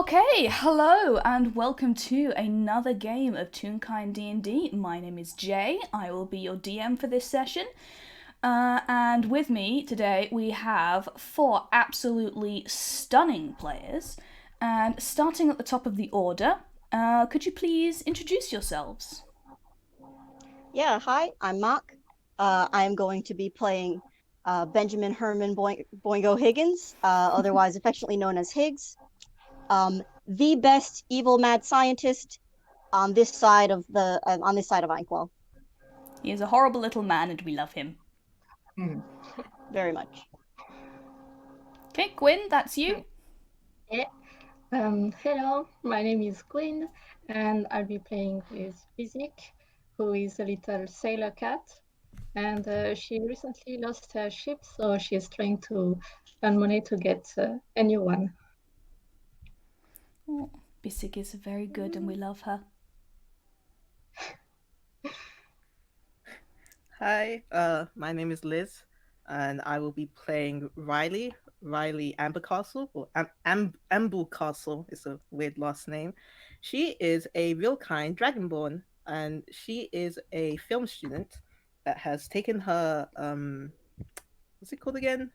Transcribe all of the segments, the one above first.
Okay, hello and welcome to another game of Toonkind D&D. My name is Jay. I will be your DM for this session. And with me today we have four absolutely stunning players. And starting at the top of the order, could you please introduce yourselves? Yeah, hi, I'm Mark. I'm going to be playing Benjamin Herman Boingo Higgins, otherwise affectionately known as Higgs, the best evil mad scientist on this side of Inkwell. He is a horrible little man and we love him. Very much. Okay, Gwyn, that's you. Yeah. Hello, my name is Gwin, and I'll be playing with Bisig, who is a little sailor cat. And she recently lost her ship, so she is trying to earn money to get a new one. Oh, Bisig is very good and we love her. Hi, my name is Lizz, and I will be playing Ryleigh Ambercastle, or Ambercastle is a weird last name. She is a real kind dragonborn, and she is a film student that has taken her what's it called again?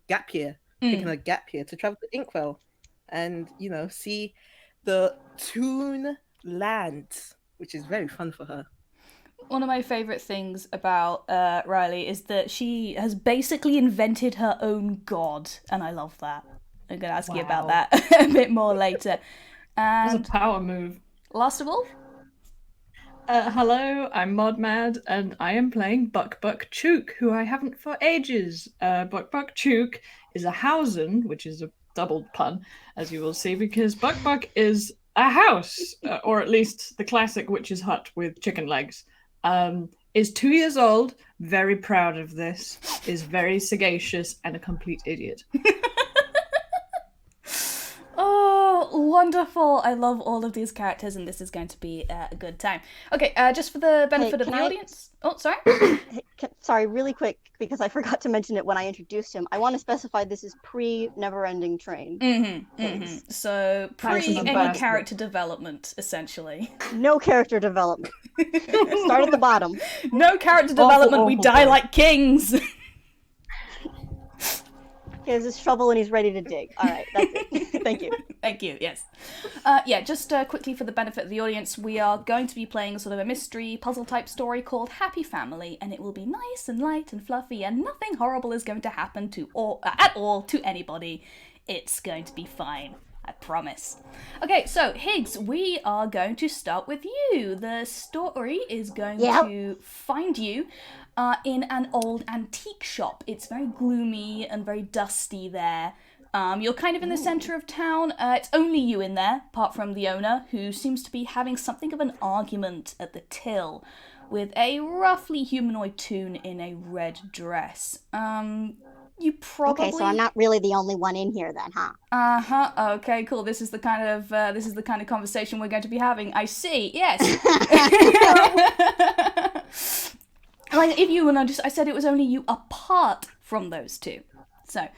Gap year. Taken a gap year to travel to Inkwell, and see the Toon land, which is very fun for her. One of my favourite things about Ryleigh is that she has basically invented her own god, and I love that. I'm going to ask you about that a bit more later. That's And a power move. last of all, Hello, I'm Mod Mad, and I am playing Bukbuk Chook, who I haven't for ages. Bukbuk Chook is a housen, which is a double pun, as you will see, because Bukbuk is a house, or at least the classic witch's hut with chicken legs. Is 2 years old, very proud of this, is very sagacious, and a complete idiot. oh, wonderful! I love all of these characters, and this is going to be a good time. Okay, just for the benefit of the audience. Oh, sorry. Sorry, really quick, because I forgot to mention it when I introduced him. I want to specify this is pre-Never-Ending Train. So pre any Fantastic. character development, essentially. No character development. Start at the bottom. No character development. We awful die boy. like kings. He has his shovel and he's ready to dig. All right, that's it. Thank you. Thank you, yes. Just quickly for the benefit of the audience, we are going to be playing sort of a mystery puzzle type story called Happy Family, and it will be nice and light and fluffy, and nothing horrible is going to happen at all to anybody. It's going to be fine. I promise. Okay, so Higgs, we are going to start with you. The story is going to find you in an old antique shop. It's very gloomy and very dusty there. You're kind of in the centre of town. It's only you in there, apart from the owner, who seems to be having something of an argument at the till with a roughly humanoid toon in a red dress. You probably... Okay, so I'm not really the only one in here then, huh? Okay, cool. This is the kind of conversation we're going to be having. I see. Yes. Like if you and I said it was only you apart from those two. So,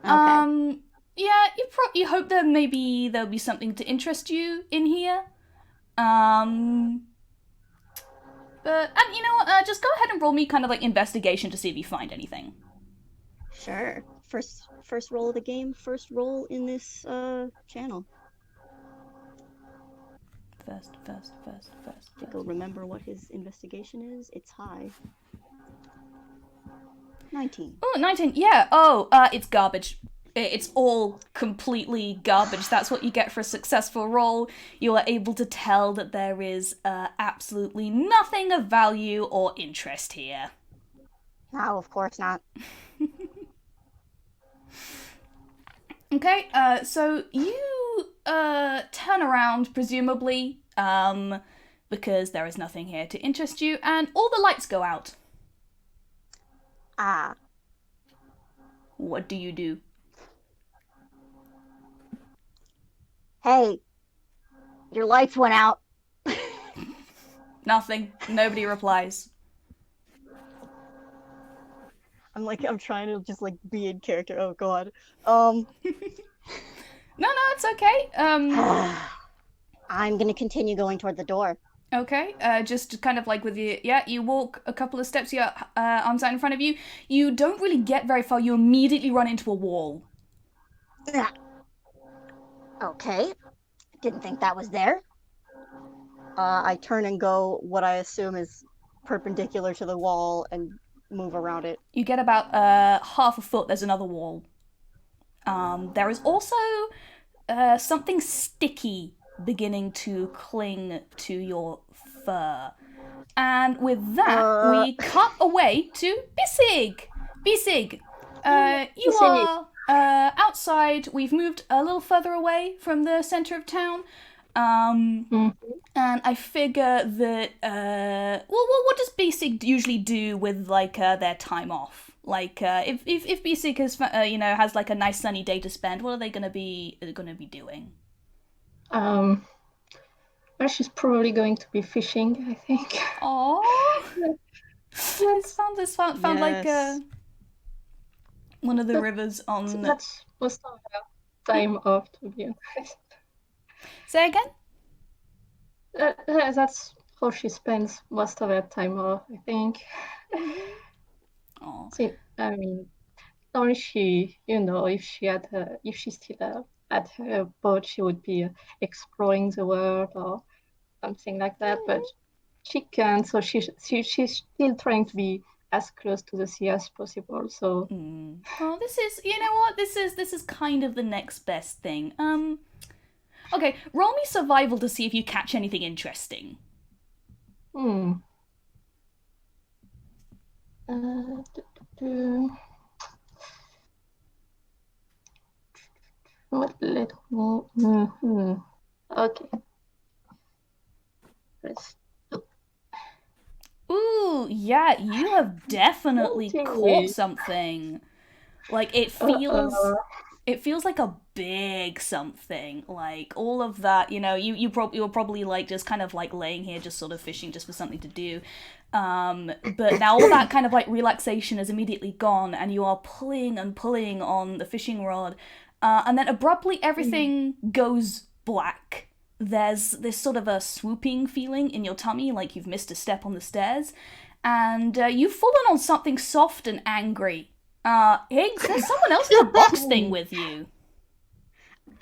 Okay. yeah, you hope that maybe there'll be something to interest you in here. But and you know what? Just go ahead and roll me kind of like investigation to see if you find anything. Sure. First roll of the game, first roll in this channel. First. He'll remember what his investigation is. It's high. 19. Oh, 19. Yeah. Oh, it's garbage. It's all completely garbage. That's what you get for a successful roll. You are able to tell that there is absolutely nothing of value or interest here. No, of course not. Okay, so you turn around, presumably, because there is nothing here to interest you, and all the lights go out. Ah. What do you do? Hey, your lights went out. Nothing. Nobody replies. I'm trying to just be in character. Oh god. No, it's okay. I'm gonna continue going toward the door. Okay, just kind of like with you, you walk a couple of steps, your arms out in front of you. You don't really get very far, you immediately run into a wall. Okay. Didn't think that was there. I turn and go what I assume is perpendicular to the wall and move around it. You get about half a foot, there's another wall. There is also something sticky beginning to cling to your fur. And with that, we cut away to Bisig. Bisig, you are outside. We've moved a little further away from the center of town. And I figure that, what does Bisig usually do with, like, their time off? Like, if Bisig has, has, like, a nice sunny day to spend, what are they gonna be doing? Well, she's probably going to be fishing, I think. Aww. This found Yes. like one of the rivers on. That's most of her time off, to be honest. Say again? That's how she spends most of her time off, I think. Oh. See, I mean, only she, if she's still at her boat, she would be exploring the world or something like that. But she can't, so she's still trying to be as close to the sea as possible. So. Well, this is, you know what? This is kind of the next best thing. Okay, roll me survival to see if you catch anything interesting. What let me? Okay. Let's do. Ooh, yeah, you have definitely caught something. Like, it feels like a big something. Like, all of that, you were probably like just kind of like laying here just sort of fishing just for something to do. But now all that kind of like relaxation is immediately gone, and you are pulling and pulling on the fishing rod, and then abruptly everything goes black. There's this sort of a swooping feeling in your tummy, like you've missed a step on the stairs, and you've fallen on something soft and angry. Higgs, there's someone else in the box thing with you.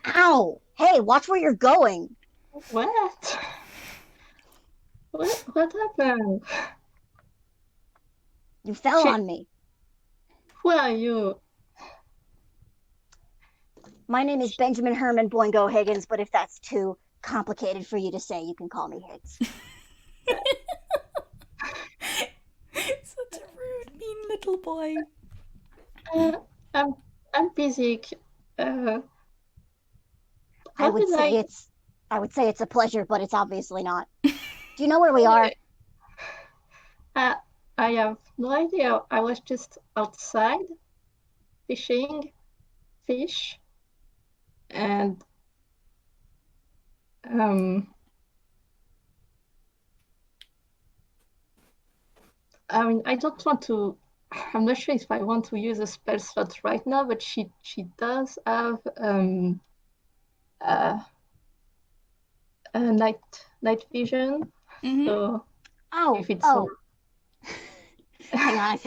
Ow! Hey, watch where you're going. What? What happened? You fell on me. Who are you? My name is Benjamin Herman Boingo Higgins, but if that's too complicated for you to say, you can call me Higgs. Such a rude, mean little boy. I'm Bisig. I would say it's a pleasure, but it's obviously not. Do you know where we are? I have no idea. I was just outside fishing fish, and I mean, I don't want to. I'm not sure if I want to use a spell slot right now, but she does have night vision. Mm-hmm. So if it's hang on,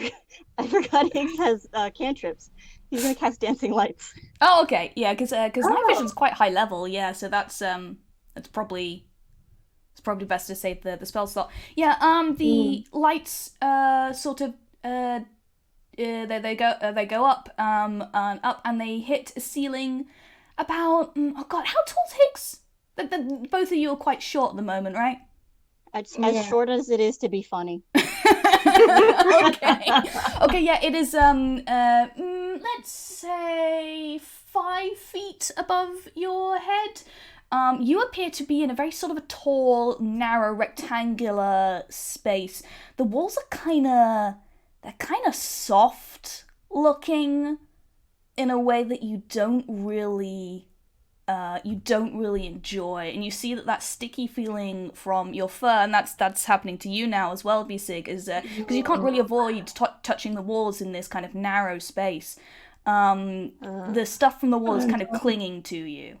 I forgot Higgs has cantrips. He's gonna cast dancing lights. Oh, okay, yeah, because night vision's quite high level, yeah. So that's probably best to save the spell slot. Yeah, the lights sort of they go up up, and they hit a ceiling about oh god, how tall's Higgs? Both of you are quite short at the moment, right? As short as it is to be funny. Okay, yeah, it is let's say 5 feet above your head. You appear to be in a very sort of a tall, narrow, rectangular space. The walls are kind of soft looking in a way that you don't really enjoy, and you see that sticky feeling from your fur, and that's happening to you now as well, Bisig, is because you can't really avoid touching the walls in this kind of narrow space. The stuff from the wall is kind of clinging to you.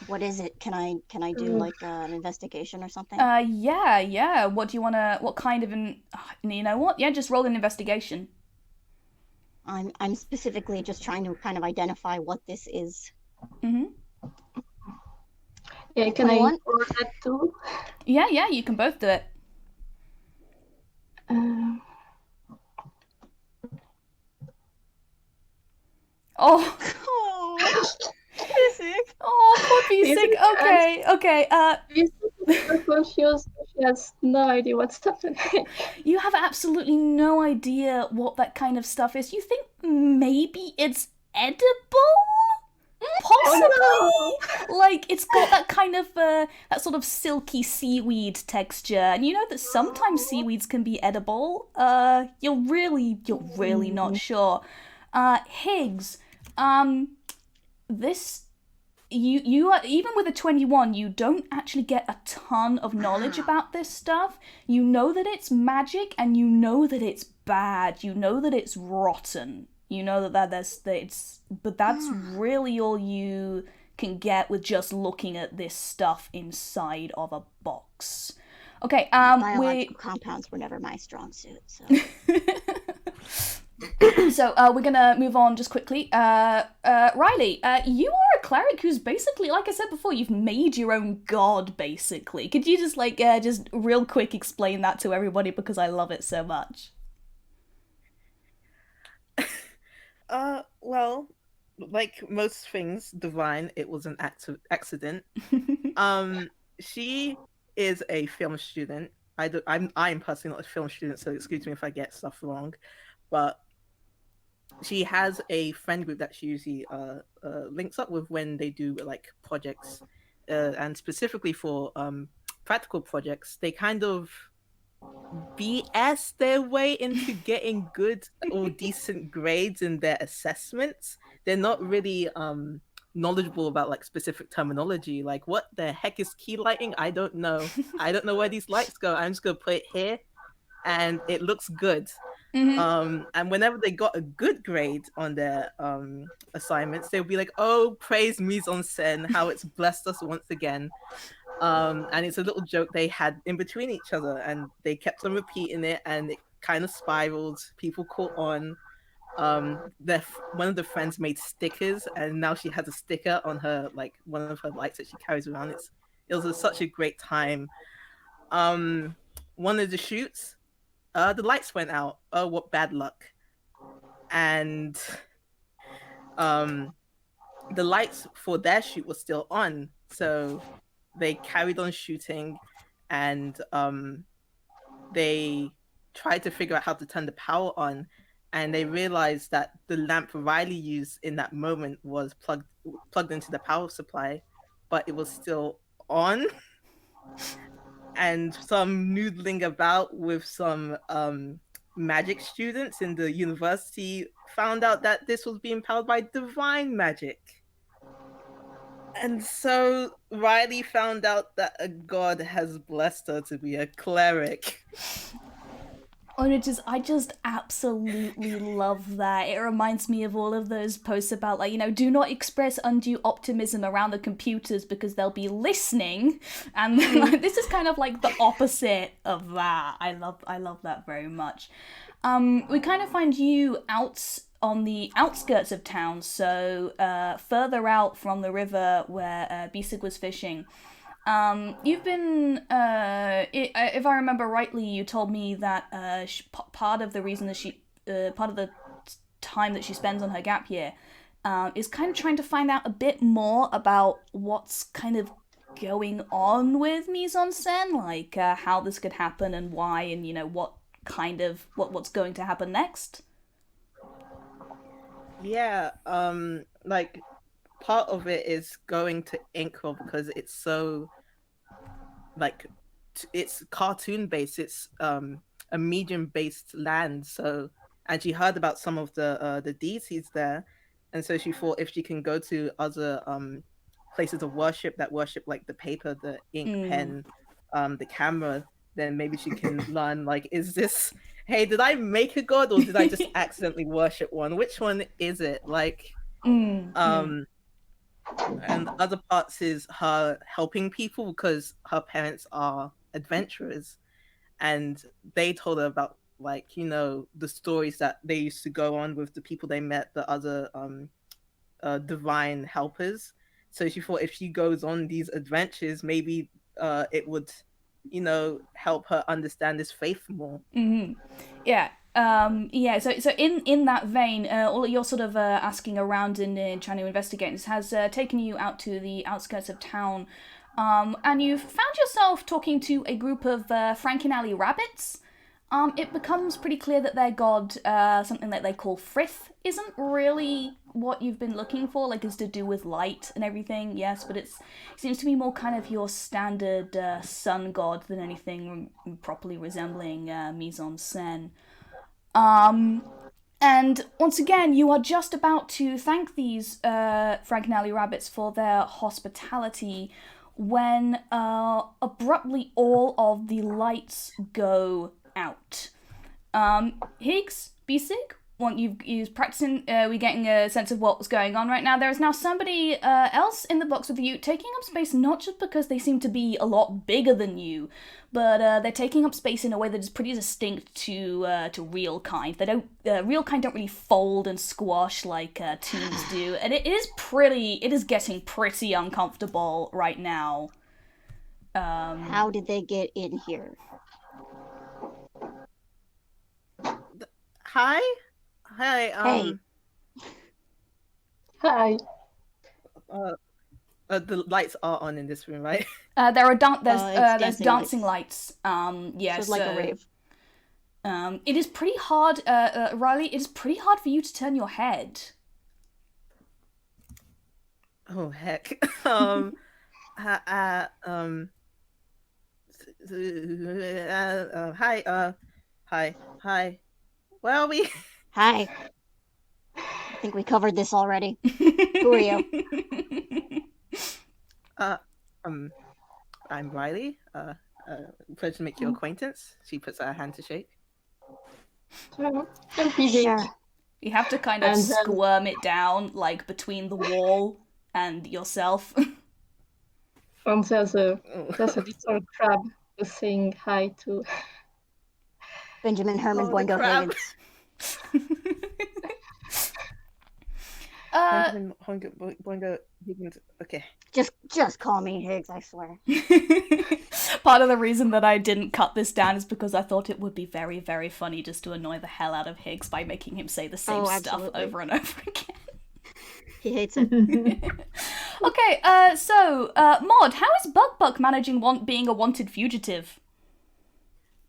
What is it? Can I do like an investigation or something? Yeah. What do you wanna? What kind of you know what? Yeah, just roll an investigation. I'm specifically just trying to kind of identify what this is. Mm-hmm. Yeah, can I 21? roll that too? Yeah, you can both do it. Oh, Bisig. Oh, poor Bisig. Okay. She's so confused. She has no idea what's happening. You have absolutely no idea what that kind of stuff is. You think maybe it's edible? Possibly. Oh, Like it's got that kind of that sort of silky seaweed texture, and you know that sometimes seaweeds can be edible. You're really not sure. Higgs, this you are, even with a 21, you don't actually get a ton of knowledge about this stuff. You know that it's magic, and you know that it's bad. You know that it's rotten. You know that but that's really all you can get with just looking at this stuff inside of a box. Okay, Biological compounds were never my strong suit, so. So we're gonna move on just quickly. Ryleigh, you are a cleric who's basically, like I said before, you've made your own god, basically. Could you just just real quick explain that to everybody, because I love it so much? Well, like most things divine, it was an accident. She is a film student. I'm personally not a film student, so excuse me if I get stuff wrong. But she has a friend group that she usually links up with when they do like projects, and specifically for practical projects, they kind of BS their way into getting good or decent grades in their assessments. They're not really knowledgeable about like specific terminology. Like, what the heck is key lighting? I don't know. I don't know where these lights go. I'm just gonna put it here, and it looks good. And whenever they got a good grade on their assignments, they'll be like, "Oh, praise mise en scène, how it's blessed us once again." And it's a little joke they had in between each other, and they kept on repeating it, and it kind of spiraled. People caught on. One of the friends made stickers, and now she has a sticker on her, like one of her lights that she carries around. It was such a great time. One of the shoots, the lights went out. Oh, what bad luck! And the lights for their shoot was still on, so they carried on shooting, and they tried to figure out how to turn the power on, and they realized that the lamp Ryleigh used in that moment was plugged into the power supply, but it was still on. And some noodling about with some magic students in the university found out that this was being powered by divine magic. And so Ryleigh found out that a god has blessed her to be a cleric. And I just absolutely love that. It reminds me of all of those posts about, like, do not express undue optimism around the computers because they'll be listening. And this is kind of like the opposite of that. I love that very much. We kind of find you out on the outskirts of town, so further out from the river where Bisig was fishing. You've been, if I remember rightly, you told me that part of the reason that part of the time that she spends on her gap year is kind of trying to find out a bit more about what's kind of going on with mise en scène, like how this could happen and why, and what's going to happen next. Yeah, like part of it is going to Inkle because it's so like it's cartoon based. It's a medium based land. So, and she heard about some of the deities there, and so she thought if she can go to other places of worship that worship like the paper, the ink pen, the camera, then maybe she can learn like, is this hey, did I make a god or did I just accidentally worship one? Which one is it? Like, and the other parts is her helping people because her parents are adventurers, and they told her about, like, you know, the stories that they used to go on with the people they met, the other divine helpers. So she thought if she goes on these adventures, maybe it would, you know, help her understand this faith more. Yeah. So in that vein, all you're sort of asking around and trying to investigate this has taken you out to the outskirts of town, and you've found yourself talking to a group of Frankenalley rabbits. It becomes pretty clear that their god, something that they call Frith, isn't really what you've been looking for, like it's to do with light and everything, yes, but it seems to be more kind of your standard sun god than anything properly resembling mise-en-scène. And once again, you are just about to thank these Frankenalley rabbits for their hospitality when abruptly all of the lights go out. Higgs, Bisig, want you practicing, we getting a sense of what was going on right now. There is now somebody else in the box with you, taking up space not just because they seem to be a lot bigger than you, but they're taking up space in a way that is pretty distinct to real kind. They don't real kind don't really fold and squash like toons do, and it is getting pretty uncomfortable right now. How did they get in here? Hi. Hey. Hi. The lights are on in this room, right? There's It's dancing lights. Yes, so like a rave. It is pretty hard, Ryleigh. It is pretty hard for you to turn your head. Oh heck. Hi. Where are we? Hi. I think we covered this already. Who are you? I'm Ryleigh. Pleasure to make your acquaintance. She puts out her hand to shake. I'm Bisig. Sure. You have to kind of And, squirm it down, like, between the wall and yourself. And there's a little crab saying hi to. Benjamin Herman the Boingo crab. Higgins. Boingo Higgins. Okay. Just call me Higgs, I swear. Part of the reason that I didn't cut this down is because I thought it would be very, very funny just to annoy the hell out of Higgs by making him say the same stuff absolutely. over and over again. He hates it. Okay, so, Maud, how is Bukbuk managing being a wanted fugitive?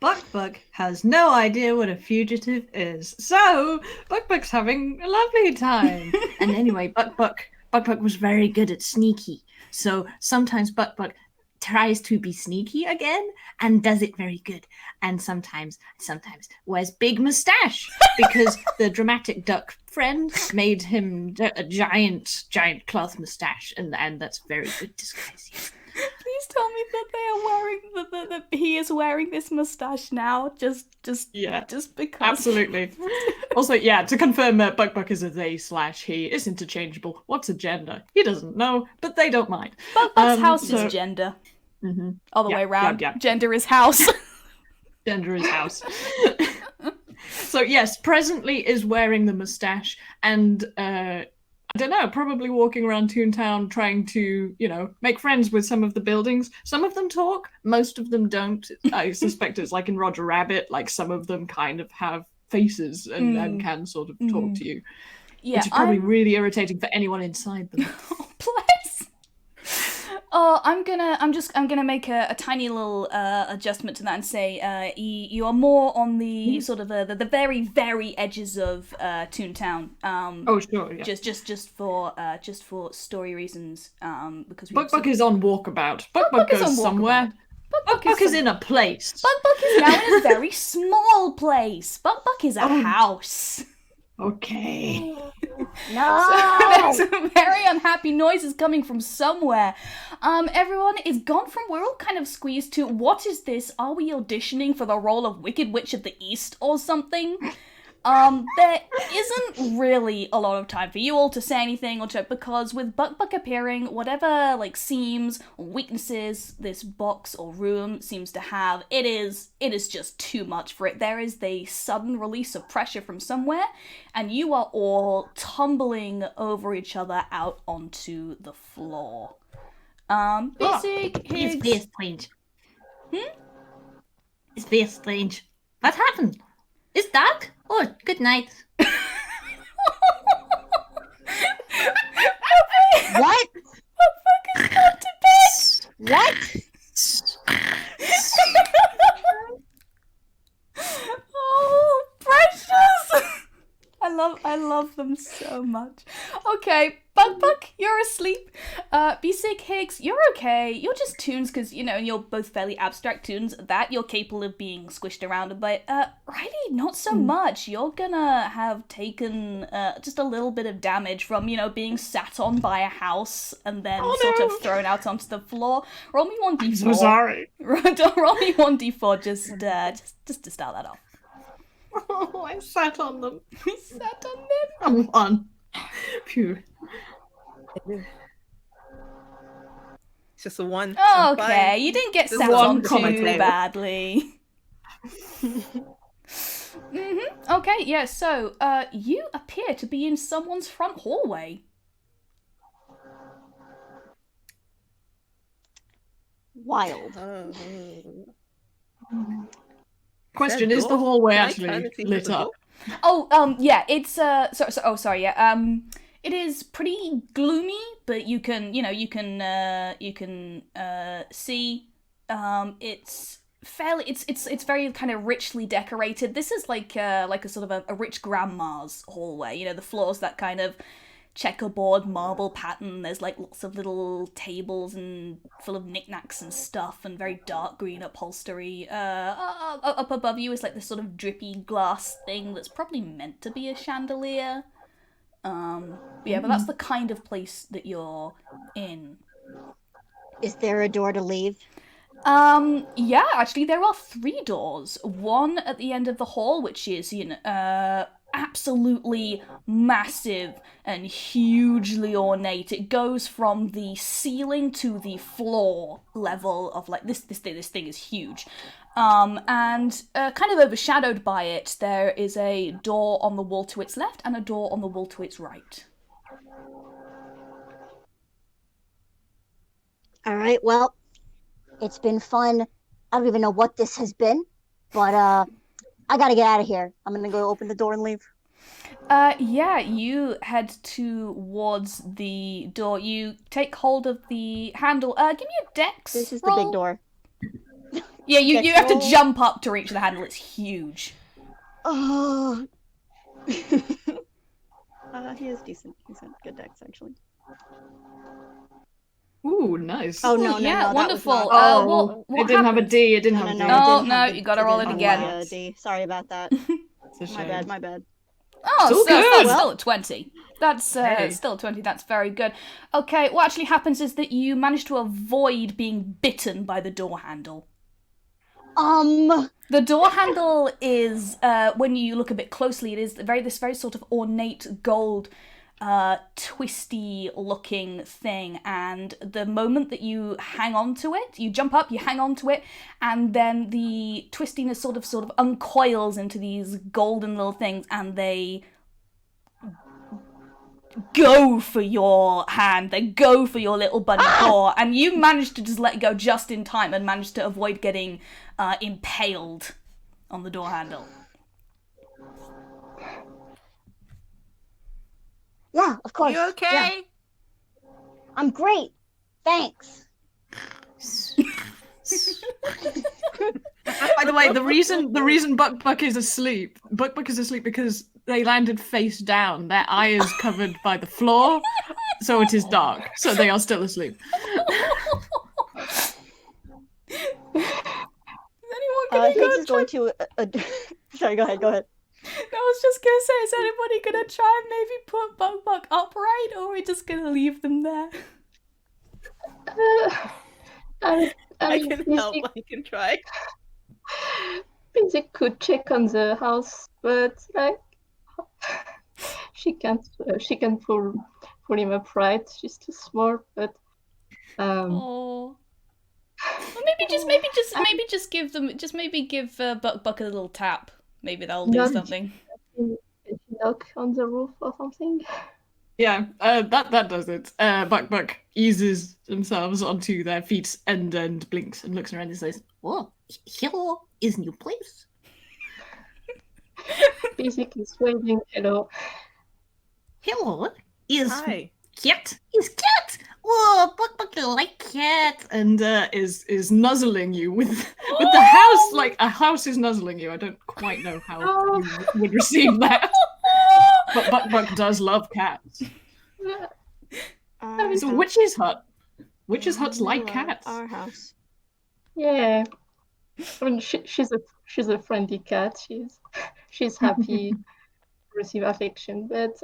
Bukbuk has no idea what a fugitive is, so Bukbuk's having a lovely time. And anyway, Bukbuk was very good at sneaky, so sometimes Bukbuk tries to be sneaky again and does it very good, and sometimes wears big mustache because the dramatic duck friend made him a giant cloth mustache, and that's very good disguise. Yes. Please tell me that they are wearing that he is wearing this mustache now, just because. Absolutely. Also, yeah, to confirm that Bukbuk is a they/he, is interchangeable. What's a gender? He doesn't know, but they don't mind. Bukbuk's house is gender. Mm-hmm. All the way around. Yeah. Gender is house. Gender is house. So yes, presently is wearing the mustache and I don't know, probably walking around Toontown trying to, make friends with some of the buildings. Some of them talk, most of them don't. I suspect it's like in Roger Rabbit, like some of them kind of have faces and can sort of talk to you. Yeah, which is probably really irritating for anyone inside them. Oh, bless. Oh, I'm gonna make a tiny little adjustment to that and say you are more on the sort of the very very edges of Toontown. Oh sure, yeah. Just for story reasons. Because Bukbuk is on walkabout. Bukbuk goes somewhere. Bukbuk is in a place. Bukbuk is now in a very small place. Bukbuk is a house. Okay. No! So there's very unhappy noises coming from somewhere. Everyone is gone from, we're all kind of squeezed to, what is this? Are we auditioning for the role of Wicked Witch of the East or something? There isn't really a lot of time for you all to say anything or to, because with Bukbuk appearing, whatever, like, seams or weaknesses this box or room seems to have, it is just too much for it. There is the sudden release of pressure from somewhere, and you are all tumbling over each other out onto the floor. Bisig, It's Higgs... very strange. It's very strange. What happened? It's dark? Oh, good night. What? Bukbuk has gone to bed! What? Oh, precious! I love them so much. Okay, Bukbuk, you're asleep. Bisig, Higgs, you're okay. You're just tunes because, you know, you're both fairly abstract tunes. That you're capable of being squished around a bit. Ryleigh, not so much. You're gonna have taken just a little bit of damage from, you know, being sat on by a house and then sort of thrown out onto the floor. Roll me 1d4. I'm so sorry. Roll me 1d4 just to start that off. Oh, I sat on them. We sat on them. I'm on. Phew. It's just a one. I'm Okay, fine. you didn't get Just sat one on too comment. badly. Okay, yeah, so, you appear to be in someone's front hallway. Wild. Question, That is the door? hallway Can I actually turn and see lit the up? door? Oh, yeah, it's, sorry, yeah, it is pretty gloomy, but you can see, it's fairly, it's very kind of richly decorated. This is like a sort of a rich grandma's hallway, you know, the floor's that kind of checkerboard marble pattern. There's like lots of little tables and full of knickknacks and stuff, and very dark green upholstery. Up above you is like this sort of drippy glass thing that's probably meant to be a chandelier. Yeah, but that's the kind of place that you're in. Is there a door to leave? Yeah, actually there are 3 doors. One at the end of the hall, which is, you know, absolutely massive and hugely ornate. It goes from the ceiling to the floor level of, like, this thing is huge. And kind of overshadowed by it, there is a door on the wall to its left and a door on the wall to its right. All right, well, it's been fun. I don't even know what this has been, but I gotta get out of here. I'm gonna go open the door and leave. Yeah, you head towards the door. You take hold of the handle. Give me a dex This is roll. the big door. Yeah, you Dex have to roll. jump up to reach the handle. It's huge. Oh. He is decent. He's got good decks, actually. Ooh, nice. Oh, no, Yeah, that was wonderful. not- Oh, what it didn't have a happened? D. It didn't No, have a no, D. no, it Oh, didn't no, have the- you gotta it roll didn't it have again. the D. Sorry about that. It's a My shame. bad, my bad. Oh, Still so that's good. still a 20. That's Hey. still 20. That's very good. Okay, what actually happens is that you manage to avoid being bitten by the door handle. The door handle is, when you look a bit closely, it is this very sort of ornate gold, twisty looking thing, and the moment that you hang on to it, you jump up, you hang on to it, and then the twistiness sort of uncoils into these golden little things, and they go for your hand, they go for your little bunny paw, and you manage to just let it go just in time and manage to avoid getting impaled on the door handle. Yeah, of course. You okay? Yeah. I'm great. Thanks. By the way, the reason Bukbuk is asleep because they landed face down. Their eye is covered by the floor, so it is dark. So they are still asleep. Is anyone gonna Higgs go is going to. Sorry, go ahead. Is was just gonna say, is anybody gonna try and maybe put Bukbuk upright, or are we just gonna leave them there? I can help. I can try. Bisig could check on the house, but like she can't pull him upright. She's too small. But Oh. Well, maybe just give Bukbuk a little tap. Maybe that'll do something. Can she knock on the roof or something? Yeah, that does it. Bukbuk eases themselves onto their feet and blinks and looks around and says, Oh, hello, is new place? Bisig is waving hello. Hello, is Hi. cat? Is cat? Oh, Bukbuk like cat. and is nuzzling you with the house, like a house is nuzzling you. I don't quite know how you would receive that, but Bukbuk does love cats. It's a witch's hut. Witch's huts like cats. Our house. Yeah, I mean, she's a friendly cat. She's happy to receive affection, but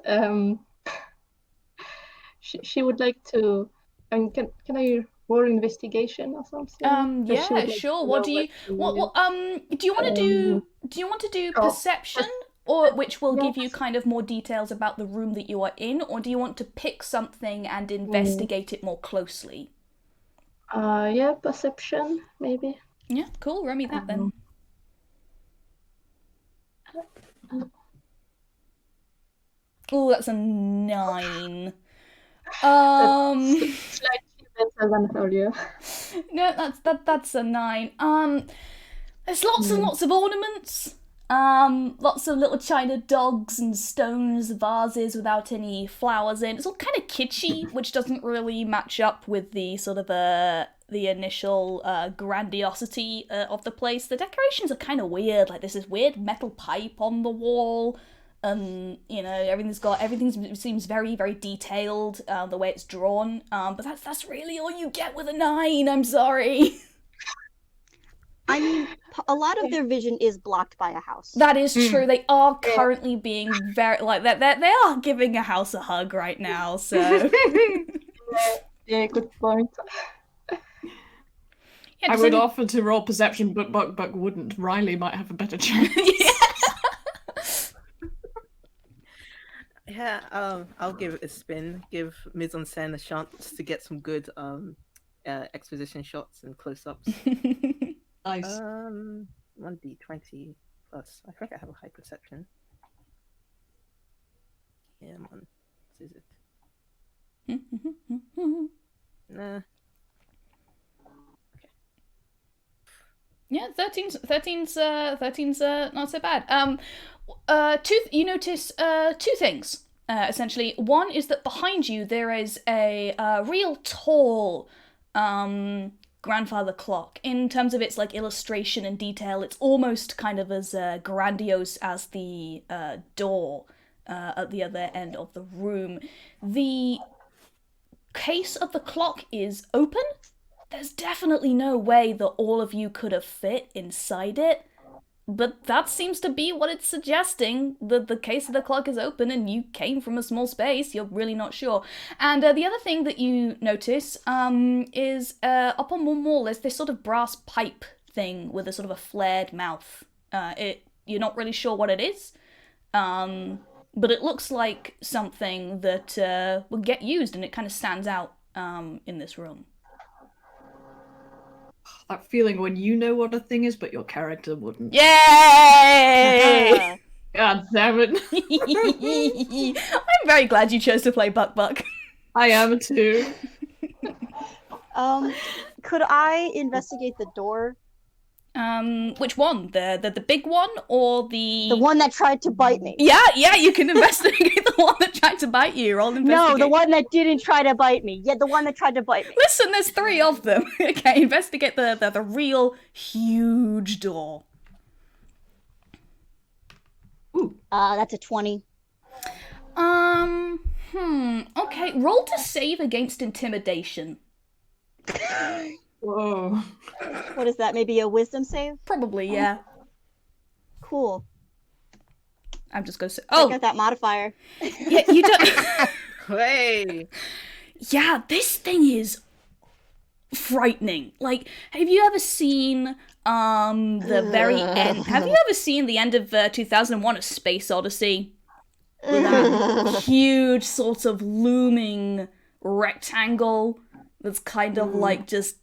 she would like to. I mean, can I roll investigation or something? 'Cause she would Yeah, like sure. to What know do you what do you want to do? Do you want to do perception, or which will give you Yes. kind of more details about the room that you are in, or do you want to pick something and investigate it more closely? Yeah, perception maybe. Yeah, cool. Roll me that then. Oh, that's a 9. Slightly better than earlier. No, that's a 9. There's lots and lots of ornaments. Lots of little china dogs and stones, vases without any flowers in. It's all kind of kitschy, which doesn't really match up with the sort of the initial grandiosity of the place. The decorations are kind of weird. Like there's this weird metal pipe on the wall. You know, everything seems very, very detailed, the way it's drawn. But that's really all you get with a 9. I'm sorry. I mean, a lot of their vision is blocked by a house. That is true. They are currently being very like that. They are giving a house a hug right now. So Yeah, good point. yeah, I would offer to roll perception, but Bukbuk wouldn't. Ryleigh might have a better chance. Yeah, I'll give it a spin. Give mise en scène a chance to get some good exposition shots and close-ups. Nice. 1d20 plus. I think I have a high perception. Yeah, man. This is it. Nah. Yeah, 13's not so bad. You notice two things. Essentially, one is that behind you there is a real tall grandfather clock. In terms of its like illustration and detail, it's almost kind of as grandiose as the door at the other end of the room. The case of the clock is open. There's definitely no way that all of you could have fit inside it, but that seems to be what it's suggesting. The case of the clock is open and you came from a small space, you're really not sure. And the other thing that you notice is up on one wall is this sort of brass pipe thing with a sort of a flared mouth. You're not really sure what it is, but it looks like something that will get used, and it kind of stands out in this room. That feeling when you know what a thing is, but your character wouldn't. Yay! God damn it. I'm very glad you chose to play Bukbuk. I am too. Could I investigate the door? Which one? The big one or The one that tried to bite me. Yeah, you can investigate the one that tried to bite you. Roll investigate. No, the one that didn't try to bite me. Yeah, the one that tried to bite me. Listen, there's 3 of them. Okay, investigate the real huge door. Ooh. That's a 20. Okay, roll to save against intimidation. Whoa. What is that? Maybe a wisdom save? Probably, yeah. Cool. I'm just gonna say. I Oh, got that modifier. yeah, you don't. Hey. Yeah, this thing is frightening. Like, have you ever seen the very end? Have you ever seen the end of 2001: A Space Odyssey? With that huge sort of looming rectangle that's kind of like just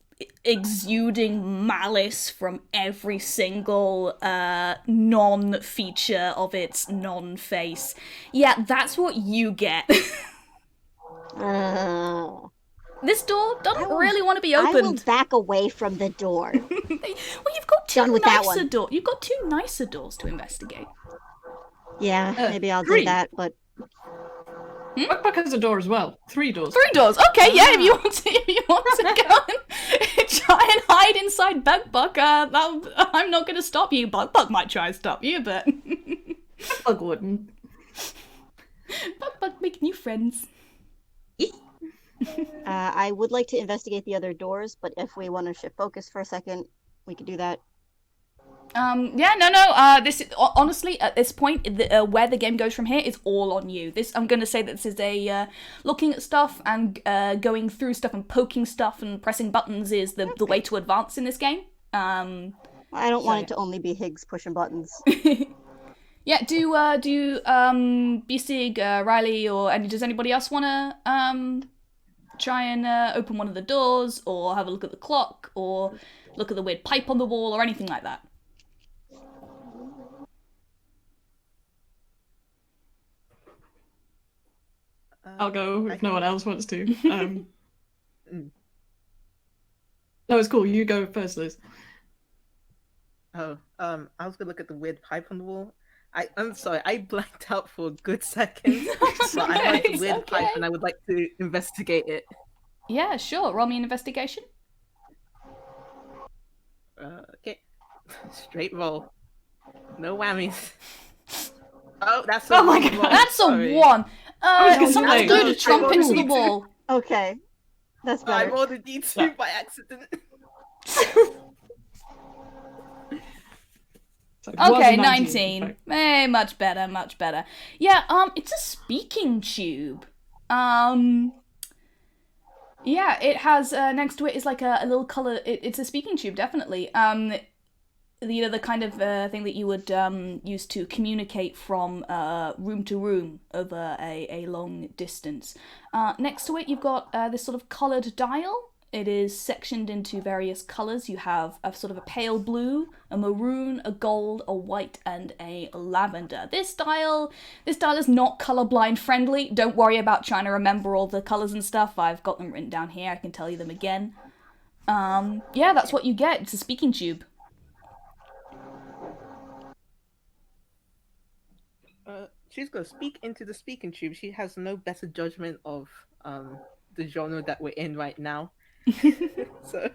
exuding malice from every single non-feature of its non-face. Yeah, that's what you get. This door doesn't really want to be I will opened. back away from the door. Well, you've got Done with that nicer one. doors. You've got 2 nicer doors to investigate. Yeah, maybe I'll 3. do that, but Bukbuk has a door as well. 3 doors. 3 doors. Okay, yeah. If you want to go and try and hide inside Bukbuk, I'm not going to stop you. Bukbuk might try and stop you, but Bukbuk wouldn't. Bukbuk make new friends. I would like to investigate the other doors, but if we want to shift focus for a second, we could do that. Yeah, no. This is, honestly, at this point, where the game goes from here is all on you. I'm going to say that this is a looking at stuff and going through stuff and poking stuff and pressing buttons is the way to advance in this game. I don't want it to only be Higgs pushing buttons. Yeah, do Bisig, Ryleigh, or does anybody else want to try and open one of the doors, or have a look at the clock, or look at the weird pipe on the wall, or anything like that? I'll go if no one else wants to. No, it's cool. You go first, Liz. Oh, I was gonna look at the weird pipe on the wall. I'm sorry, I blanked out for a good second. So I heard the weird pipe and I would like to investigate it. Yeah, sure. Roll me an investigation. Okay. Straight roll. No whammies. Oh, that's Oh my God, That's a 1. gonna Someone's say, going to straight trump roll into the D2. wall. Okay, that's I better. rolled a D2 by accident. Okay, 19. Hey, much better, much better. Yeah, it's a speaking tube. Yeah, it has, next to it is like a little color, it's a speaking tube, definitely. The kind of thing that you would use to communicate from room to room over a long distance. Next to it, you've got this sort of colored dial. It is sectioned into various colors. You have a sort of a pale blue, a maroon, a gold, a white, and a lavender. This dial is not colorblind friendly. Don't worry about trying to remember all the colors and stuff. I've got them written down here. I can tell you them again. Yeah, that's what you get. It's a speaking tube. She's gonna speak into the speaking tube. She has no better judgment of the genre that we're in right now. So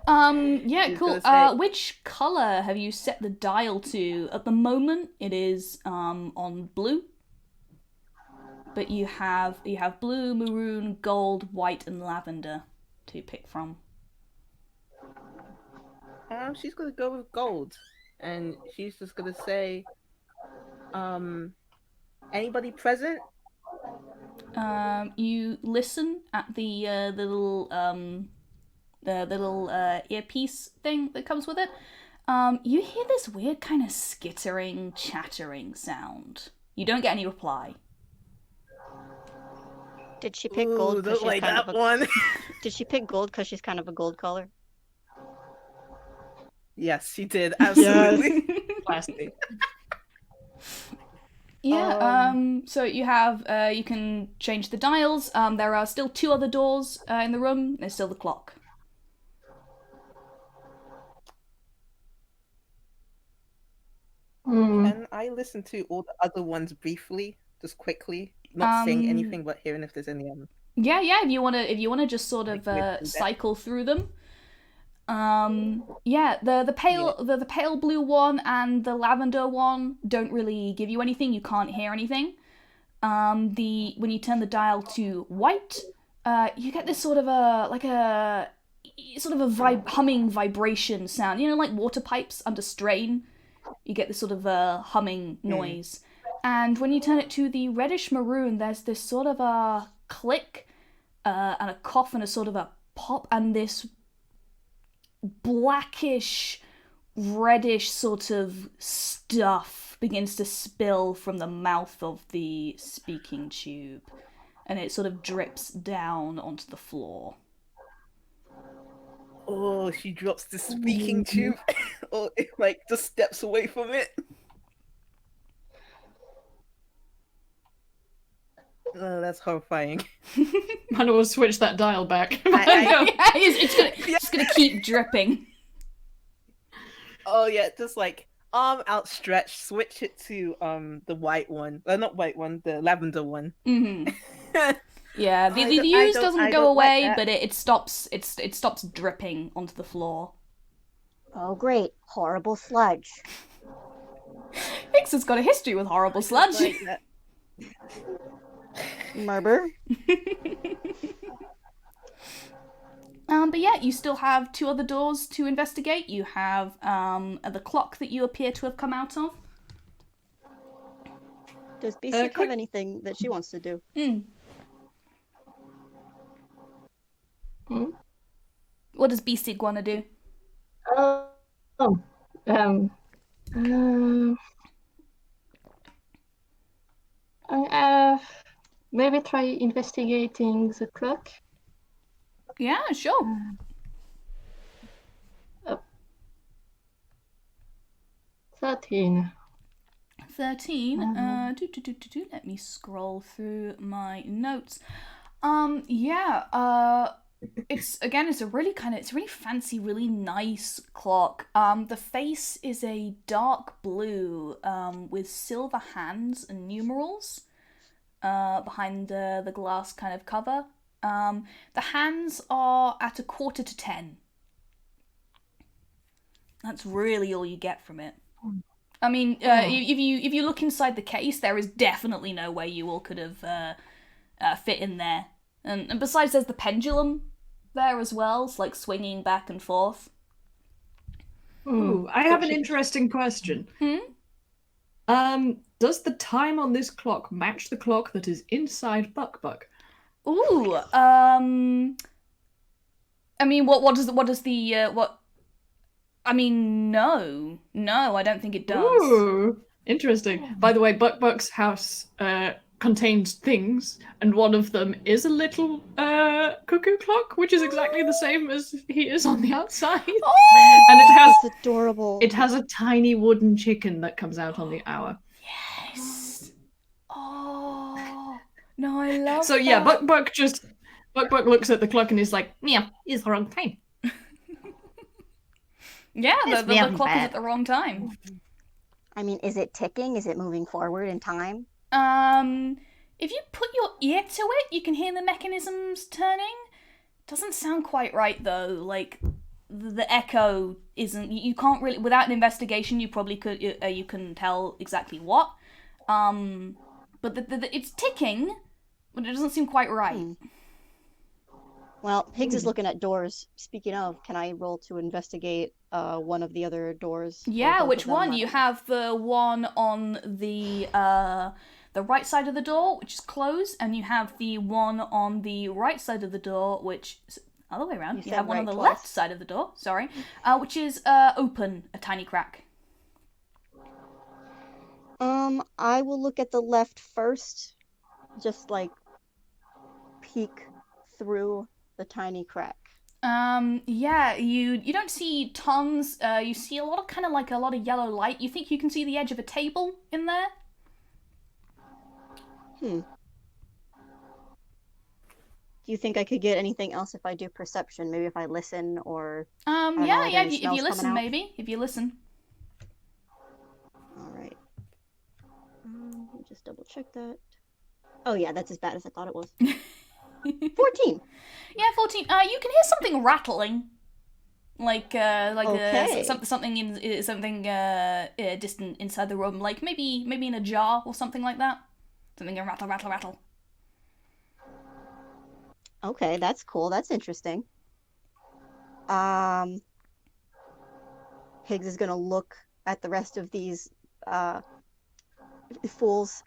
Yeah, She's cool. gonna say- Which color have you set the dial to? At the moment, it is on blue. But you have blue, maroon, gold, white, and lavender to pick from. she's gonna go with gold, and she's just gonna say, anybody present? You listen at the little earpiece thing that comes with it. You hear this weird kind of skittering, chattering sound. You don't get any reply. Did she pick Ooh, gold because don't she's like kind that of a... one. Did she pick gold because she's kind of a gold color? Yes, she did. Absolutely. Plastic. Yeah, so you have, you can change the dials. There are still 2 other doors in the room. There's still the clock. Can I listen to all the other ones briefly, just quickly, not saying anything, but hearing if there's any Yeah, if you wanna just sort of cycle through them. Yeah, the pale blue one and the lavender one don't really give you anything. You can't hear anything. When you turn the dial to white, you get this sort of a humming vibration sound. You know, like water pipes under strain. You get this sort of humming noise. And when you turn it to the reddish maroon, there's this sort of a click and a cough and a sort of a pop, and this blackish, reddish sort of stuff begins to spill from the mouth of the speaking tube, and it sort of drips down onto the floor. Oh, she drops the speaking tube, or like just steps away from it. Oh, that's horrifying. Might as well switch that dial back. Yeah, it's gonna keep dripping. Oh yeah, just like arm outstretched, switch it to the white one. Not white one, the lavender one. Mm-hmm. Yeah, the I ooze don't doesn't go like away, that. but it stops dripping onto the floor. Oh, great. Horrible sludge. Higgs has got a history with horrible sludge. Like that. Murder. But yeah, you still have 2 other doors to investigate. You have the clock that you appear to have come out of. Does Bisig quick- have anything that she wants to do? What does Bisig want to do? Maybe try investigating the clock. Yeah, sure. 13. 13. Let me scroll through my notes. It's a really fancy, really nice clock. The face is a dark blue with silver hands and numerals behind the glass kind of cover. The hands are at 9:45. That's really all you get from it. I mean, if you look inside the case, there is definitely no way you all could have fit in there. And besides, there's the pendulum there as well. It's like swinging back and forth. Ooh, I have an interesting question. Does the time on this clock match the clock that is inside Bukbuk? Ooh, I mean, no, I don't think it does. Ooh, interesting. By the way, Bukbuk's house contains things, and one of them is a little cuckoo clock, which is exactly the same as he is on the outside. Oh! And It's adorable. it has a tiny wooden chicken that comes out on the hour. Yes. Oh no, I love. So yeah, that. Bukbuk looks at the clock and is like, Yeah, it's the wrong time. Yeah, It's the very clock is bad. at the wrong time. I mean, is it ticking? Is it moving forward in time? If you put your ear to it, you can hear the mechanisms turning. Doesn't sound quite right though. Like the echo isn't. You can't really. Without an investigation, you probably could. You can tell exactly what. But it's ticking, but it doesn't seem quite right. Well, Higgs is looking at doors. Speaking of, can I roll to investigate one of the other doors? Or Yeah, both which of them? one? You have the one on the right side of the door, which is closed, and you have the one on the right side of the door, which is other way around. You said have one on right the twice. left side of the door, sorry, which is open, a tiny crack. I will look at the left first. Just like peek through the tiny crack. Yeah, you don't see tons. You see a lot of kind of like a lot of yellow light. You think you can see the edge of a table in there? Do you think I could get anything else if I do perception? Maybe if I listen or don't know, Yeah, are yeah. there If any you smells listen, coming out? maybe if you listen. All right. Let me just double check that. Oh yeah, that's as bad as I thought it was. 14. Yeah, 14. You can hear something rattling, like Okay. something distant inside the room, like maybe in a jar or something like that. Something going rattle, rattle, rattle. Okay, that's cool. That's interesting. Higgs is gonna look at the rest of these fools,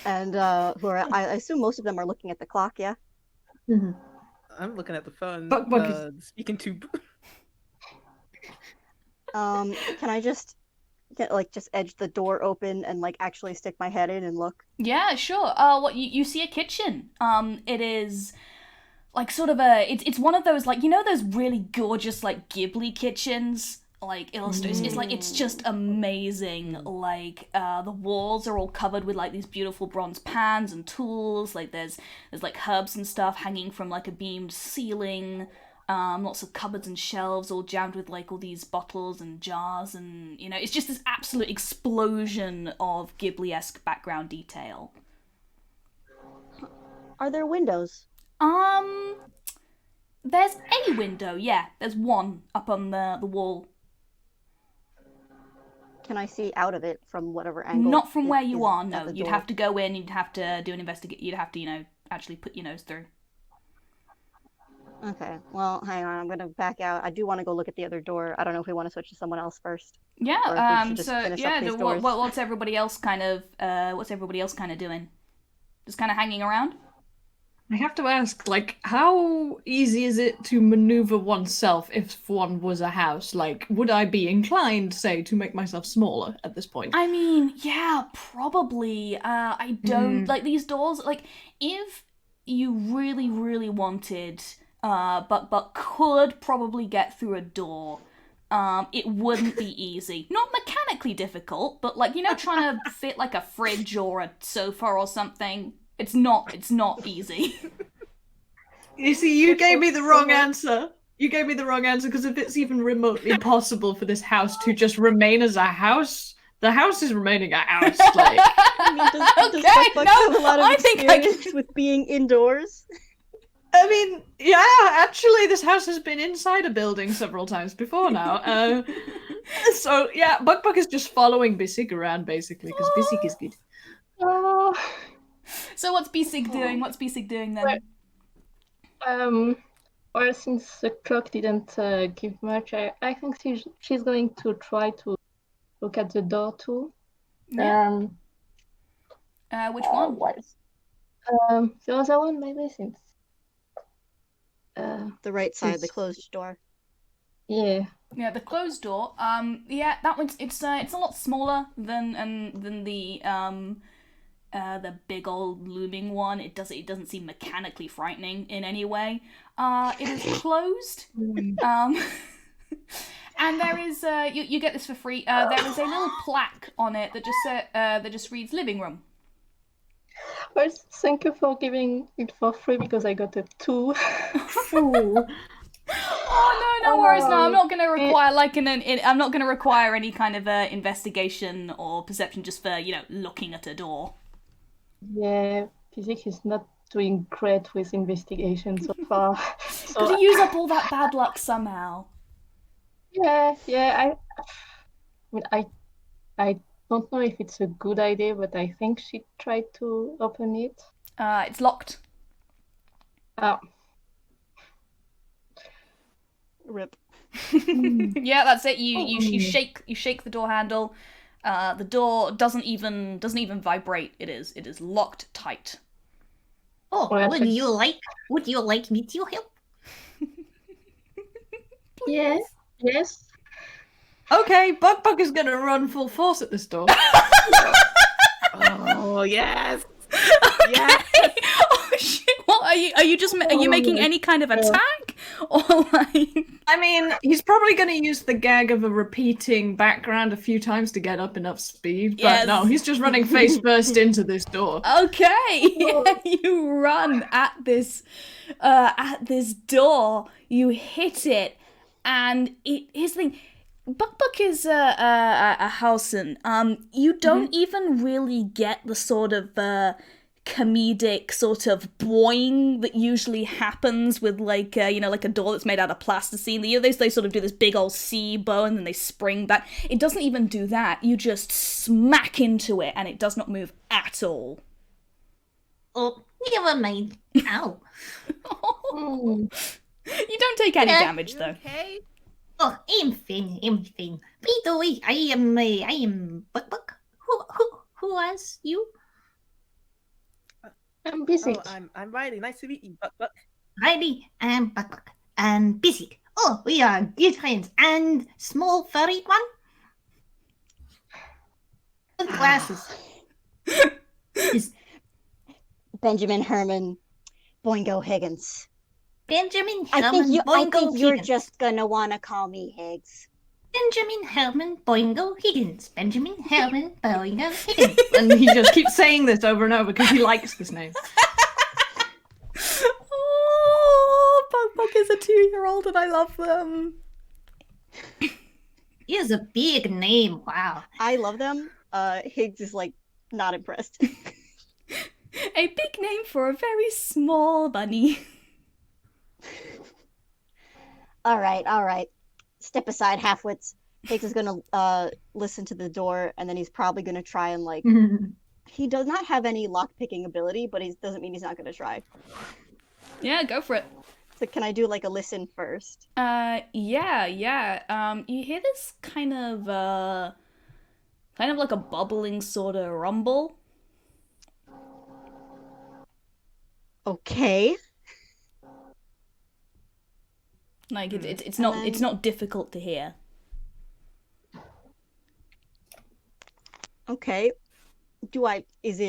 and who are I assume most of them are looking at the clock. Yeah. I'm looking at the phone. Bukbuk Speaking to. Can I just just edge the door open and like actually stick my head in and look? Yeah, sure. What you see a kitchen. It is like sort of it's one of those, like, you know, those really gorgeous like Ghibli kitchens, like illustrated. It's like, it's just amazing. Like the walls are all covered with like these beautiful bronze pans and tools. Like there's like herbs and stuff hanging from like a beamed ceiling. Lots of cupboards and shelves all jammed with like all these bottles and jars, and you know, it's just this absolute explosion of Ghibli-esque background detail. Are there windows? There's a window, yeah. There's one up on the wall. Can I see out of it from whatever angle? Not from where you is are, at no. the You'd door? have to go in, you'd have to do an you'd have to, you know, actually put your nose through. Okay, well, hang on. I'm gonna back out. I do want to go look at the other door. I don't know if we want to switch to someone else first. Or if we Yeah, should just so finish yeah, up these doors. what's everybody else kind of doing? Just kind of hanging around? I have to ask, like, how easy is it to maneuver oneself if one was a house? Like, would I be inclined, say, to make myself smaller at this point? I mean, yeah, probably. I don't like these doors. Like, if you really, really wanted, but could probably get through a door, it wouldn't be easy. Not mechanically difficult, but like, you know, trying to fit like a fridge or a sofa or something. It's not easy. You see, you gave me the wrong answer. You gave me the wrong answer, because if it's even remotely possible for this house to just remain as a house, the house is remaining a house. Like, I mean, does Bukbuk have a lot of I think I experience with being indoors? I mean, yeah, actually, this house has been inside a building several times before now. So, yeah, Bukbuk is just following Bisig around, basically, because Bisig is good. Oh. So what's Bisig doing? What's Bisig doing then? Well, since the clock didn't give much, I think she's going to try to look at the door too. Yeah. Which one? The other one, maybe, since. The right side, the closed door. Yeah. Yeah, the closed door. Yeah, that one's it's a lot smaller than the big old looming one. It doesn't seem mechanically frightening in any way. It is closed. And there is you get this for free. There is a little plaque on it that just reads living room. Well, thank you for giving it for free, because I got a 2. Oh no worries. No, I'm not gonna require I'm not gonna require any kind of investigation or perception just for, you know, looking at a door. Yeah, Bisig is not doing great with investigation so far. Gotta use up all that bad luck somehow. Yeah. I don't know if it's a good idea, but I think she tried to open it. It's locked. Oh. Rip. Yeah, that's it. You shake the door handle. The door doesn't even vibrate. It is locked tight. Oh, Well, would you like me to help? Yes. Okay, Bukbuk is gonna run full force at this door. Oh yes. Yeah. Oh shit! What are you making any kind of attack, or like? I mean, he's probably going to use the gag of a repeating background a few times to get up enough speed, but Yes. no, he's just running face first into this door. Okay, you run at this door. You hit it, and here's the thing. Bukbuk is a Hausen. You don't even really get the sort of comedic sort of boing that usually happens with like like a door that's made out of plasticine. They sort of do this big old C bow and then they spring back. It doesn't even do that. You just smack into it and it does not move at all. Oh, never mind. Ow. You don't take any damage though. Okay. Oh, I'm fine. By the way, I am Bukbuk. who was you? I'm Bisig. Oh, I'm Ryleigh. Nice to meet you, Bukbuk. Ryleigh and Bukbuk and Bisig. Oh, we are good friends. And small furry one? With glasses. Is Benjamin Herman Boingo Higgins. Benjamin I Herman think Boingo you're Higgins. just gonna wanna call me Higgs. Benjamin Herman Boingo Higgins. Benjamin Herman Boingo Higgins. And he just keeps saying this over and over because he likes this name. Oh, Bukbuk is a 2-year-old and I love them. He is a big name. Wow. I love them. Higgs is like not impressed. A big name for a very small bunny. All right. Step aside, halfwits. Higgs is gonna listen to the door, and then he's probably gonna try and like. He does not have any lock-picking ability, but he doesn't mean he's not gonna try. Yeah, go for it. So can I do like a listen first? Yeah. You hear this kind of like a bubbling sort of rumble. Okay. Like it's not difficult to hear. Okay. Does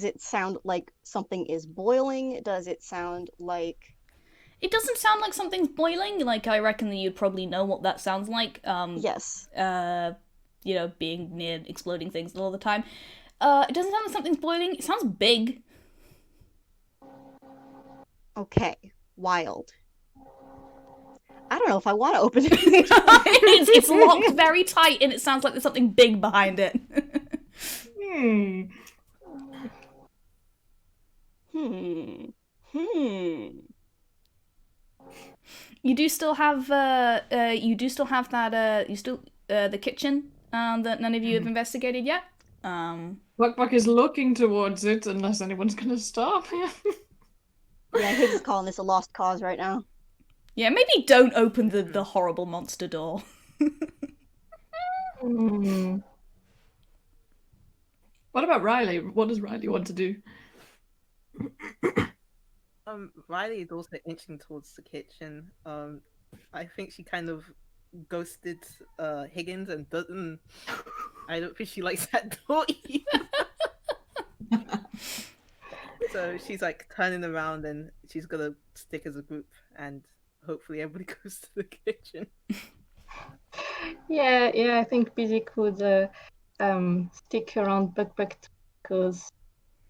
it sound like something is boiling? Does it sound like... It doesn't sound like something's boiling. Like, I reckon that you'd probably know what that sounds like. Yes. Being near exploding things all the time. It doesn't sound like something's boiling. It sounds big. Okay. Wild. I don't know if I want to open it. It's locked very tight and it sounds like there's something big behind it. You do still have the kitchen that none of you have investigated yet. Bukbuk is looking towards it unless anyone's gonna stop him. Yeah, Higgs is calling this a lost cause right now. Yeah, maybe don't open the horrible monster door. What about Ryleigh? What does Ryleigh want to do? Ryleigh is also inching towards the kitchen. I think she kind of ghosted Higgins and doesn't. I don't think she likes that door either. So she's like turning around and she's gonna stick as a group and hopefully everybody goes to the kitchen. Yeah, I think Bisig would stick around Bukbuk because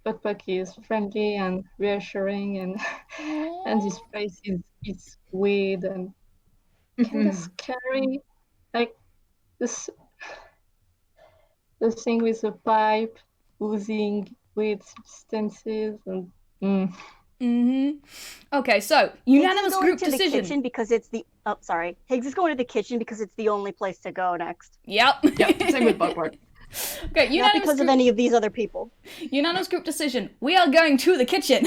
Bukbuk is friendly and reassuring, and this place is weird and kind of scary. Like this, the thing with the pipe oozing weird substances and. Okay, so unanimous group Higgs is going to decision. the kitchen because it's the... Oh, sorry. Higgs is going to the kitchen because it's the only place to go next. Yep. Yep, same with Bukbuk. Okay, Not because of any of these other people. Unanimous group decision. We are going to the kitchen.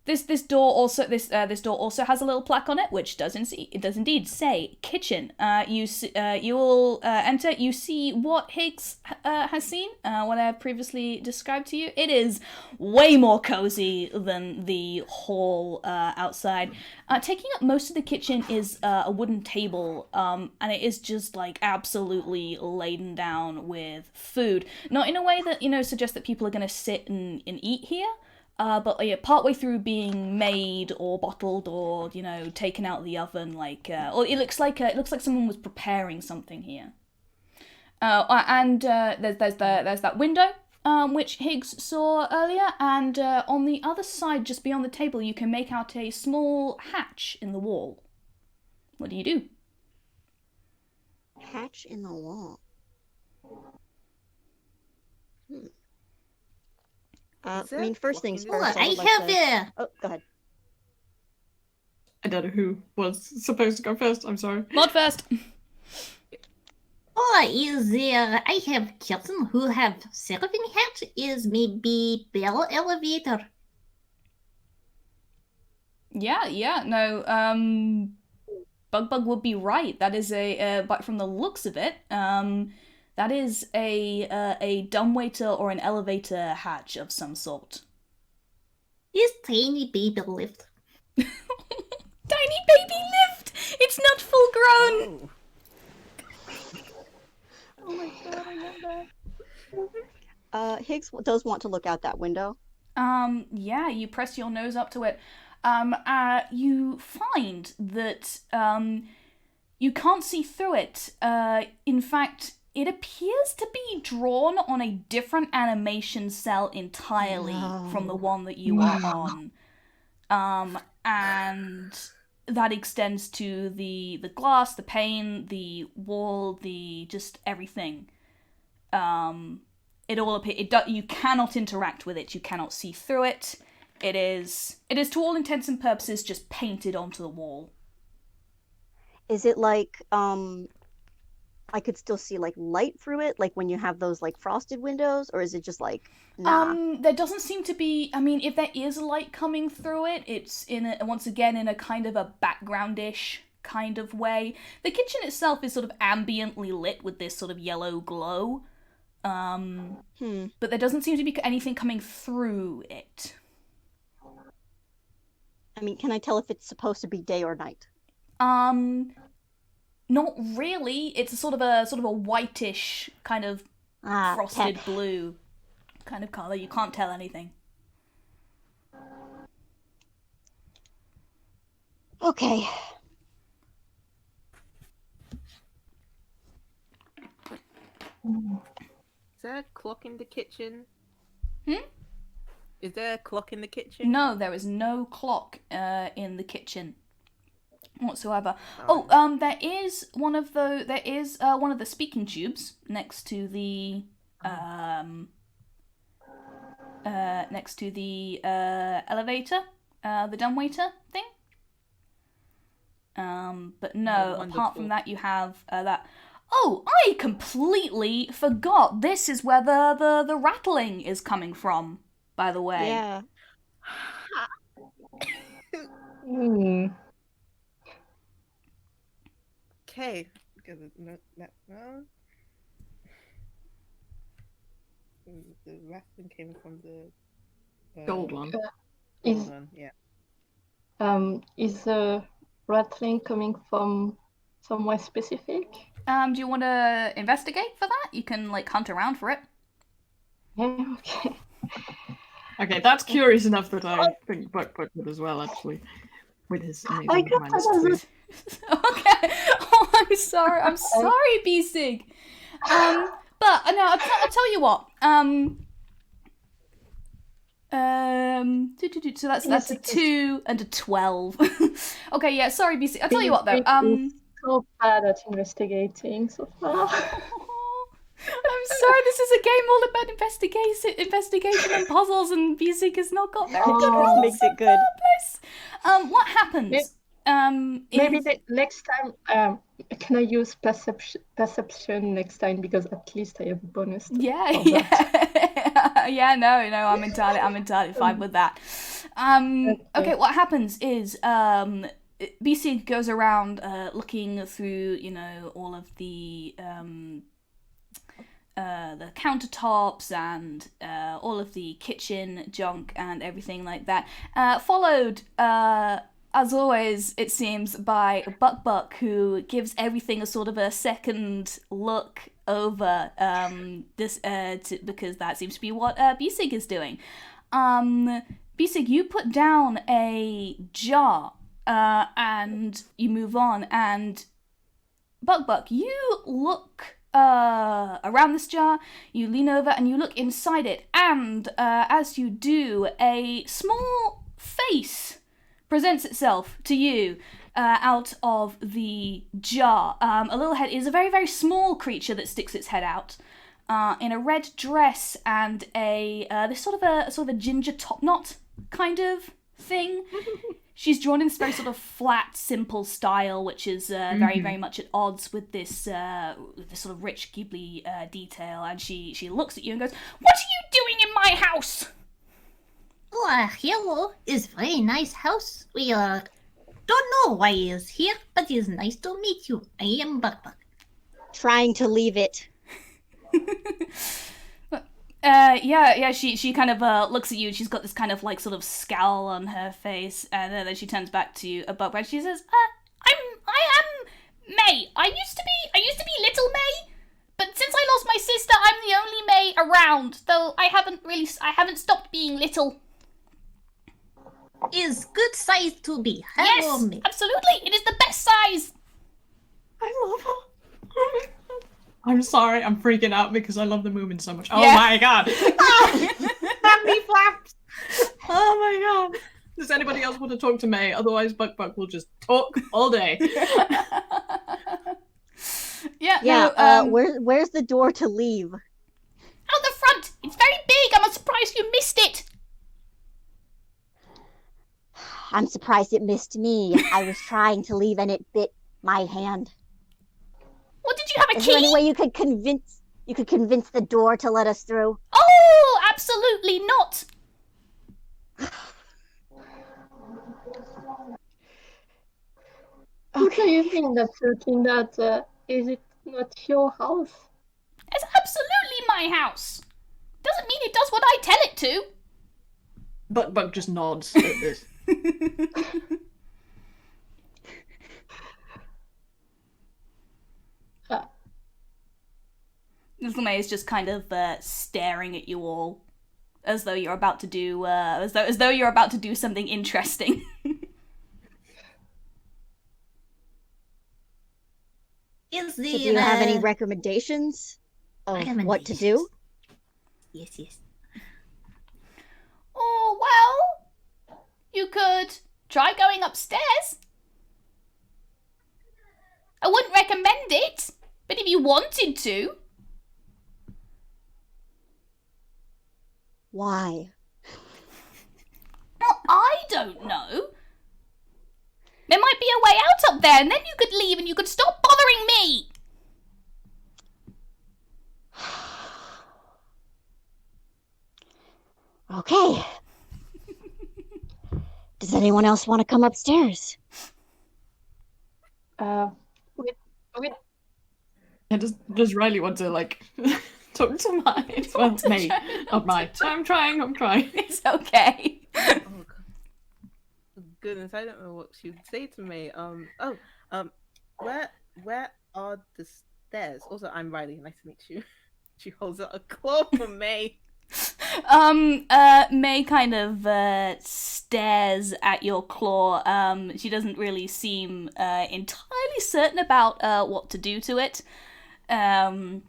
This door also has a little plaque on it, which does indeed say kitchen. You all enter. You see what Higgs has seen. What I have previously described to you. It is way more cozy than the hall outside. Taking up most of the kitchen is a wooden table, and it is just like absolutely laden down with food. Not in a way that suggests that people are going to sit and eat here. But partway through being made or bottled or taken out of the oven, or it looks like someone was preparing something here. And there's that window which Higgs saw earlier, and on the other side, just beyond the table, you can make out a small hatch in the wall. What do you do? Hatch in the wall. First things first. I have Oh, go ahead. I don't know who was supposed to go first. I'm sorry. Mod first. is there? I have person who have serving hat is maybe bell elevator. Bukbuk would be right. That is but from the looks of it, that is a dumbwaiter or an elevator hatch of some sort. This tiny baby lift. Tiny baby lift! It's not full grown! Oh my god, I love that. Higgs does want to look out that window. Yeah, you press your nose up to it. You find that, you can't see through it. In fact, it appears to be drawn on a different animation cell entirely from the one that you are on. And that extends to the glass, the pane, the wall, the just everything. It all you cannot interact with it. You cannot see through it. It is to all intents and purposes just painted onto the wall. Is it like I could still see like light through it, like when you have those like frosted windows, or is it just like nah? There doesn't seem to be. I mean, if there is light coming through it, it's once again in a kind of a backgroundish kind of way. The kitchen itself is sort of ambiently lit with this sort of yellow glow. But there doesn't seem to be anything coming through it. I mean, can I tell if it's supposed to be day or night? Not really. It's a sort of a whitish kind of frosted blue kind of color. You can't tell anything. Okay. Is there a clock in the kitchen? Is there a clock in the kitchen? No, there is no clock in the kitchen whatsoever. There is one of the speaking tubes next to the elevator, the dumbwaiter thing. But no, apart from that, you have that. Oh, I completely forgot. This is where the rattling is coming from, by the way. Yeah. Okay. The rattling came from the Gold one. Is the rattling coming from somewhere specific? Do you want to investigate for that? You can like hunt around for it. Yeah, okay. Okay, that's curious enough that I think Bukbuk would as well, actually, with his amazing I got minus that as 2. Okay. Oh, I'm sorry. I'm sorry, Bisig. But no, I'll tell you what. So that's a 2 and a 12. Okay, yeah. Sorry, Bisig. I'll tell you what though. So bad at investigating so far. I'm sorry, this is a game all about investigation and puzzles, and Bisig has not got very good rolls. Makes it good. What happens? Maybe next time, can I use perception next time, because at least I have a bonus. Yeah. No, I'm entirely fine with that. Okay, what happens is Bisig goes around looking through, all of the countertops and all of the kitchen junk and everything like that. Followed, as always, it seems, by Bukbuk, who gives everything a sort of a second look over this because that seems to be what Bisig is doing. Bisig, you put down a jar and you move on, and Bukbuk, you look around this jar, you lean over and you look inside it, and as you do, a small face presents itself to you out of the jar. A little head is a very, very small creature that sticks its head out in a red dress and this sort of a ginger top knot kind of thing. She's drawn in this very sort of flat, simple style, which is very, very much at odds with this sort of rich Ghibli detail. And she looks at you and goes, "What are you doing in my house?" Oh, hello. It's very nice house. We Don't know why he is here, but it's nice to meet you. I am Bukbuk. Trying to leave it. Yeah, she kind of looks at you. She's got this kind of like sort of scowl on her face, and then she turns back to you, Bukbuk, and she says, I am May. I used to be Little May, but since I lost my sister, I'm the only May around. Though I haven't stopped being little. Is good size to be. Hello, Yes, May. absolutely. It is the best size. I love her. I'm sorry, I'm freaking out because I love the movement so much. Oh Yeah. my god! Happy flaps! Oh my god! Does anybody else want to talk to May? Otherwise, Bukbuk will just talk all day. Yeah. No, Where's the door to leave? out the front. It's very big. I'm surprised you missed it. I'm surprised it missed me. I was trying to leave and it bit my hand. What, did you have a Is key? there any way you could convince the door to let us through? Oh, absolutely not. What do you think that's looking that? Is it not your house? It's absolutely my house. Doesn't mean it does what I tell it to. Bukbuk just nods at this. Little May is just kind of staring at you all, as though you're about to do, as though you're about to do something interesting. Is So the do you have any recommendations of what to do? Yes. Oh, well, you could try going upstairs. I wouldn't recommend it, but if you wanted to. Why? Well, I don't know. There might be a way out up there, and then you could leave and you could stop bothering me. Okay. Does anyone else want to come upstairs? With Yeah, does Ryleigh want to like talk to May? Well, May, not May. I'm trying. It's okay. Oh, goodness, I don't know what she would say to me. Where are the stairs? Also, I'm Ryleigh. Nice to meet you. She holds out a claw for May. May kind of stares at your claw. She doesn't really seem entirely certain about what to do to it. Sorry,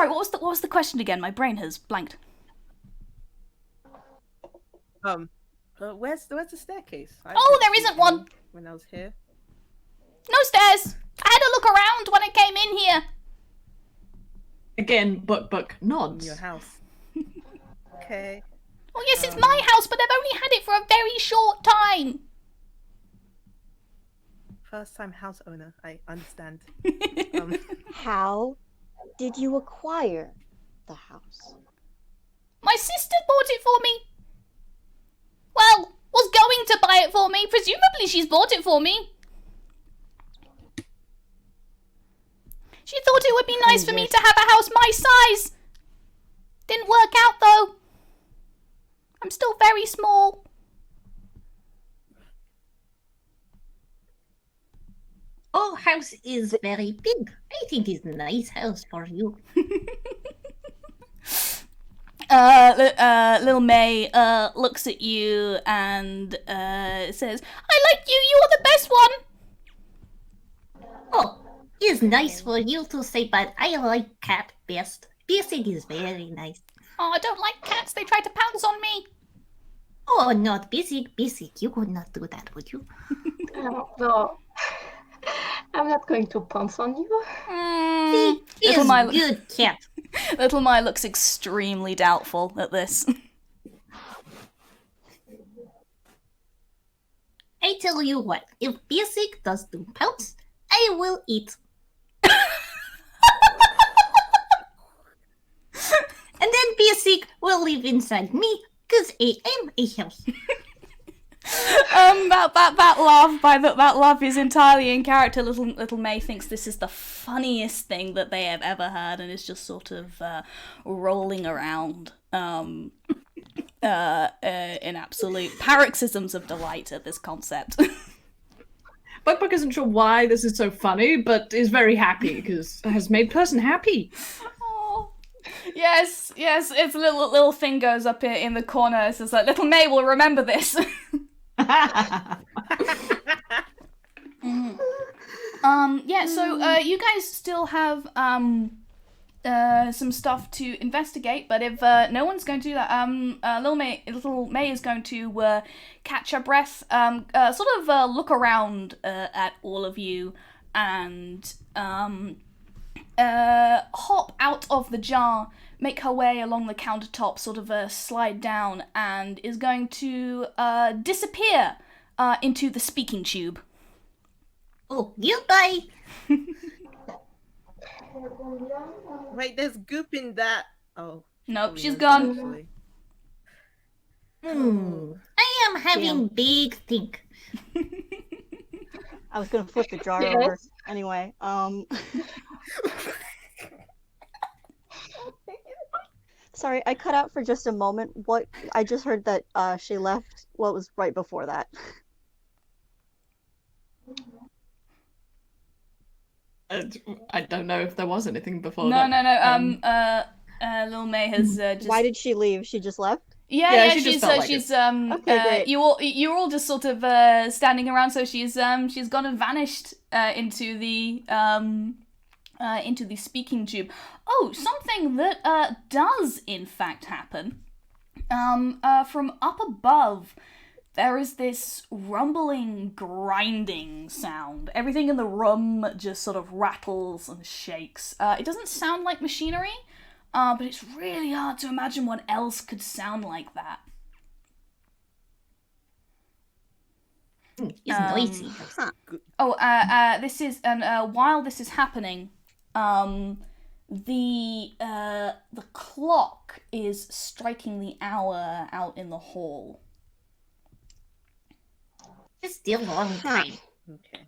what was the question again? My brain has blanked. Where's the staircase? Oh, there isn't one. When I was here. No stairs. I had to look around when I came in here. Again, Bukbuk In nods. your house. Okay. Oh yes, it's my house, but I've only had it for a very short time. First time house owner. I understand. How did you acquire the house? My sister bought it for me. Well, was going to buy it for me. Presumably she's bought it for me. She thought it would be nice for me to have a house my size. Didn't work out though. I'm still very small. Our house is very big. I think it's a nice house for you. Little May looks at you and says, "I like you. You are the best one." Oh, it's nice for you to say, but I like cat best. Bisig is very nice. Oh, I don't like cats. They try to pounce on me. Oh, not Bisig. Bisig, you would not do that, would you? no, I'm not going to pounce on you. See, Little is My- good cat. Little Mai looks extremely doubtful at this. I tell you what, if Bisig does do pounce, I will eat. And then Bisig will live inside me, because I am a house. that laugh is entirely in character. Little May thinks this is the funniest thing that they have ever heard, and is just sort of rolling around in absolute paroxysms of delight at this concept. Bukbuk isn't sure why this is so funny, but is very happy because it has made person happy. Oh, yes, its little thing goes up in the corner. It says like, "Little May will remember this." Yeah, so you guys still have some stuff to investigate, but if no one's going to do that, Little May is going to catch her breath, sort of look around at all of you, and hop out of the jar, make her way along the countertop, sort of slide down, and is going to disappear into the speaking tube. Oh, goodbye. Wait, there's goop in that. Oh. Nope, she's no, gone. actually. I am having big think. I was gonna flip the jar Yes. over anyway. Sorry, I cut out for just a moment. What I just heard that she left. What was right before that? I don't know if there was anything before No. that. Little May has just. Why did she leave? She just left. Yeah, she just felt like it. Okay, great. you're all just sort of standing around. So she's gone and vanished into the speaking tube. Oh, something that does in fact happen. From up above, there is this rumbling, grinding sound. Everything in the room just sort of rattles and shakes. It doesn't sound like machinery, but it's really hard to imagine what else could sound like that. It's noisy. Huh. This is, and while this is happening, the clock is striking the hour out in the hall. It's still a long time. Okay.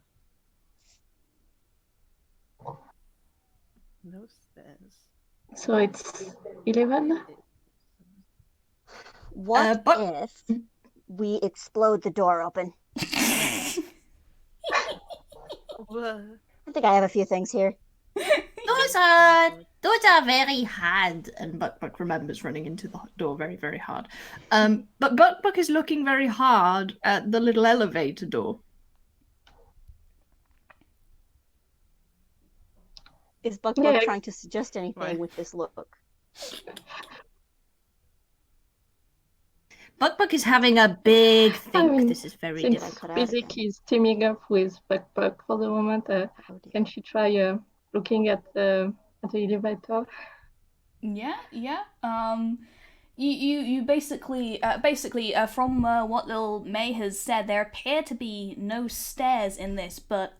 No stairs. So it's 11. What but- if we explode the door open? What? I think I have a few things here. Those are very hard. And Bukbuk remembers running into the door very, very hard. But Bukbuk is looking very hard at the little elevator door. Is Bukbuk Yeah. trying to suggest anything Right. with this look? Bukbuk is having a big think. I mean, This is very Since difficult. cut out Bisig again. is teaming up with Bukbuk for the moment, Oh, dear. can she try looking at the elevator? Yeah. You basically from what Lil May has said, there appear to be no stairs in this, but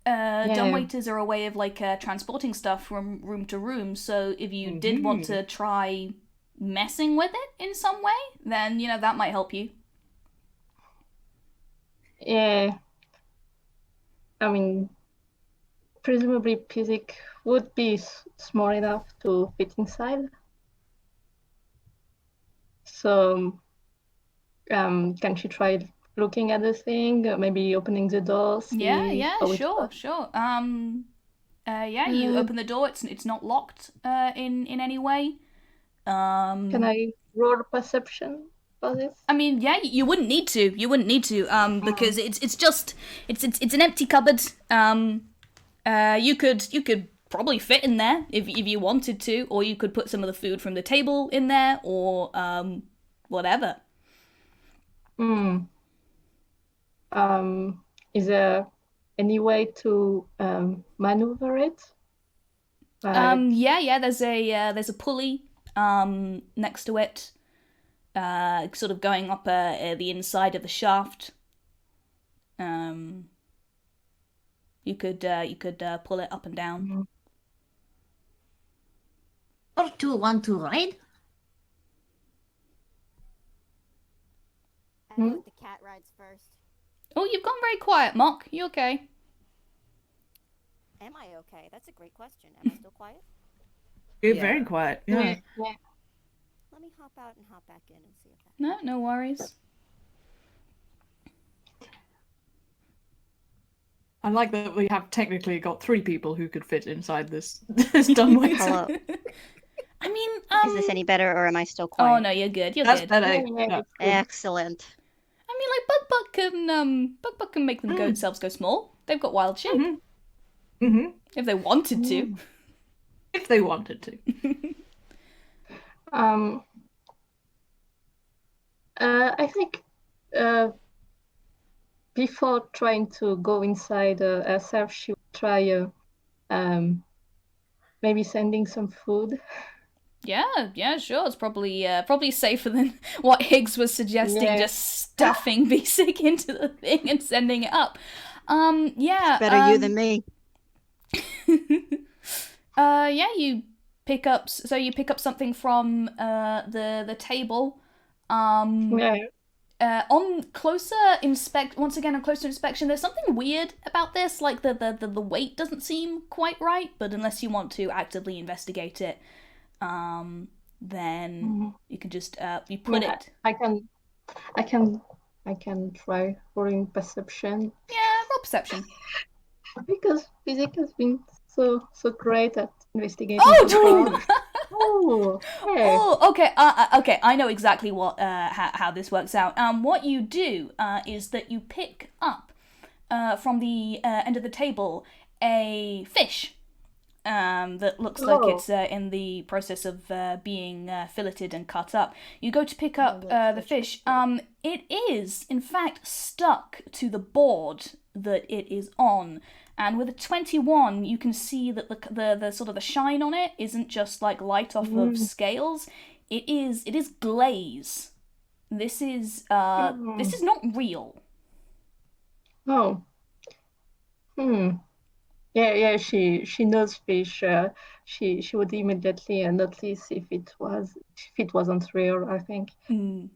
dumbwaiters are a way of like transporting stuff from room to room. So if you did want to try messing with it in some way, then that might help you. Yeah. I mean, presumably Bisig would be small enough to fit inside. So, can she try looking at the thing, maybe opening the door? See Yeah, how it sure. works? You open the door. It's not locked in any way. Can I roll perception for this? I mean, yeah, you wouldn't need to. Because it's an empty cupboard. You could probably fit in there if you wanted to, or you could put some of the food from the table in there, or whatever. Is there any way to maneuver it? Yeah. There's a pulley next to it, sort of going up the inside of the shaft. You could pull it up and down. Or to want to ride? Hmm? do with the cat rides first. Oh, you've gone very quiet, Mock. You okay? Am I okay? That's a great question. Am I still quiet? You're Yeah. very quiet. Yeah. Yeah. Let me hop out and hop back in and see if that. No worries. I like that we have technically got 3 people who could fit inside this dumbwaiter. Hello. I mean, Is this any better, or am I still quiet? Oh no, you're good. You're That's good. better. Yeah, Yeah. it's good. Excellent. I mean, like Bukbuk can make them go themselves go small. They've got wild shape Mm-hmm. if they wanted to. If they wanted to. I think before trying to go inside herself, she would try maybe sending some food. Yeah, sure. It's probably safer than what Higgs was suggesting, Yeah. just stuffing Bisig into the thing and sending it up. Yeah. Better you than me. Yeah, you pick up something from the table. Yeah. On closer inspection, there's something weird about this. Like the weight doesn't seem quite right, but unless you want to actively investigate it, then you can just you put Yeah, it. I can try rolling perception Yeah, roll perception. because Bisig has been so great at investigating. Oh, so far. Oh, yeah. Oh, okay. Okay. I know exactly what how this works out. What you do is that you pick up from the end of the table a fish that looks like it's in the process of being filleted and cut up. You go to pick up the fish. It is in fact stuck to the board that it is on. And with a 21, you can see that the sort of the shine on it isn't just like light off of scales. It is glaze. This is not real. Oh. Yeah. She knows fish. She would immediately notice if it wasn't real, I think. Yeah,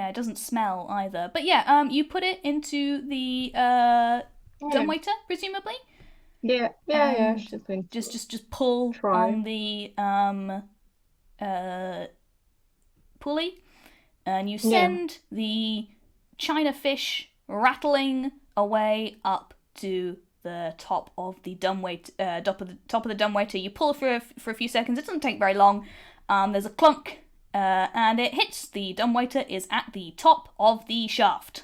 it doesn't smell either. But yeah, you put it into the dumbwaiter, presumably. Yeah. And She's going to just pull try. on the pulley, and you send the china fish rattling away up to the top of the dumbwaiter. Top of the dumbwaiter. You pull for a few seconds. It doesn't take very long. There's a clunk, and it hits. The dumbwaiter is at the top of the shaft.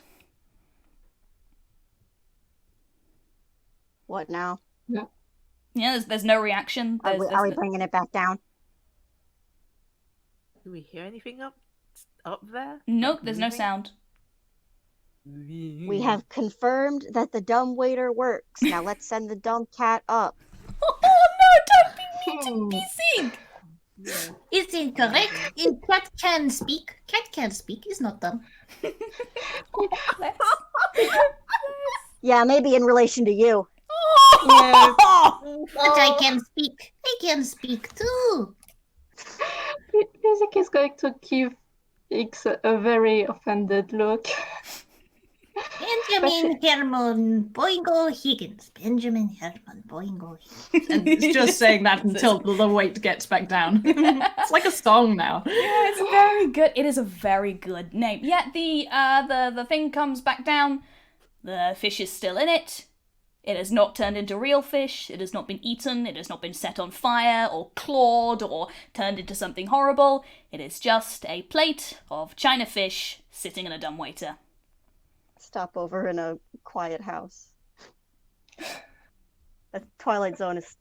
What now? Yeah, there's no reaction. Are we bringing it back down? Do we hear anything up there? Nope, Like there's no moving? sound. We have confirmed that the dumb waiter works. Now let's send the dumb cat up. Oh no! Don't be mean to Bisig. Yeah. It's incorrect. Cat can speak. Cat can speak. He's not dumb. Yeah, maybe in relation to you. But I can speak. I can speak too. Bisig is going to give Higgs a very offended look. Benjamin Herman Boingo Higgins. Benjamin Herman Boingo Higgins. And it's just saying that until the weight gets back down. It's like a song now. Yeah, it's very good. It is a very good name. Yet the thing comes back down. The fish is still in it. It has not turned into real fish. It has not been eaten. It has not been set on fire or clawed or turned into something horrible. It is just a plate of china fish sitting in a dumbwaiter. Stop over in a quiet house. A Twilight Zone is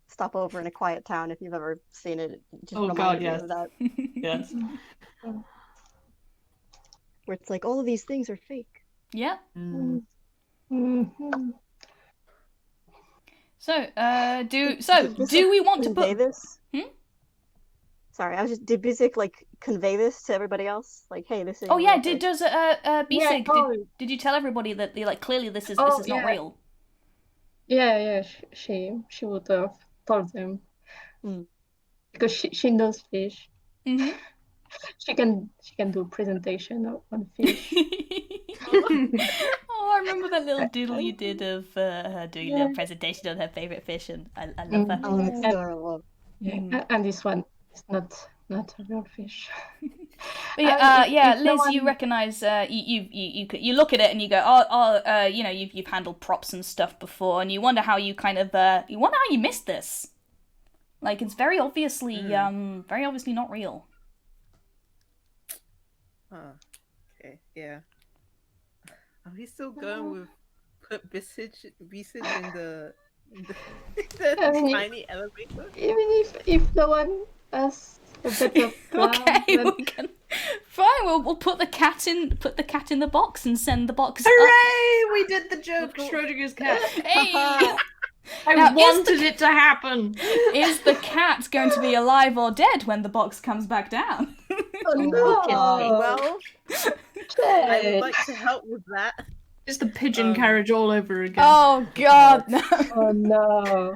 stop over in a quiet town. If you've ever seen it, just Oh, reminded God, me yes. of that. Yes. Where it's like all of these things are fake. Yeah. Mhm. So, do we want to convey put? this? Hmm? Sorry, did Bisig like convey this to everybody else? Like, hey, this is. Oh yeah, does Bisig? Yeah, Did you tell everybody that clearly this is not yeah. real? Yeah. She would have told them because she knows fish. Mm-hmm. She can do presentation on fish. Oh, I remember that little doodle you did of her doing a Yeah. presentation on her favourite fish, and I love that. Oh, that's Yeah. adorable. Yeah. And this one is not a real fish. But yeah, If no Liz, you one- recognise you look at it and you go, you know, you've handled props and stuff before, and you wonder how you kind of you wonder how you missed this. Like, it's very obviously not real. Okay, yeah. Are we still going with put Bisig in the I mean, tiny elevator? Even if no one has a better plan, Okay, then we can. Fine, we'll put the cat in the box and send the box up. Hooray! We did the joke, Schrodinger's cat. Hey! I Now, wanted it to happen. Is the cat going to be alive or dead when the box comes back down? oh no! Well, I would Shit. like to help with that. It's the pigeon carriage all over again. Oh God, no! Oh no!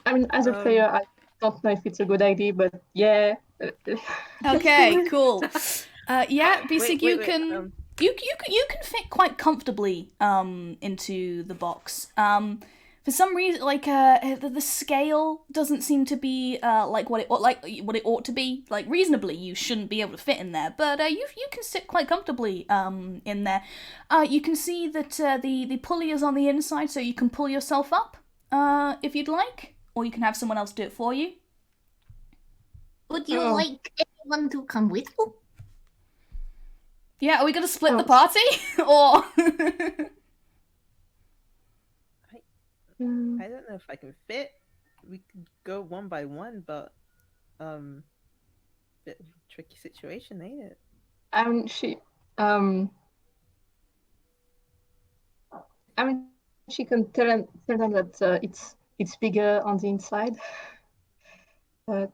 I mean, as a player, I don't know if it's a good idea, but yeah. Okay, cool. Yeah, Bisig, you wait, can you can fit quite comfortably into the box. For some reason, like the scale doesn't seem to be like what it ought to be. Like, reasonably, you shouldn't be able to fit in there, but you can sit quite comfortably in there. You can see that the pulley is on the inside, so you can pull yourself up if you'd like, or you can have someone else do it for you. Would you like anyone to come with you? Yeah, are we gonna split the party or? I don't know if I can fit. We could go one by one, but bit of a tricky situation, ain't it? She can tell them that it's bigger on the inside, but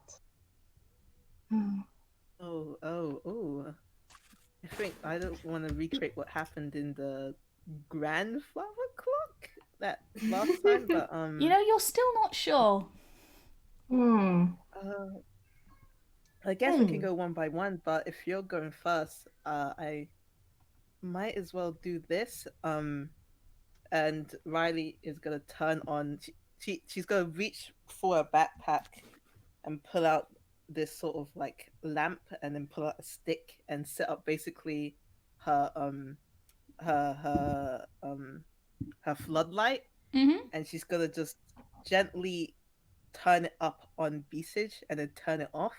Oh. I think I don't want to recreate what happened in the grandfather clock that last time, but You know, you're still not sure. I guess we can go one by one, but if you're going first, I might as well do this. And Ryleigh is gonna turn on. She's gonna reach for a backpack and pull out this sort of like lamp, and then pull out a stick and set up basically her floodlight, and she's gonna just gently turn it up on Bisig and then turn it off,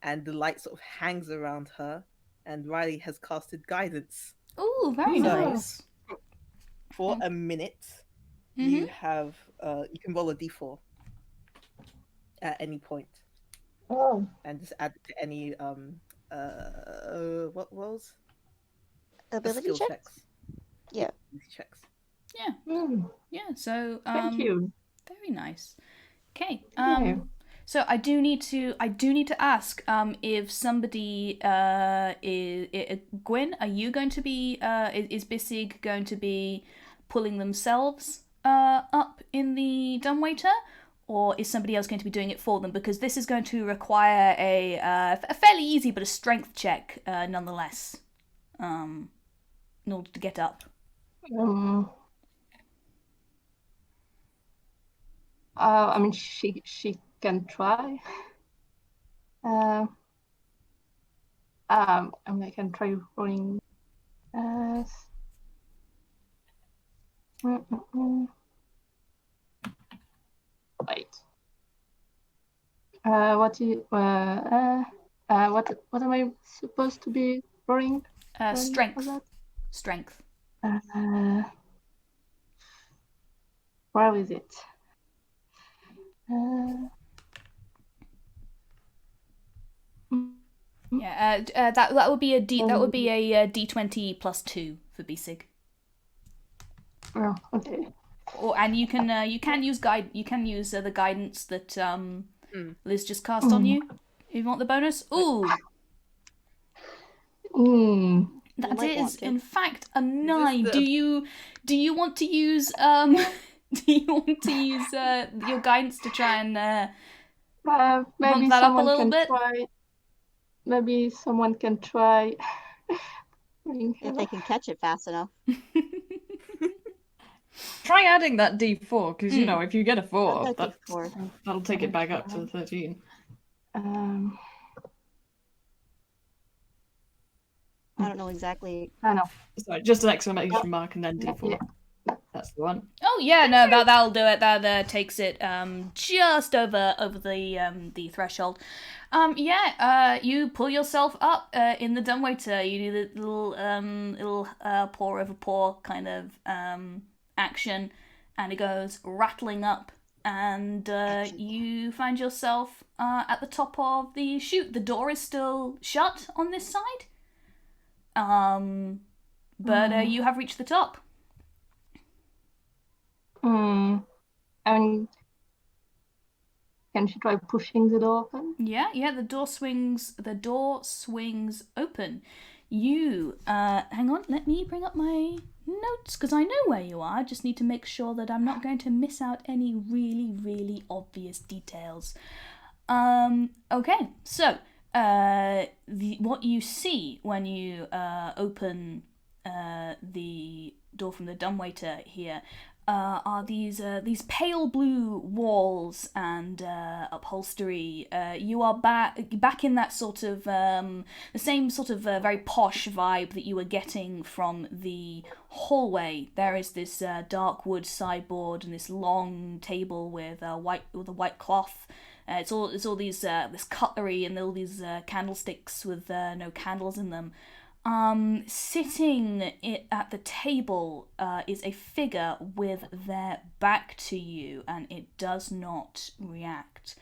and the light sort of hangs around her, and Ryleigh has casted guidance. Ooh, very nice. For a minute, you have you can roll a d4 at any point. Oh. And just add it to any what rolls? Ability Skill checks? Yeah. Checks. Yeah, so Thank you. very nice. Okay. Yeah. So I do need to ask if somebody is Gwyn, are you going to be is Bisig going to be pulling themselves up in the dumbwaiter, or is somebody else going to be doing it for them? Because this is going to require a fairly easy but a strength check nonetheless, in order to get up. I mean, she can try. I mean, I can try rolling. Wait. What am I supposed to be rolling? Strength. Strength. Where is it? Yeah, that would be a D20 plus 2 for Bisig. Oh, okay. Or and you can use the guidance that Liz just cast on you. If you want the bonus. Ooh. That is in fact a 9. Do you want to use your guidance to try and Maybe bump that up a someone little can bit? try. maybe someone can try. If they can catch it fast enough. Try adding that D4, because, you know, if you get a 4, Add that D4. that'll take it back up to 13. I don't know exactly. I know. Sorry, just an exclamation mark and then D4. Yeah. That's the one. Oh yeah, no, that'll do it. That takes it just over the threshold. You pull yourself up in the dumbwaiter. You do the little paw over paw kind of action, and it goes rattling up, and you find yourself at the top of the chute. The door is still shut on this side, but you have reached the top. I mean, can she try pushing the door open? Yeah, the door swings open. You, hang on, let me bring up my notes, because I know where you are. I just need to make sure that I'm not going to miss out any really, really obvious details. Okay, so, what you see when you open the door from the dumbwaiter here are these pale blue walls and upholstery. You are back in that sort of the same sort of very posh vibe that you were getting from the hallway. There is this dark wood sideboard and this long table with a white cloth. It's all these this cutlery and all these candlesticks with no candles in them. Sitting at the table is a figure with their back to you, and it does not react.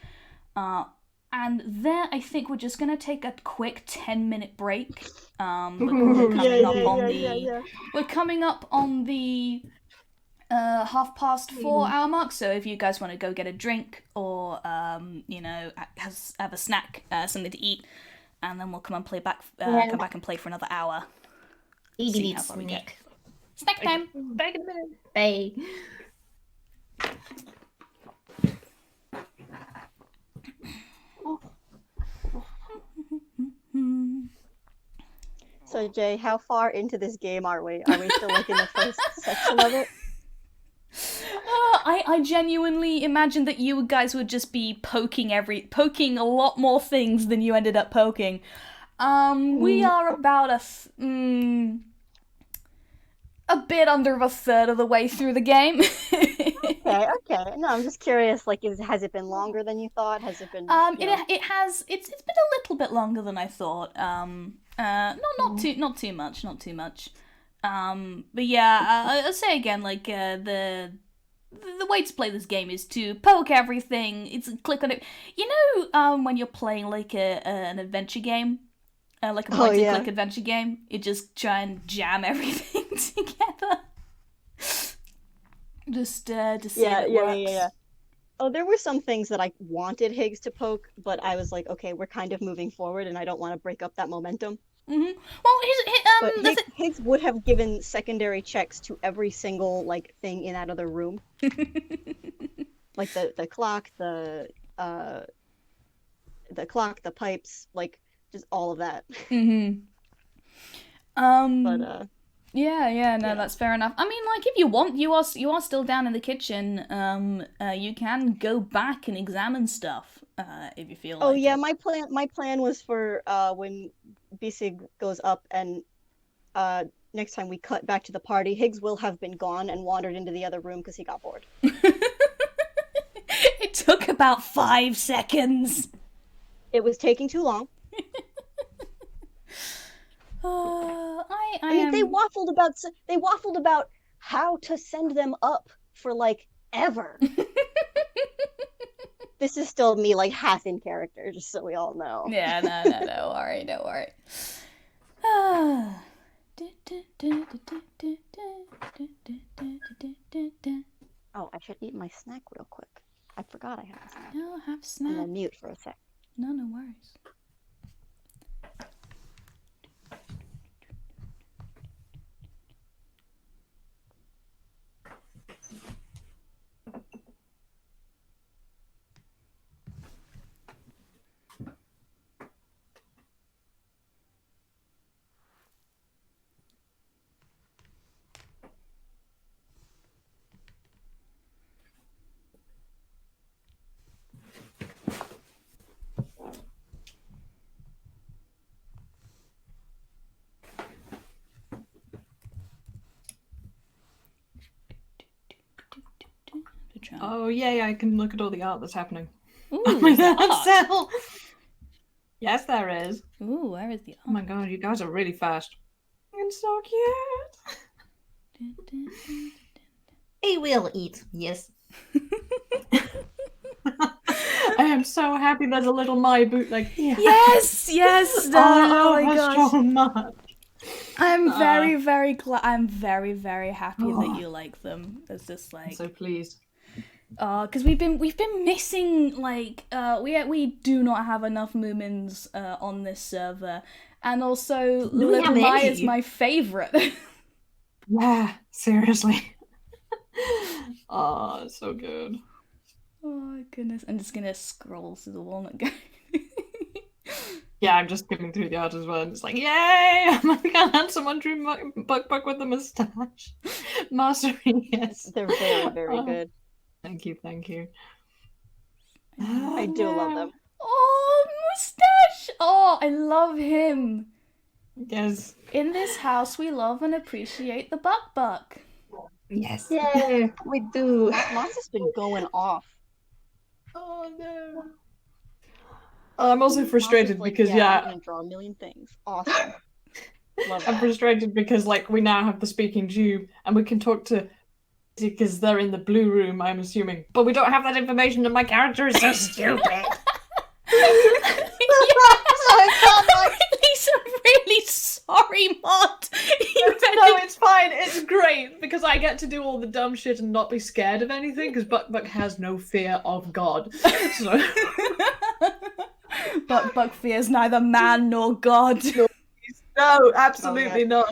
And there, I think we're just gonna take a quick 10-minute break. Because we're coming up on the 4:30 hour mark. So if you guys want to go get a drink or have a snack, something to eat. And then we'll come back and play for another hour. See how far we get. Snack time! Back in a minute. Bye. So Jay, how far into this game are we? Are we still like in the first section of it? I genuinely imagined that you guys would just be poking a lot more things than you ended up poking. We are about a bit under a third of the way through the game. Okay. No, I'm just curious. Like, has it been longer than you thought? Has it been? It has. It's been a little bit longer than I thought. Not too much. But yeah, I'll say again, like the way to play this game is to poke everything. It's click on it. You know, when you're playing like an adventure game, like a point and click adventure game, you just try and jam everything together. Just to see if it works. Yeah. Oh, there were some things that I wanted Higgs to poke, but I was like, okay, we're kind of moving forward, and I don't want to break up that momentum. Mm-hmm. Well, Higgs would have given secondary checks to every single like thing in that other room, like the clock, the pipes, like just all of that. Mm-hmm. But Yeah, that's fair enough. I mean, like, if you want, you are still down in the kitchen. You can go back and examine stuff, if you feel like. Oh yeah, my plan was for when Bisig goes up and next time we cut back to the party, Higgs will have been gone and wandered into the other room because he got bored. It took about 5 seconds. It was taking too long. They waffled about how to send them up for like ever. This is still me like half in character, just so we all know. Yeah, no, don't worry. Oh, I should eat my snack real quick. I forgot I had a snack. No, have a snack. I'm gonna mute for a sec. No worries. chat. Oh, yay, I can look at all the art that's happening. Ooh, Oh my there's god, art. Sel! Yes, there is. Ooh, where is the art? Oh my god, you guys are really fast. It's so cute. I will eat. Yes. I am so happy there's a little my bootleg here. Yes, yes. No, I oh love my her gosh. so much. I'm very, very glad. I'm very, very happy that Oh. you like them. It's just I'm like, so pleased. because we've been missing like we do not have enough Moomins on this server, and also Do we Little have My any? is my favorite. Yeah, seriously. Oh, it's so good. Oh my goodness! I'm just gonna scroll through the walnut guy. Yeah, I'm just skipping through the art as well, and it's like, yay! Oh my god, someone drew Bukbuk with a moustache. Mastery, yes. They're very, very Oh, good. Thank you, thank you. I do love them. Oh, mustache! Oh, I love him. Yes. In this house, we love and appreciate the Bukbuk. Yes. Yeah, we do. Moss has been going off. Oh no. I'm also Moss is frustrated like, because, I'm yeah, gonna draw a million things. Awesome. Love I'm that. frustrated because, like, we now have the speaking tube and we can talk to because they're in the blue room, I'm assuming. But we don't have that information and my character is so stupid. Lisa, I'm really sorry, Mott. No, it's fine. It's great because I get to do all the dumb shit and not be scared of anything because Bukbuk has no fear of God. So Bukbuk fears neither man nor God. no, absolutely not.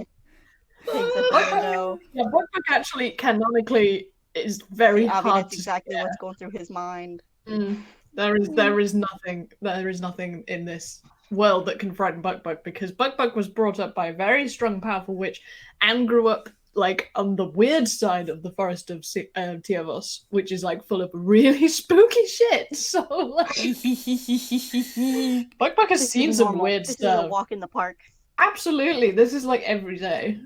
Pigs at the window. Yeah, Bukbuk actually canonically is very I mean, hard it's to exactly scare. what's going through his mind. There is nothing in this world that can frighten Bukbuk because Bukbuk was brought up by a very strong, powerful witch and grew up like on the weird side of the forest of Tiavos, which is like full of really spooky shit. So like, Bukbuk has This seen is some normal. weird This stuff. is a walk in the park. Absolutely, this is like every day.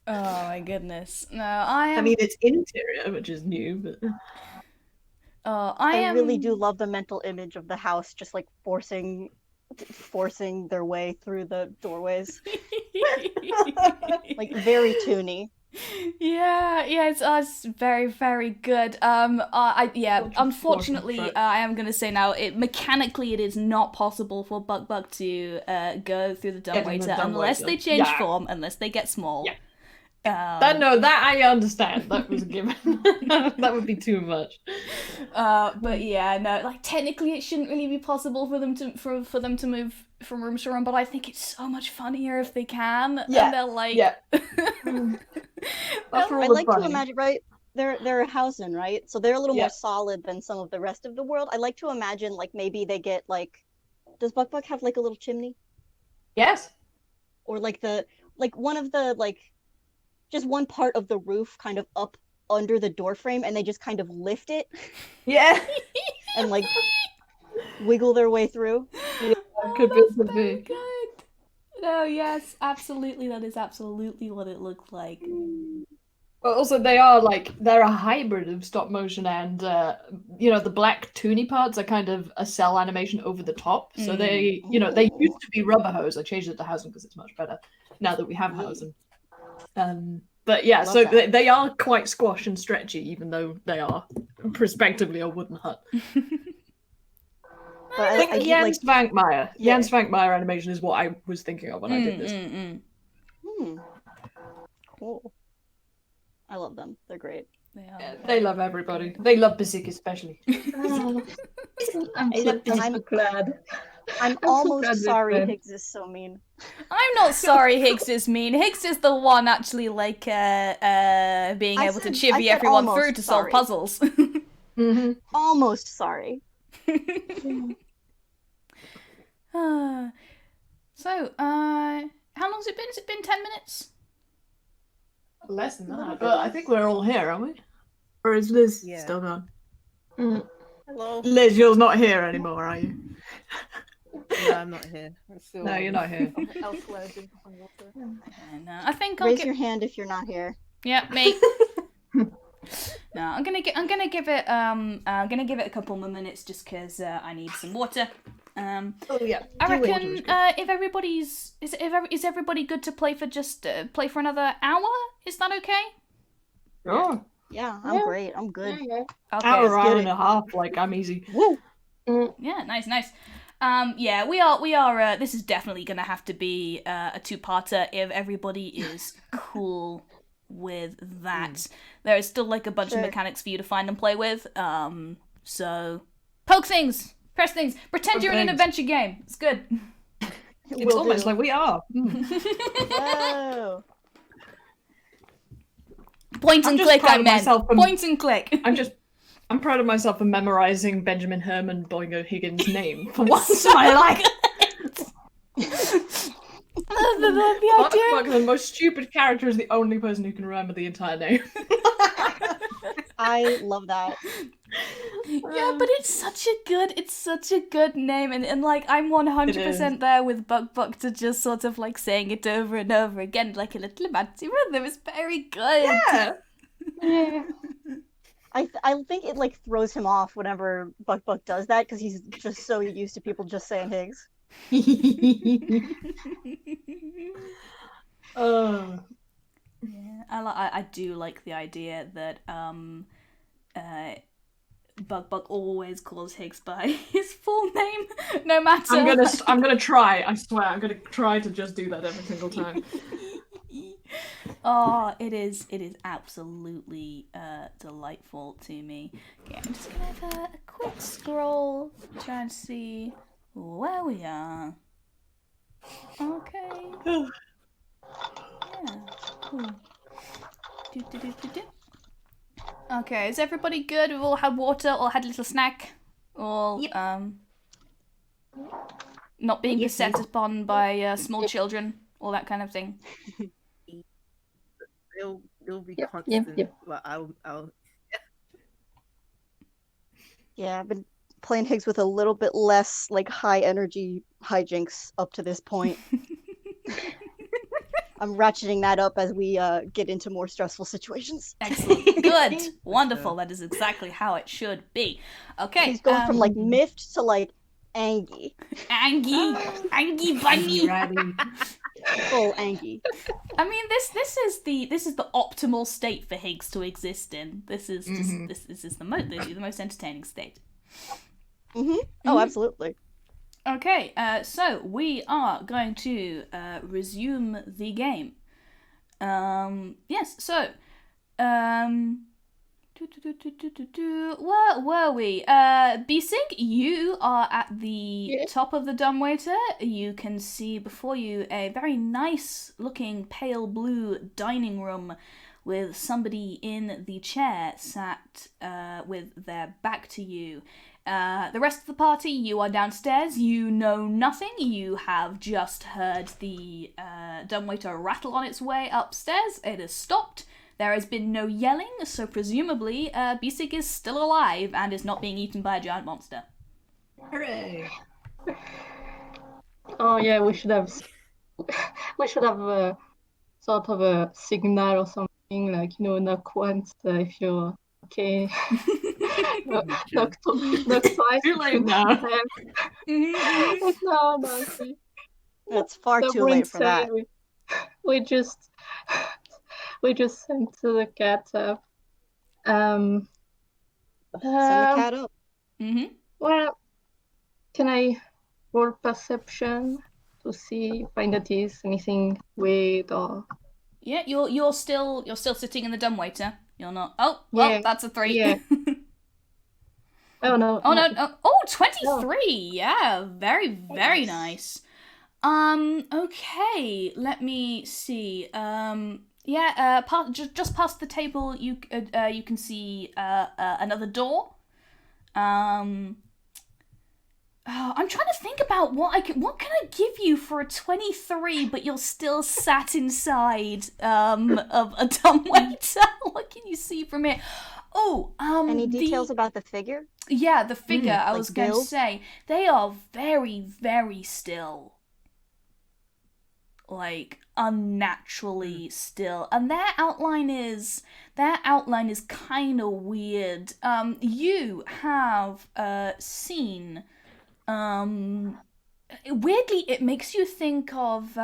Oh my goodness. No, I am. I mean, it's interior, which is new, but I really do love the mental image of the house just like forcing their way through the doorways. Like very toony. Yeah, it's very, very good. Unfortunately, I am gonna say now, mechanically it is not possible for Bukbuk to go through the dumbwaiter unless they change form, unless they get small. Yeah. That I understand. That was a given. That would be too much. But yeah, no, like technically it shouldn't really be possible for them to for them to move from room to room, but I think it's so much funnier if they can. Yeah. And they're like, Yeah. I like to imagine, right? They're a Hausen, right? So they're a little more solid than some of the rest of the world. I like to imagine like maybe they get like, does Bukbuk have like a little chimney? Yes. Or like one of the like, just one part of the roof kind of up under the door frame, and they just kind of lift it. Yeah. And like wiggle their way through. Could be. Good. No, yes, absolutely. That is absolutely what it looked like. But also, they're a hybrid of stop motion and the black toony parts are kind of a cell animation over the top. So they used to be rubber hose. I changed it to Hausen because it's much better now that we have Hausen. But yeah, Love so that. they are quite squash and stretchy, even though they are prospectively a wooden hut. But I think I do Jens like Vankmeyer. Jens Vankmeyer animation is what I was thinking of when I did this. Cool. I love them. They're great. They love everybody. They love Bisig especially. I'm so glad. I'm so almost glad sorry we're Higgs is so mean. I'm not sorry Higgs is mean. Higgs is the one actually like being able to I chivvy said everyone almost through to solve sorry. puzzles. Almost sorry. So, how long's it been? Has it been 10 minutes? Less than that, but I think we're all here, aren't we? Or is Liz still gone? Hello. Liz, you're not here anymore, are you? No, I'm not here. No, you're not here. Elsewhere, drinking some water. I think I'll Raise your hand if you're not here. Yeah, me. No, I'm gonna give it a couple more minutes just because I need some water. Oh yeah. I Do reckon water is good. is everybody good to play for just play for another hour? Is that okay? Oh, Yeah, I'm great. I'm good. Yeah. Okay. hour and a half. Like I'm easy. Woo! Yeah, nice. Yeah, we are. This is definitely gonna have to be a two-parter if everybody is cool with that. There is still like a bunch of mechanics for you to find and play with. So poke things, press things, pretend you're in an adventure game. It's good. It's almost like we are. Whoa! Point and click, I meant. myself from- Point and click. I'm proud of myself for memorizing Benjamin Herman Boingo Higgins' name for once in my life. The most stupid character is the only person who can remember the entire name. I love that. Yeah, but it's such a good name, and like I'm 100% there with Bukbuk to just sort of like saying it over and over again like a little bouncy rhythm. It's very good. Yeah. I think it like throws him off whenever Bukbuk does that because he's just so used to people just saying Higgs. Yeah, I do like the idea that Bukbuk always calls Higgs by his full name, no matter. I'm gonna try. I swear, I'm gonna try to just do that every single time. Oh, it is absolutely delightful to me. Okay, I'm just gonna have a quick scroll, try and see where we are. Okay. Yeah. Cool. Do. Okay, is everybody good? We've all had water, all had a little snack, all not being beset upon by small children, all that kind of thing. It'll be Yep, constant. yep. Well, I'll. Yeah, I've been playing Higgs with a little bit less like high energy hijinks up to this point. I'm ratcheting that up as we get into more stressful situations. Excellent. Good. Wonderful. That is exactly how it should be. Okay. He's going from like miffed to like angy. Angy bunny. Full angy. I mean, this is the optimal state for Higgs to exist in. This is just this is the most entertaining state. Oh, absolutely. Okay, so we are going to resume the game. Yes, so where were we? Bisig, you are at the top of the dumbwaiter. You can see before you a very nice looking pale blue dining room with somebody in the chair sat with their back to you. The rest of the party, you are downstairs, you know nothing, you have just heard the dumbwaiter rattle on its way upstairs, it has stopped, there has been no yelling, so presumably Bisig is still alive and is not being eaten by a giant monster. Hooray! Oh yeah, we should have sort of a signal or something like knock once if you're okay. knock twice. Too late now. No. It's far too late for that. We just sent the cat up. Send the cat up. Well, can I roll perception to see if I notice anything weird or? Yeah, you're still sitting in the dumbwaiter. You're not. Oh, well, Yeah, that's a 3. yeah. Oh no. Oh no. Oh, 23. Yeah, very nice. Okay, let me see. Just past the table, you can see another door. I'm trying to think about what can I give you for a 23, but you're still sat inside of a dumbwaiter. What can you see from here? Oh, any details about the figure? Yeah, the figure. I like was going to build? say they are very, very still. like unnaturally still, and their outline is kind of weird. You have seen weirdly, it makes you think of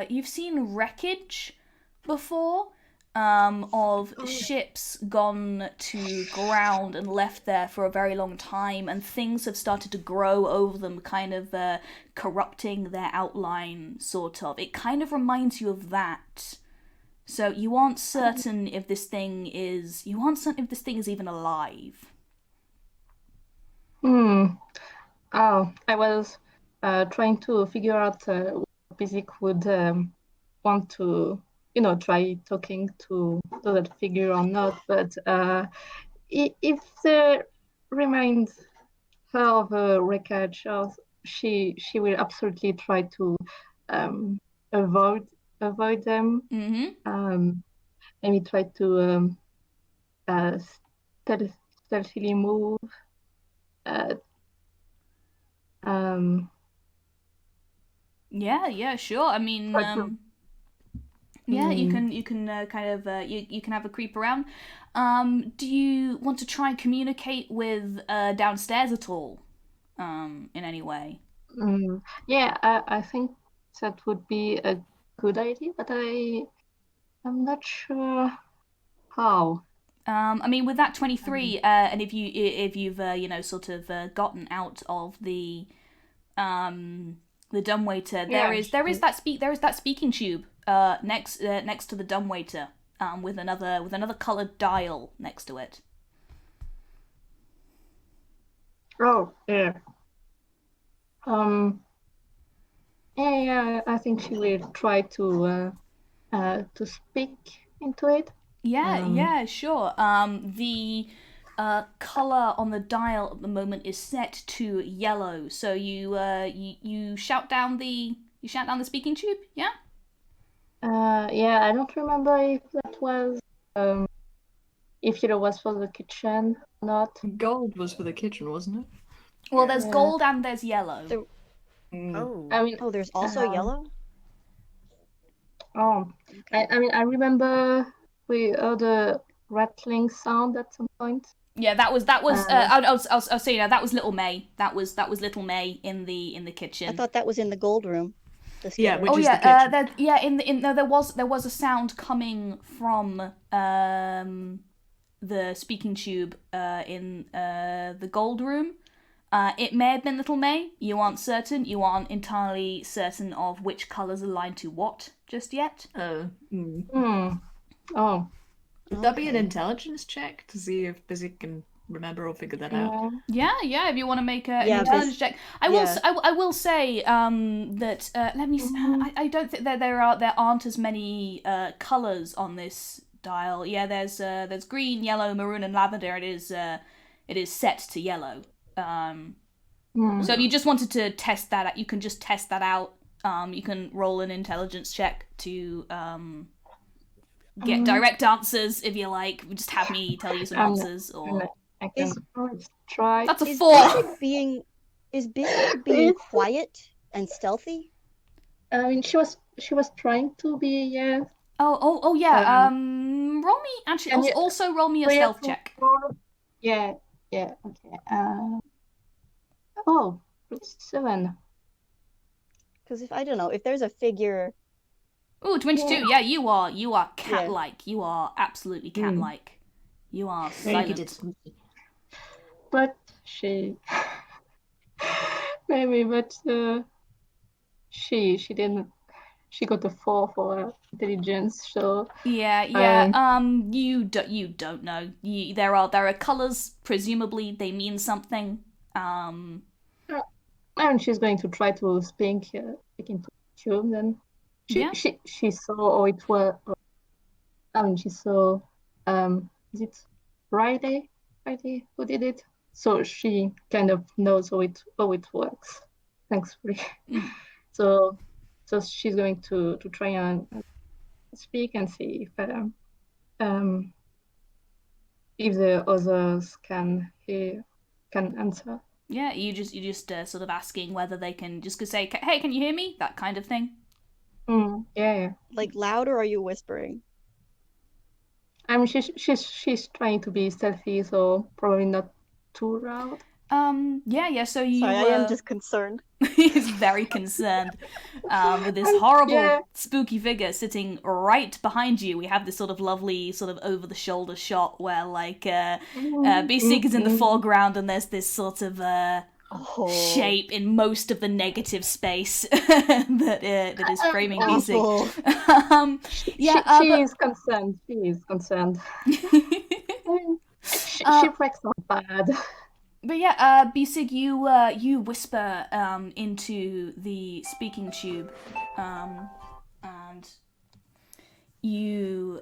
you've seen wreckage before, of ships gone to ground and left there for a very long time, and things have started to grow over them, kind of corrupting their outline, sort of. It kind of reminds you of that. So you aren't certain if this thing is even alive. Oh, I was trying to figure out what Bisig would want to, try talking to that figure or not. But if they remind her of a wreckage, she will absolutely try to avoid them. Mm-hmm. Maybe try to stealthily move. Yeah, sure. I mean, yeah, you can kind of you can have a creep around. Do you want to try and communicate with downstairs at all? In any way? Yeah, I think that would be a good idea, but I'm not sure how. I mean, with that 23, and if you've sort of gotten out of the dumbwaiter, there is that speaking tube next to the dumbwaiter, with another coloured dial next to it. Oh, yeah. Yeah, I think she will try to speak into it. Yeah, sure. The color on the dial at the moment is set to yellow. So you shout down the speaking tube. Yeah. Yeah, I don't remember if that was if yellow was for the kitchen or not. Gold was for the kitchen, wasn't it? Well, there's gold and there's yellow. Oh. I mean, there's also yellow? Oh, I mean, I remember we heard a rattling sound at some point. Yeah, that was. I'll say that was Little May. That was Little May in the kitchen. I thought that was in the gold room. Yeah, which room. is the kitchen. There was a sound coming from the speaking tube in the gold room. It may have been Little May. You aren't certain. You aren't entirely certain of which colours align to what just yet. Oh. Would that be an intelligence check to see if Bisig can remember or figure that out? Yeah. If you want to make an intelligence check, I will say that let me. I don't think there aren't as many colours on this dial. Yeah, there's green, yellow, maroon, and lavender. It is set to yellow. So if you just wanted to test that out, you can just test that out. You can roll an intelligence check to get direct answers if you like. Just have me tell you some answers, or I can try. That's a 4. Is Bisig being quiet and stealthy? I mean, she was trying to be, yeah. Oh yeah. Roll me actually. Also roll me a stealth check. Yeah. Okay. 7. Because if there's a figure. Ooh, 22. Yeah, you are cat-like. You are absolutely cat-like. You are silent. But she maybe, but she didn't. She got a 4 for intelligence. So yeah. You don't know. There are colors. Presumably, they mean something. And she's going to try to speak into the tube. Then she saw how it was. I mean, she saw. Is it Ryleigh? Ryleigh who did it? So she kind of knows how it works. Thankfully. So she's going to try and speak and see if the others can answer. Yeah, you just sort of asking whether they can just say, "Hey, can you hear me?" That kind of thing. Yeah. Like loud, or are you whispering? I mean, she's trying to be stealthy, so probably not too loud. Yeah, so you... Sorry, I am just concerned. He's very concerned with this horrible, Yeah. spooky figure sitting right behind you. We have this sort of lovely, sort of over-the-shoulder shot where, like, Bisig is in the foreground and there's this sort of shape in most of the negative space that is framing Bisig. Awful. She is concerned. She is concerned. She breaks not bad. But yeah, Bisig, you whisper into the speaking tube, and you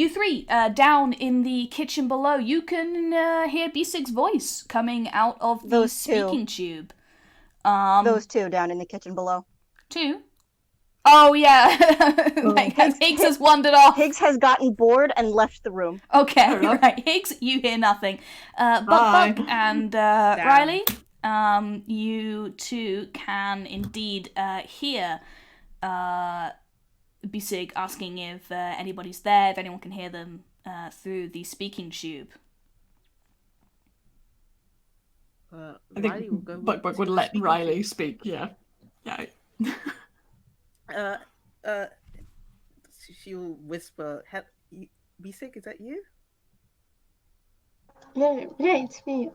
three down in the kitchen below, you can hear Bisig's voice coming out of the Those two. speaking tube. Those two down in the kitchen below. Two? Oh yeah, like, Higgs has wandered off. Higgs has gotten bored and left the room. Okay, right. Higgs, you hear nothing. Bukbuk and Ryleigh, you two can indeed hear Bisig asking if anybody's there, if anyone can hear them through the speaking tube. I think Bukbuk would let Ryleigh speak, yeah. She'll whisper, Bisig, is that you? Yeah, it's me.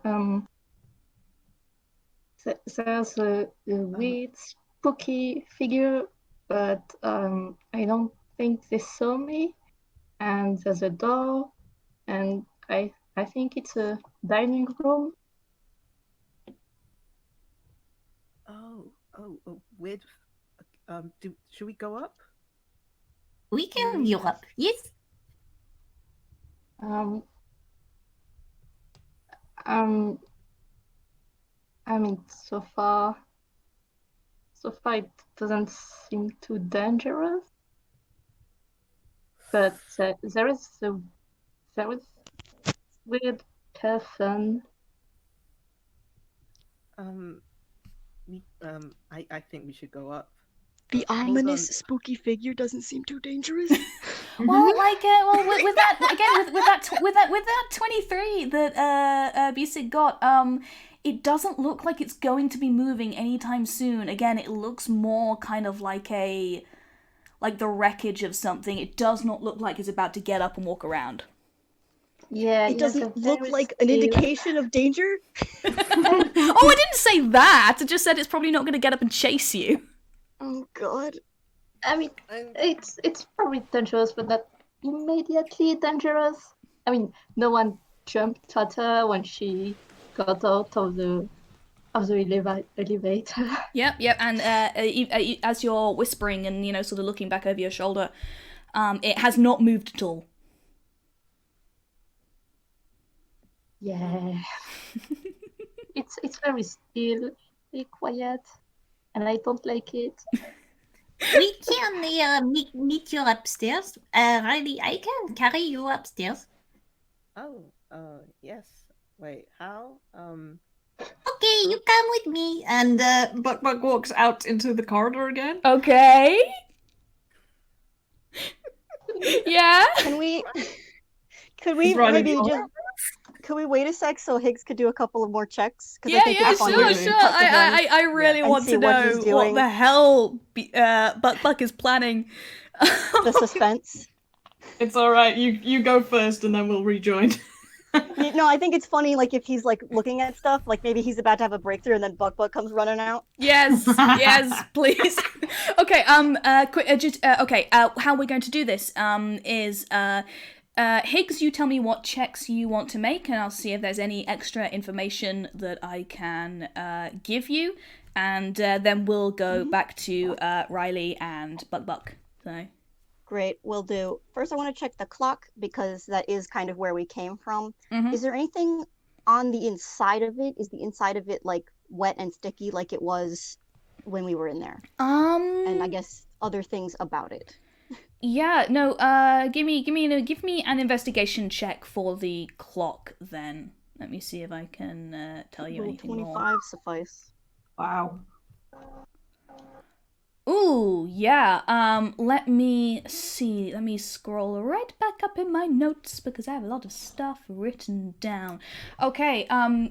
There's a weird, spooky figure, but I don't think they saw me. And there's a door, and I think it's a dining room. Oh, weird. Should we go up? We can view up, yes? I mean, so far it doesn't seem too dangerous. But there is weird person. I think we should go up. The Hold ominous, on. spooky figure doesn't seem too dangerous. Well, like, with that again, with that 23 that Bisig got, it doesn't look like it's going to be moving anytime soon. Again, it looks more kind of like the wreckage of something. It does not look like it's about to get up and walk around. Yeah, It doesn't look like an indication of danger. Oh, I didn't say that. I just said it's probably not going to get up and chase you. Oh God. I mean, it's probably dangerous, but not immediately dangerous. I mean, no one jumped at her when she got out of the elevator. Yep. And as you're whispering and sort of looking back over your shoulder, it has not moved at all. Yeah. It's very still, very quiet, and I don't like it. We can meet you upstairs. Ryleigh, I can carry you upstairs. Oh, yes. Wait, how? Okay, you come with me. And Bukbuk walks out into the corridor again. Okay. Yeah. Could we Ryleigh maybe go? just... Could we wait a sec so Higgs could do a couple of more checks? Yeah, it's funny sure. to cut to him. I really and want see to what he's know doing. what the hell Bukbuk is planning. The suspense. It's alright, you go first and then we'll rejoin. No, I think it's funny, like, if he's, like, looking at stuff, like, maybe he's about to have a breakthrough and then Bukbuk comes running out. Yes, please. Okay, how we're going to do this is Higgs, you tell me what checks you want to make, and I'll see if there's any extra information that I can give you, and then we'll go back to Ryleigh and Bukbuk. So. Great, will do. First, I want to check the clock, because that is kind of where we came from. Mm-hmm. Is there anything on the inside of it? Is the inside of it, like, wet and sticky like it was when we were in there? And I guess other things about it. Yeah, no, give me an investigation check for the clock then. Let me see if I can tell you Will anything 25 more. suffice? Wow. Ooh, yeah. Let me see. Let me scroll right back up in my notes because I have a lot of stuff written down. Okay.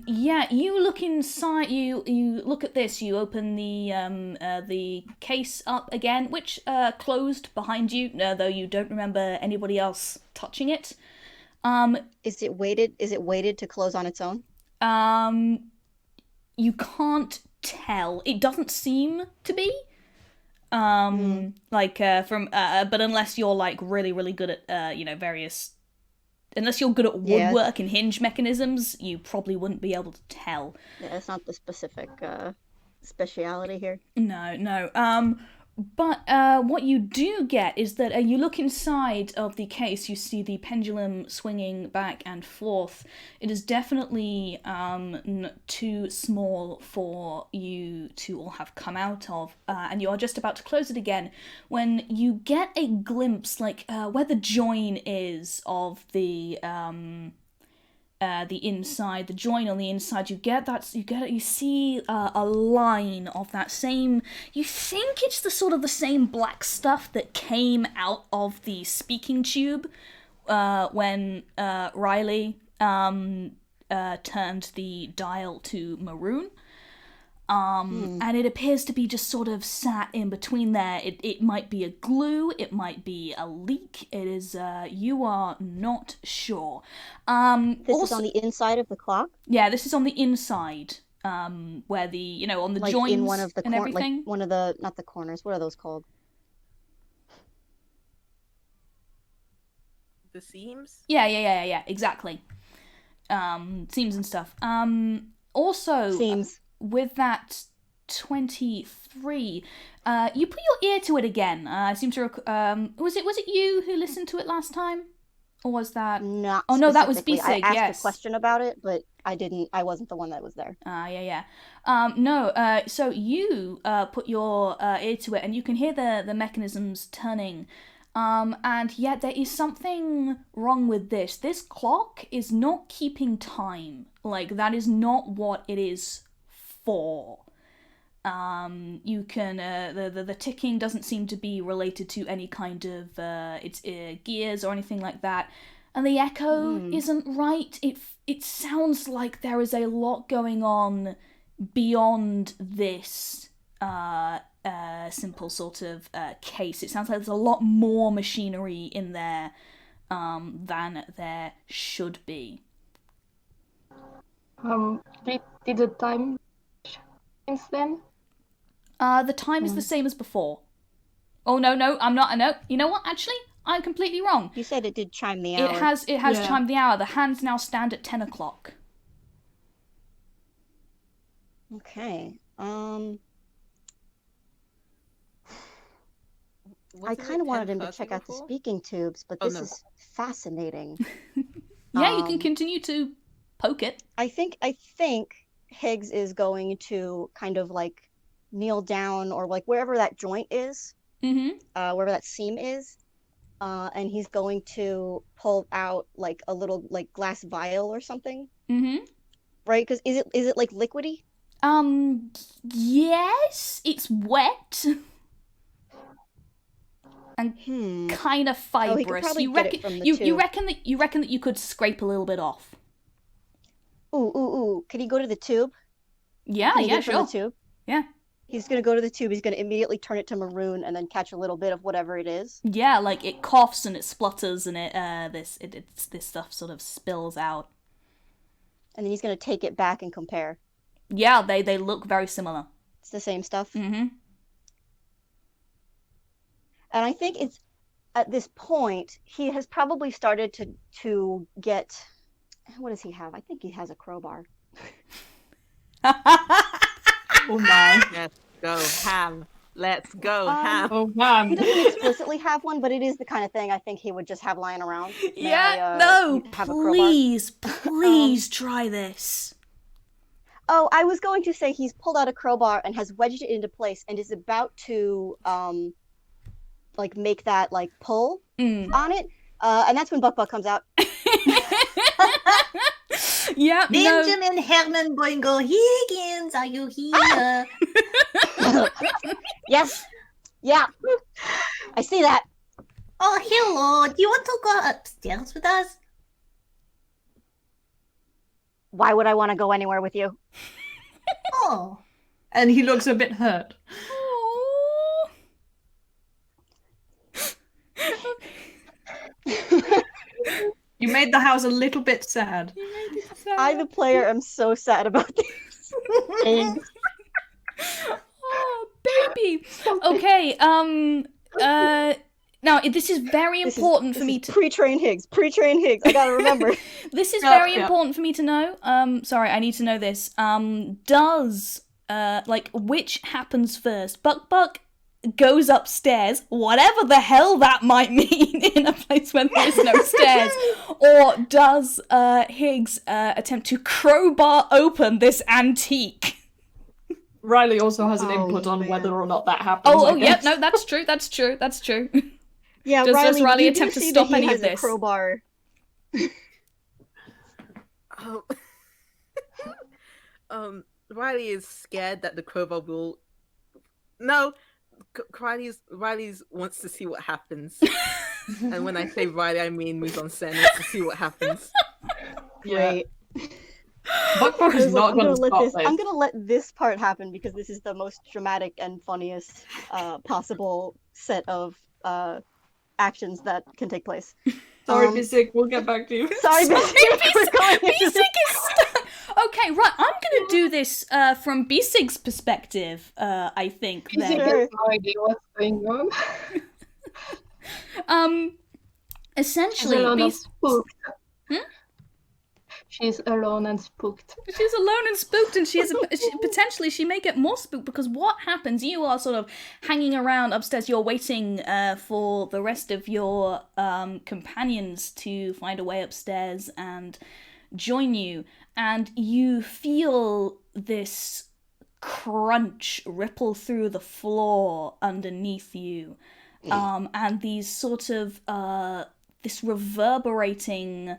Yeah. You look inside. You look at this. You open the case up again, which closed behind you, though you don't remember anybody else touching it. Is it weighted? Is it weighted to close on its own? You can't tell. It doesn't seem to be. But unless you're like really, really good at unless you're good at woodwork and hinge mechanisms, you probably wouldn't be able to tell. Yeah, that's not the specific speciality here. No. But what you do get is that you look inside of the case, you see the pendulum swinging back and forth. It is definitely too small for you to all have come out of, and you are just about to close it again when you get a glimpse, like where the join is of the inside, the join on the inside. You see a line of that same. You think it's the same black stuff that came out of the speaking tube when Ryleigh turned the dial to maroon. And it appears to be just sort of sat in between there. It might be a glue, it might be a leak. It is, you are not sure. This is on the inside of the clock? Yeah, this is on the inside, where the, on the like joints in one of the and everything. Like one of the, not the corners, what are those called? The seams? Yeah, exactly. Seams and stuff. Also... Seams. With that 23, you put your ear to it again. I seem to was it you who listened to it last time, or was that? Not. Oh no, that was Bisig. I asked yes. a question about it, but I didn't. I wasn't the one that was there. Yeah. No. So you put your ear to it, and you can hear the mechanisms turning. And yet there is something wrong with this. This clock is not keeping time. Like that is not what it is. You can the ticking doesn't seem to be related to any kind of its gears or anything like that, and the echo isn't right. It sounds like there is a lot going on beyond this simple sort of case. It sounds like there's a lot more machinery in there than there should be. Did the time since then? The time is the same as before. Oh no, I'm not. No, you know what? Actually, I'm completely wrong. You said it did chime the hour. It has chimed the hour. The hands now stand at 10 o'clock. Okay. I Wasn't kind it of wanted him to 10:30 check out the before? speaking tubes, but this is fascinating. Yeah, you can continue to poke it. I think Higgs is going to kind of like kneel down or like wherever that joint is, wherever that seam is, and he's going to pull out like a little like glass vial or something. Right? Because is it like liquidy? Yes, it's wet. And kind of fibrous. You reckon that you could scrape a little bit off. Ooh. Could he go to the tube? Yeah, sure. The tube? Yeah. He's going to go to the tube. He's going to immediately turn it to maroon and then catch a little bit of whatever it is. Yeah, like it coughs and it splutters and this stuff sort of spills out. And then he's going to take it back and compare. Yeah, they look very similar. It's the same stuff. And I think it's at this point he has probably started to get. What does he have? I think he has a crowbar. Oh my. Let's go ham. Let's go ham. Oh man. He doesn't explicitly have one, but it is the kind of thing I think he would just have lying around. Please try this. Oh, I was going to say he's pulled out a crowbar and has wedged it into place and is about to like make that like pull on it. And that's when Bukbuk comes out. Yeah, Benjamin Herman Boingo Higgins, are you here? Yes. Yeah. I see that. Oh, hello. Do you want to go upstairs with us? Why would I want to go anywhere with you? Oh. And he looks a bit hurt. You made the house a little bit sad. I, the player, am so sad about this. Oh, baby. Okay. Now this is very important for me to. Pre-train Higgs. Pre-train Higgs. I gotta remember. This is very important for me to know. Sorry, I need to know this. Does which happens first? Bukbuk goes upstairs, whatever the hell that might mean in a place where there's no stairs, or does Higgs attempt to crowbar open this antique? Ryleigh also has an input on whether or not that happens. Yep, no, that's true. That's true. Yeah, does Ryleigh you attempt to see stop that he any has of this? A crowbar. Ryleigh is scared that the crowbar will. No, Ryleigh wants to see what happens. And when I say Ryleigh, I mean mise en scène, wants to see what happens. Great. Bukbuk is not going to stop this. I'm gonna let this part happen because this is the most dramatic and funniest possible set of actions that can take place. Sorry, Bisig, we'll get back to you. Sorry, Bisig. Bisig is stuck. Okay, right. I'm gonna do this from Bisig's perspective. I think. Bisig has no idea what's going on. Essentially, She's alone and spooked. She's alone and spooked, and potentially she may get more spooked because what happens? You are sort of hanging around upstairs. You're waiting for the rest of your companions to find a way upstairs and join you, and you feel this crunch ripple through the floor underneath you, and these sort of this reverberating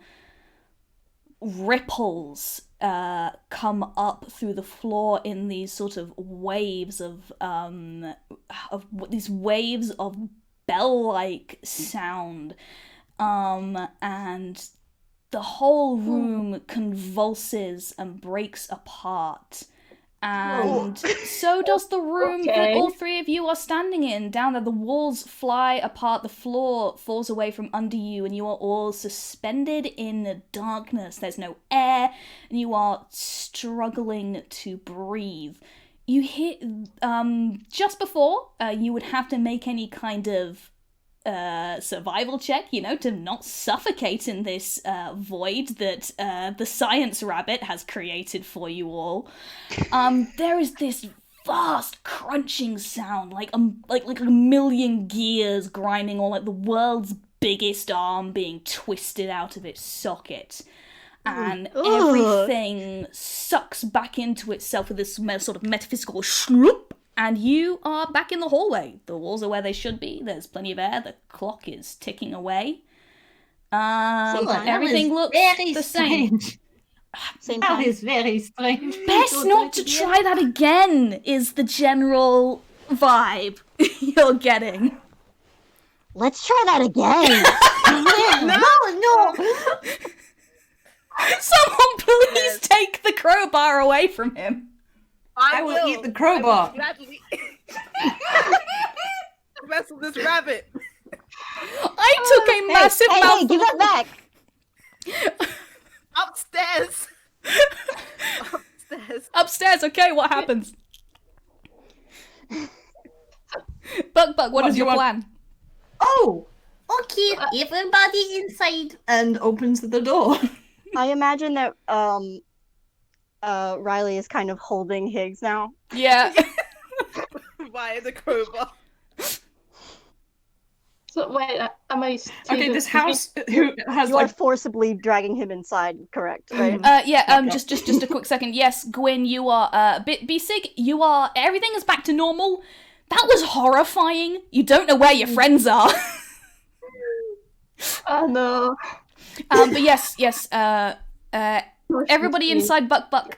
ripples come up through the floor in these sort of waves of these waves of bell-like sound, and the whole room convulses and breaks apart. And so does the room that all three of you are standing in. Down there, the walls fly apart, the floor falls away from under you, and you are all suspended in darkness. There's no air, and you are struggling to breathe. You hit, just before you would have to make any kind of survival check, to not suffocate in this void that the science rabbit has created for you all. There is this vast crunching sound, like a million gears grinding, or like the world's biggest arm being twisted out of its socket. And everything sucks back into itself with this sort of metaphysical shloop. And you are back in the hallway. The walls are where they should be. There's plenty of air. The clock is ticking away. Everything looks the same. Same time. That is very strange. Best not to try that again is the general vibe you're getting. Let's try that again. No. Someone please take the crowbar away from him. I will eat the crowbar. Wrestle this rabbit. I took a massive mouthful. Hey, give that back. Upstairs. Upstairs. Okay, what happens? Bukbuk, what is your plan? Oh, okay. Everybody inside. And opens the door. I imagine that Ryleigh is kind of holding Higgs now. Yeah. Via the crowbar. So wait, am I still... Okay, this house who has You are forcibly dragging him inside, correct? Right? Just a quick second. Yes, Gwyn, you are Bisig. You are. Everything is back to normal. That was horrifying. You don't know where your friends are. Oh no. But yes. Everybody inside Bukbuk.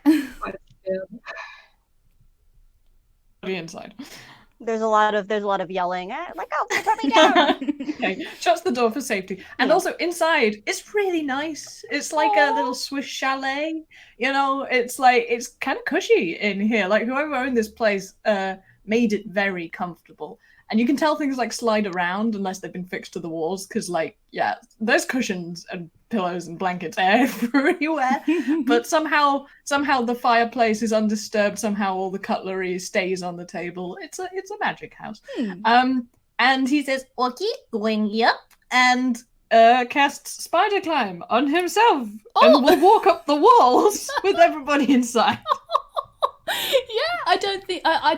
Be inside. There's a lot of yelling. Like, oh, put me down. Okay, shuts the door for safety. And Yeah. also inside, it's really nice. It's like a little Swiss chalet. You know, it's like it's kind of cushy in here. Like whoever owned this place made it very comfortable. And you can tell things like slide around unless they've been fixed to the walls, because like, yeah, there's cushions and pillows and blankets everywhere. But somehow the fireplace is undisturbed. Somehow all the cutlery stays on the table. It's a magic house. And he says, "Okay, going up," and casts spider climb on himself, and will walk up the walls with everybody inside. Yeah, I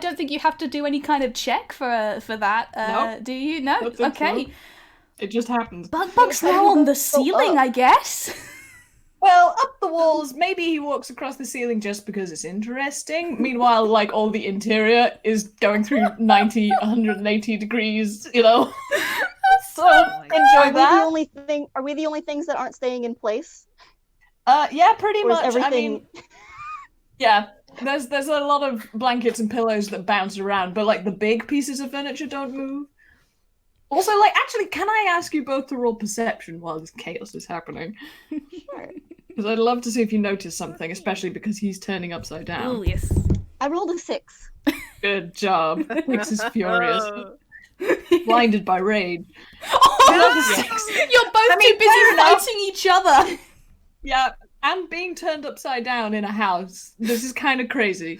don't think you have to do any kind of check for that. No. Do you? No. Don't think Okay. so. It just happens. Bukbuk's now on the ceiling, I guess. Well, up the walls. Maybe he walks across the ceiling just because it's interesting. Meanwhile, like all the interior is going through 90, 180 degrees. You know. So enjoy that. Are we the only things that aren't staying in place? Yeah, pretty Or is much. everything... I mean, yeah. There's a lot of blankets and pillows that bounce around, but like the big pieces of furniture don't move. Also, like, actually, can I ask you both to roll perception while this chaos is happening? Sure. Because I'd love to see if you notice something, especially because he's turning upside down. Oh yes. I rolled a 6. Good job. Higgs is furious. Blinded by rage. Oh, you're both too busy fighting each other. Yeah, and being turned upside down in a house. This is kind of crazy.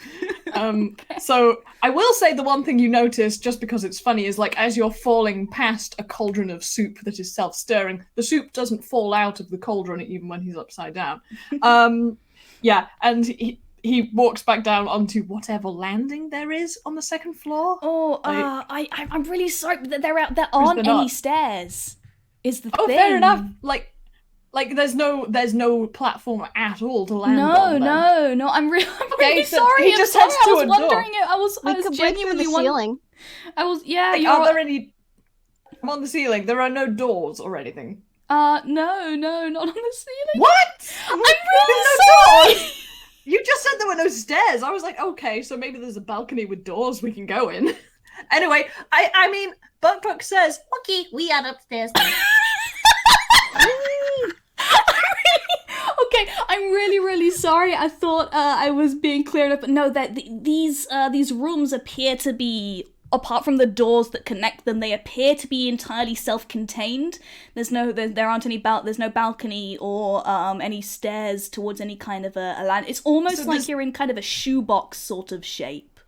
So I will say the one thing you notice, just because it's funny, is like as you're falling past a cauldron of soup that is self-stirring, the soup doesn't fall out of the cauldron even when he's upside down. Yeah, and he walks back down onto whatever landing there is on the second floor. Oh, I'm really sorry, but there aren't any stairs. Is the thing? Fair enough. Like there's no platform at all to land on. No. I'm really so sorry. he just I'm sorry. heads to I was a wondering door. it. I was We could break through genuinely the wondering. ceiling. You're Are there any? I'm on the ceiling. There are no doors or anything. no, not on the ceiling. What? I'm really sorry. You just said there were no stairs. I was like, okay, so maybe there's a balcony with doors we can go in. Anyway, I mean, Bukbuk says, Okay, we are upstairs. Okay, I'm really sorry. I thought I was being cleared up. No, that these rooms appear to be, apart from the doors that connect them, they appear to be entirely self-contained. There's no balcony or any stairs towards any kind of a land. It's almost like you're in kind of a shoebox sort of shape.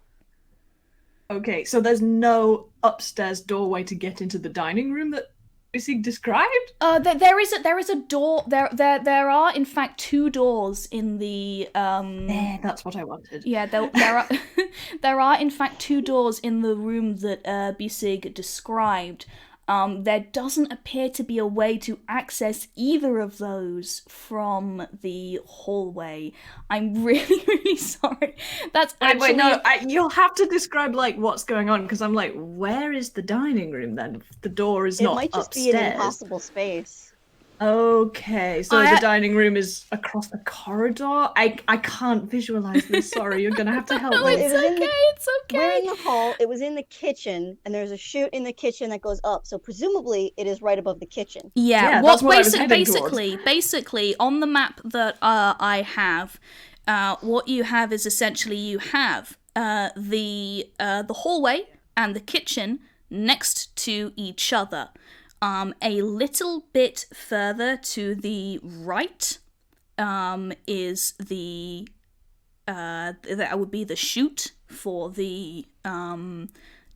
okay, so there's no upstairs doorway to get into the dining room that Bisig described? There is a door. There are in fact 2 doors in the That's what I wanted. Yeah, there are there are in fact 2 doors in the room that Bisig described. There doesn't appear to be a way to access either of those from the hallway. I'm really sorry. That's actually... You'll have to describe like what's going on, because I'm like, where is the dining room then? If the door is It not might just upstairs. be an impossible space. Okay, so the dining room is across the corridor. I can't visualize this. Sorry, you're gonna have to help No, me. it's okay. We're in the hall. It was in the kitchen, and there's a chute in the kitchen that goes up. So presumably, it is right above the kitchen. Yeah, that's what I was heading basically on the map that I have, what you have is essentially you have the hallway and the kitchen next to each other. A little bit further to the right is the that would be the chute for the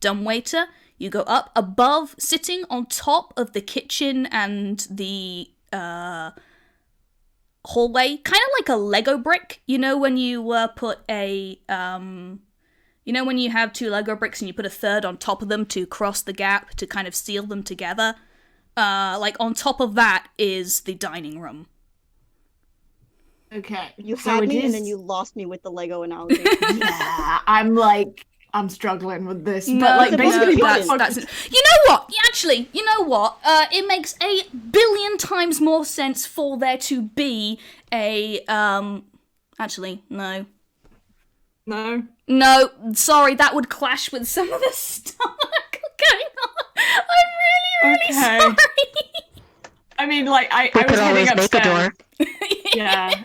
dumbwaiter. You go up above, sitting on top of the kitchen and the hallway, kind of like a Lego brick. You know when you put a you know when you have 2 Lego bricks and you put a third on top of them to cross the gap to kind of seal them together? Like on top of that is the dining room. Okay, You so had it me, is- and then you lost me with the Lego analogy. Yeah, I'm struggling with this, No, but like basically, that's- You know what? Actually, you know what? It makes 1,000,000,000 times more sense for there to be a Actually, no. No. No, sorry, that would clash with some of the stuff going on. I'm really sorry. I mean, like, I We was could heading always make a upstairs. door.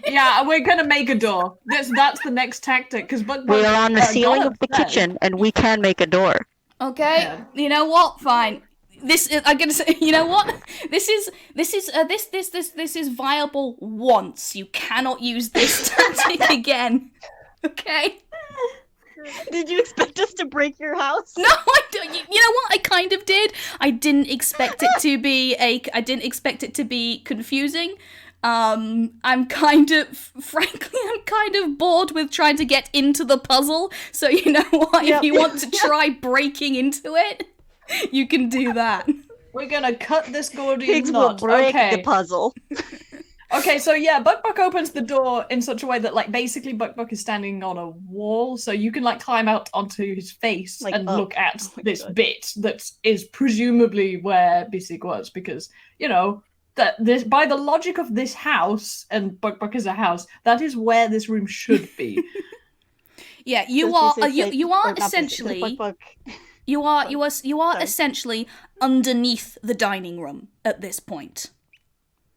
Yeah, we're gonna make a door. That's the next tactic, because Bukbuk We are on the ceiling got of the upstairs. kitchen, and we can make a door. Okay, Yeah. you know what? Fine. This is, I'm gonna say, you know what? This is viable once. You cannot use this tactic again. Okay. Did you expect us to break your house? No, I don't. You know what? I kind of did. I didn't expect it to be I didn't expect it to be confusing. I'm kind of, frankly, I'm kind of bored with trying to get into the puzzle. So you know what? Yep. If you want to try breaking into it, you can do that. We're gonna cut this Gordian Higgs will knot. break Okay. the puzzle. Okay, so yeah, Bukbuk opens the door in such a way that, like, basically Bukbuk is standing on a wall, so you can, like, climb out onto his face Like, and up. look at Oh my this God. bit that is presumably where Bisig was, because, you know, that this, by the logic of this house, and Bukbuk is a house, that is where this room should be. Yeah, you Does are. Bisig say- You or are not Bisig, does essentially. Bukbuk- You are Sorry. essentially underneath the dining room at this point.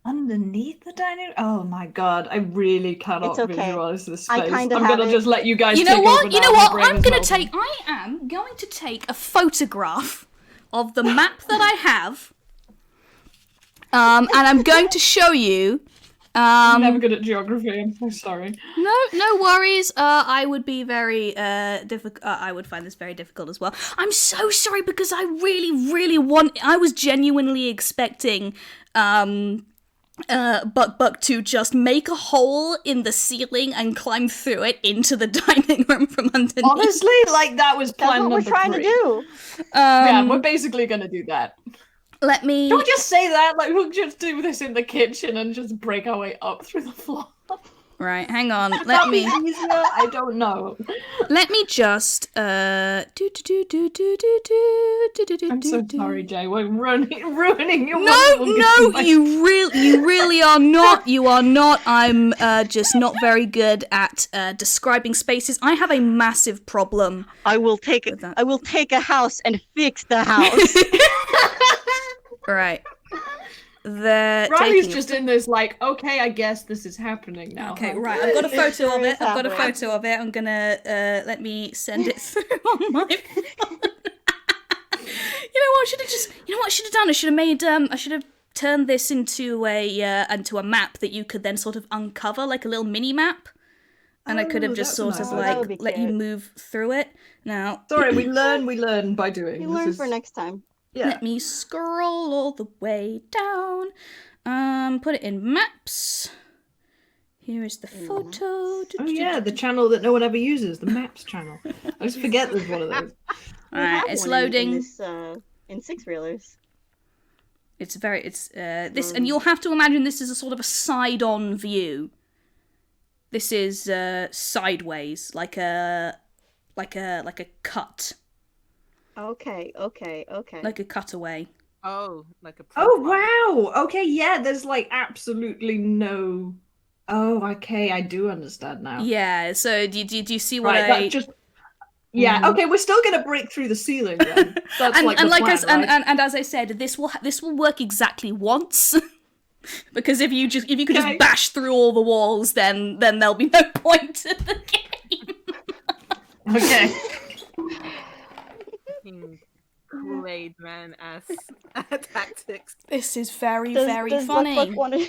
Underneath the dining. Oh my god, I really cannot It's okay. visualize this I space. kinda I'm have gonna it. just let you guys. You know take what? over You now. know My what? brain is melting. I am going to take a photograph of the map that I have, and I'm going to show you. I'm never good at geography. I'm so sorry. No worries. I would be very difficult. I would find this very difficult as well. I'm so sorry because I really want. I was genuinely expecting Bukbuk to just make a hole in the ceiling and climb through it into the dining room from underneath. Honestly, like that was That's plan what we're number trying 3. to do. Yeah, we're basically gonna do that. Let me. Don't just say that. Like we'll just do this in the kitchen and just break our way up through the floor. Right, hang on. Would Let that be me. easier? I don't know. Let me just. I'm I'm so sorry, Jay. We're ruining your No, wonderful no, game. you really are not. You are not. I'm just not very good at describing spaces. I have a massive problem. I will take With that. I will take a house and fix the house. Right. They're Riley's taking- just in this like, okay, I guess this is happening now. Okay, huh? right. I've got a It photo of sure it. is I've got a happening. photo of it. I'm gonna let me send it through on my phone. You know what? I should have just. You know what I should have done? I should have made. I should have turned this into a map that you could then sort of uncover, like a little mini map. And I could have Oh, just that's sort of nice. That would be like let you cute. move through it. Now, Sorry, we learn by doing. You This learn is- for next time. Yeah. let me scroll all the way down. Put it in maps. Here is the photo. Oh yeah, the channel that no one ever uses, the Maps channel. I just forget there's one of those. We Alright, have it's one in loading. this, in 6-reelers. It's this, and you'll have to imagine this is a sort of a side-on view. This is sideways, like a cut, Okay. like a cutaway. Oh, like a Oh profile. wow! Okay, yeah, there's like absolutely no. Oh, okay, I do understand now. Yeah. So do you see what Right, I? that just. Yeah, okay, we're still gonna break through the ceiling then. That's and like the and like plan, as right? and as I said, this will work exactly once. Because if you could Okay. just bash through all the walls, then there'll be no point to the game. Okay. Kool-Aid man ass tactics. This is very Does funny. Bukbuk want to?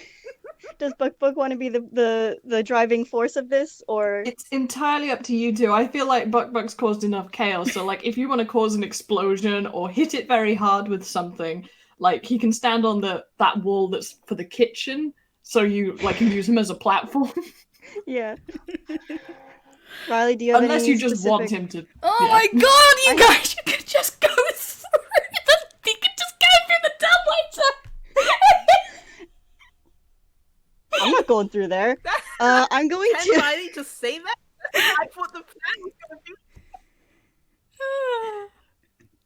Does Bukbuk want to be the driving force of this, or It's entirely up to you two. I feel like Bukbuk's caused enough chaos, so like if you want to cause an explosion or hit it very hard with something, like he can stand on that wall that's for the kitchen, so you like can use him as a platform. yeah? Ryleigh, do you have Unless any you just want specific- him to. Oh Yeah. my god, you guys, you could just go through you could just go through the dumbwaiter. I'm not going through there. I'm going Can to. Riley just say that? I thought the plan was gonna be.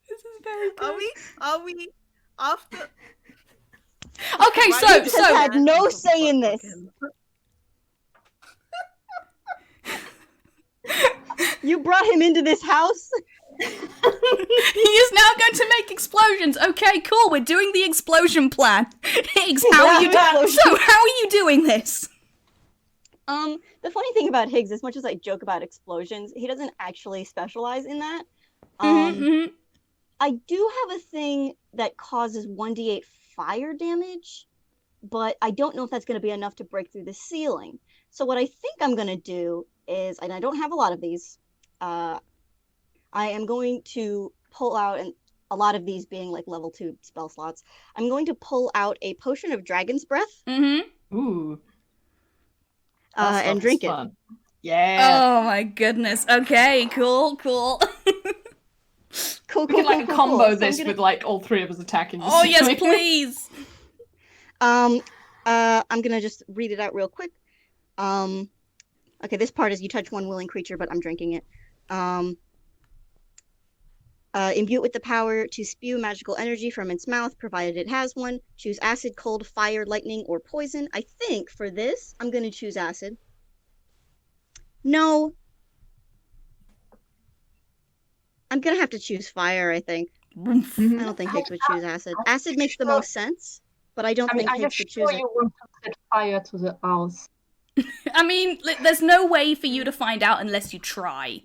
This is very good. Are we after? Okay, Riley just so had no ranted say in for this. fucking- You brought him into this house? He is now going to make explosions. Okay, cool. We're doing the explosion plan. Higgs, how are you doing this? The funny thing about Higgs, as much as I joke about explosions, he doesn't actually specialize in that. I do have a thing that causes 1d8 fire damage, but I don't know if that's going to be enough to break through the ceiling. So what I think I'm going to do is, and I don't have a lot of these, I am going to pull out, and a lot of these being like level 2 spell slots, I'm going to pull out a potion of Dragon's Breath. Ooh. And drink it. Fun. Yeah. Oh my goodness. Okay, cool. Cool. We can like combo So this with like all three of us attacking. Oh yes, please. I'm gonna just read it out real quick. Okay, this part is you touch one willing creature, but I'm drinking it. Imbue it with the power to spew magical energy from its mouth, provided it has one. Choose acid, cold, fire, lightning, or poison. I think for this, I'm gonna choose acid. No. I'm gonna have to choose fire, I think. I don't think Higgs would choose acid. Acid makes the most sense, but I don't think Higgs would choose it. You want to set fire to the house. I mean, there's no way for you to find out unless you try.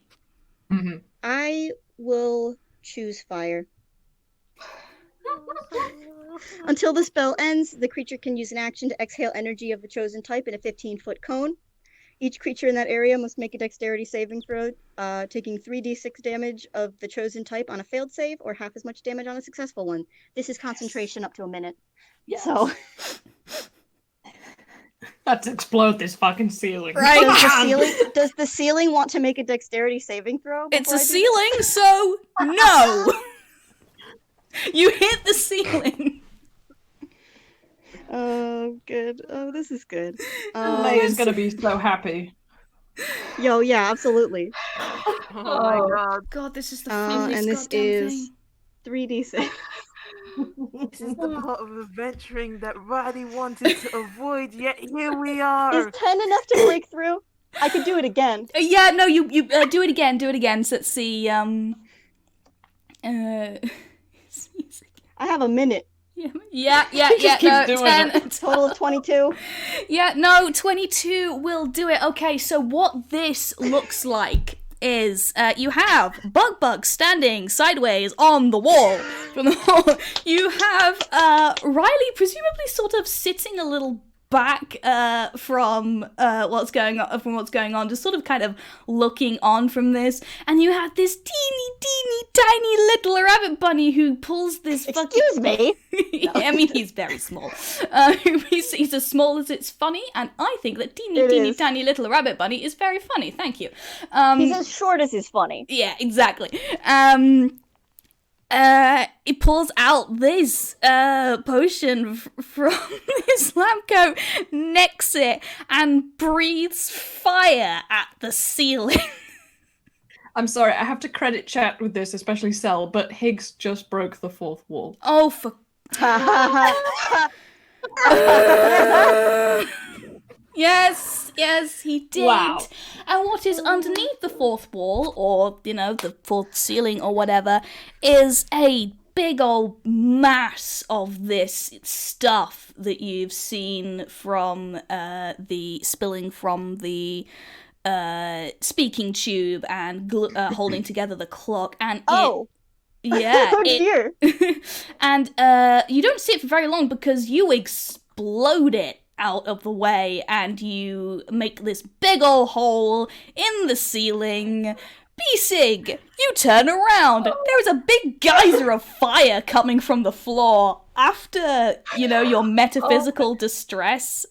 I will choose fire. Until the spell ends, the creature can use an action to exhale energy of the chosen type in a 15-foot cone. Each creature in that area must make a dexterity saving throw, taking 3d6 damage of the chosen type on a failed save, or half as much damage on a successful one. This is concentration up to a minute. Yes. So, let's explode this fucking ceiling. Right. does the ceiling want to make a dexterity saving throw? It's before a I do ceiling, so no. You hit the ceiling. Oh, good. Oh, this is good. Leia's gonna be so happy. Yo, yeah, absolutely. Oh my god. God, this is the And funniest this goddamn is thing. 3d6. This is the part of adventuring that Ryleigh wanted to avoid, yet here we are. Is 10 enough to break through? I could do it again. Yeah, no, you do it again. Do it again. So let's see. I have a minute. Yeah. Just keep No, doing 10. it. Total of 22. Yeah, no, 22 will do it. Okay, so what this looks like is you have Bukbuk standing sideways on the wall. From the wall, you have Ryleigh presumably sort of sitting a little back from what's going on, just sort of kind of looking on from this, and you have this teeny tiny little rabbit bunny who pulls this Excuse me. Yeah, I mean, he's very small. He's as small as it's funny, and I think that teeny tiny little rabbit bunny is very funny. Thank you. He's as short as he's funny. Yeah, exactly. It pulls out this potion from his lab coat, necks it, and breathes fire at the ceiling. I'm sorry, I have to credit chat with this, especially Cell, but Higgs just broke the fourth wall. Oh, for... Yes, he did. Wow. And what is underneath the fourth wall, or, the fourth ceiling or whatever, is a big old mass of this stuff that you've seen from the spilling from the speaking tube and holding together the clock. And yeah. Oh dear. And you don't see it for very long because you explode it out of the way and you make this big ol' hole in the ceiling. Bisig, you turn around. There is a big geyser of fire coming from the floor after, your metaphysical distress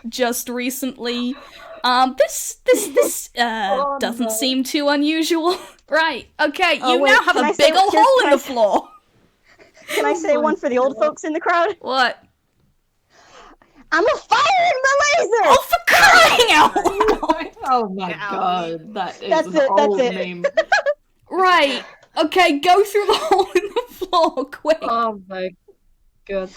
just recently. This doesn't seem too unusual. Right, okay, you now have a big ol' hole in the floor. Can I say one for the old folks in the crowd? What? I'm a firing the laser! Oh, for crying out loud! Oh my god, that is That's an it, old that's it. name. Right, okay, go through the hole in the floor, quick. Oh my god.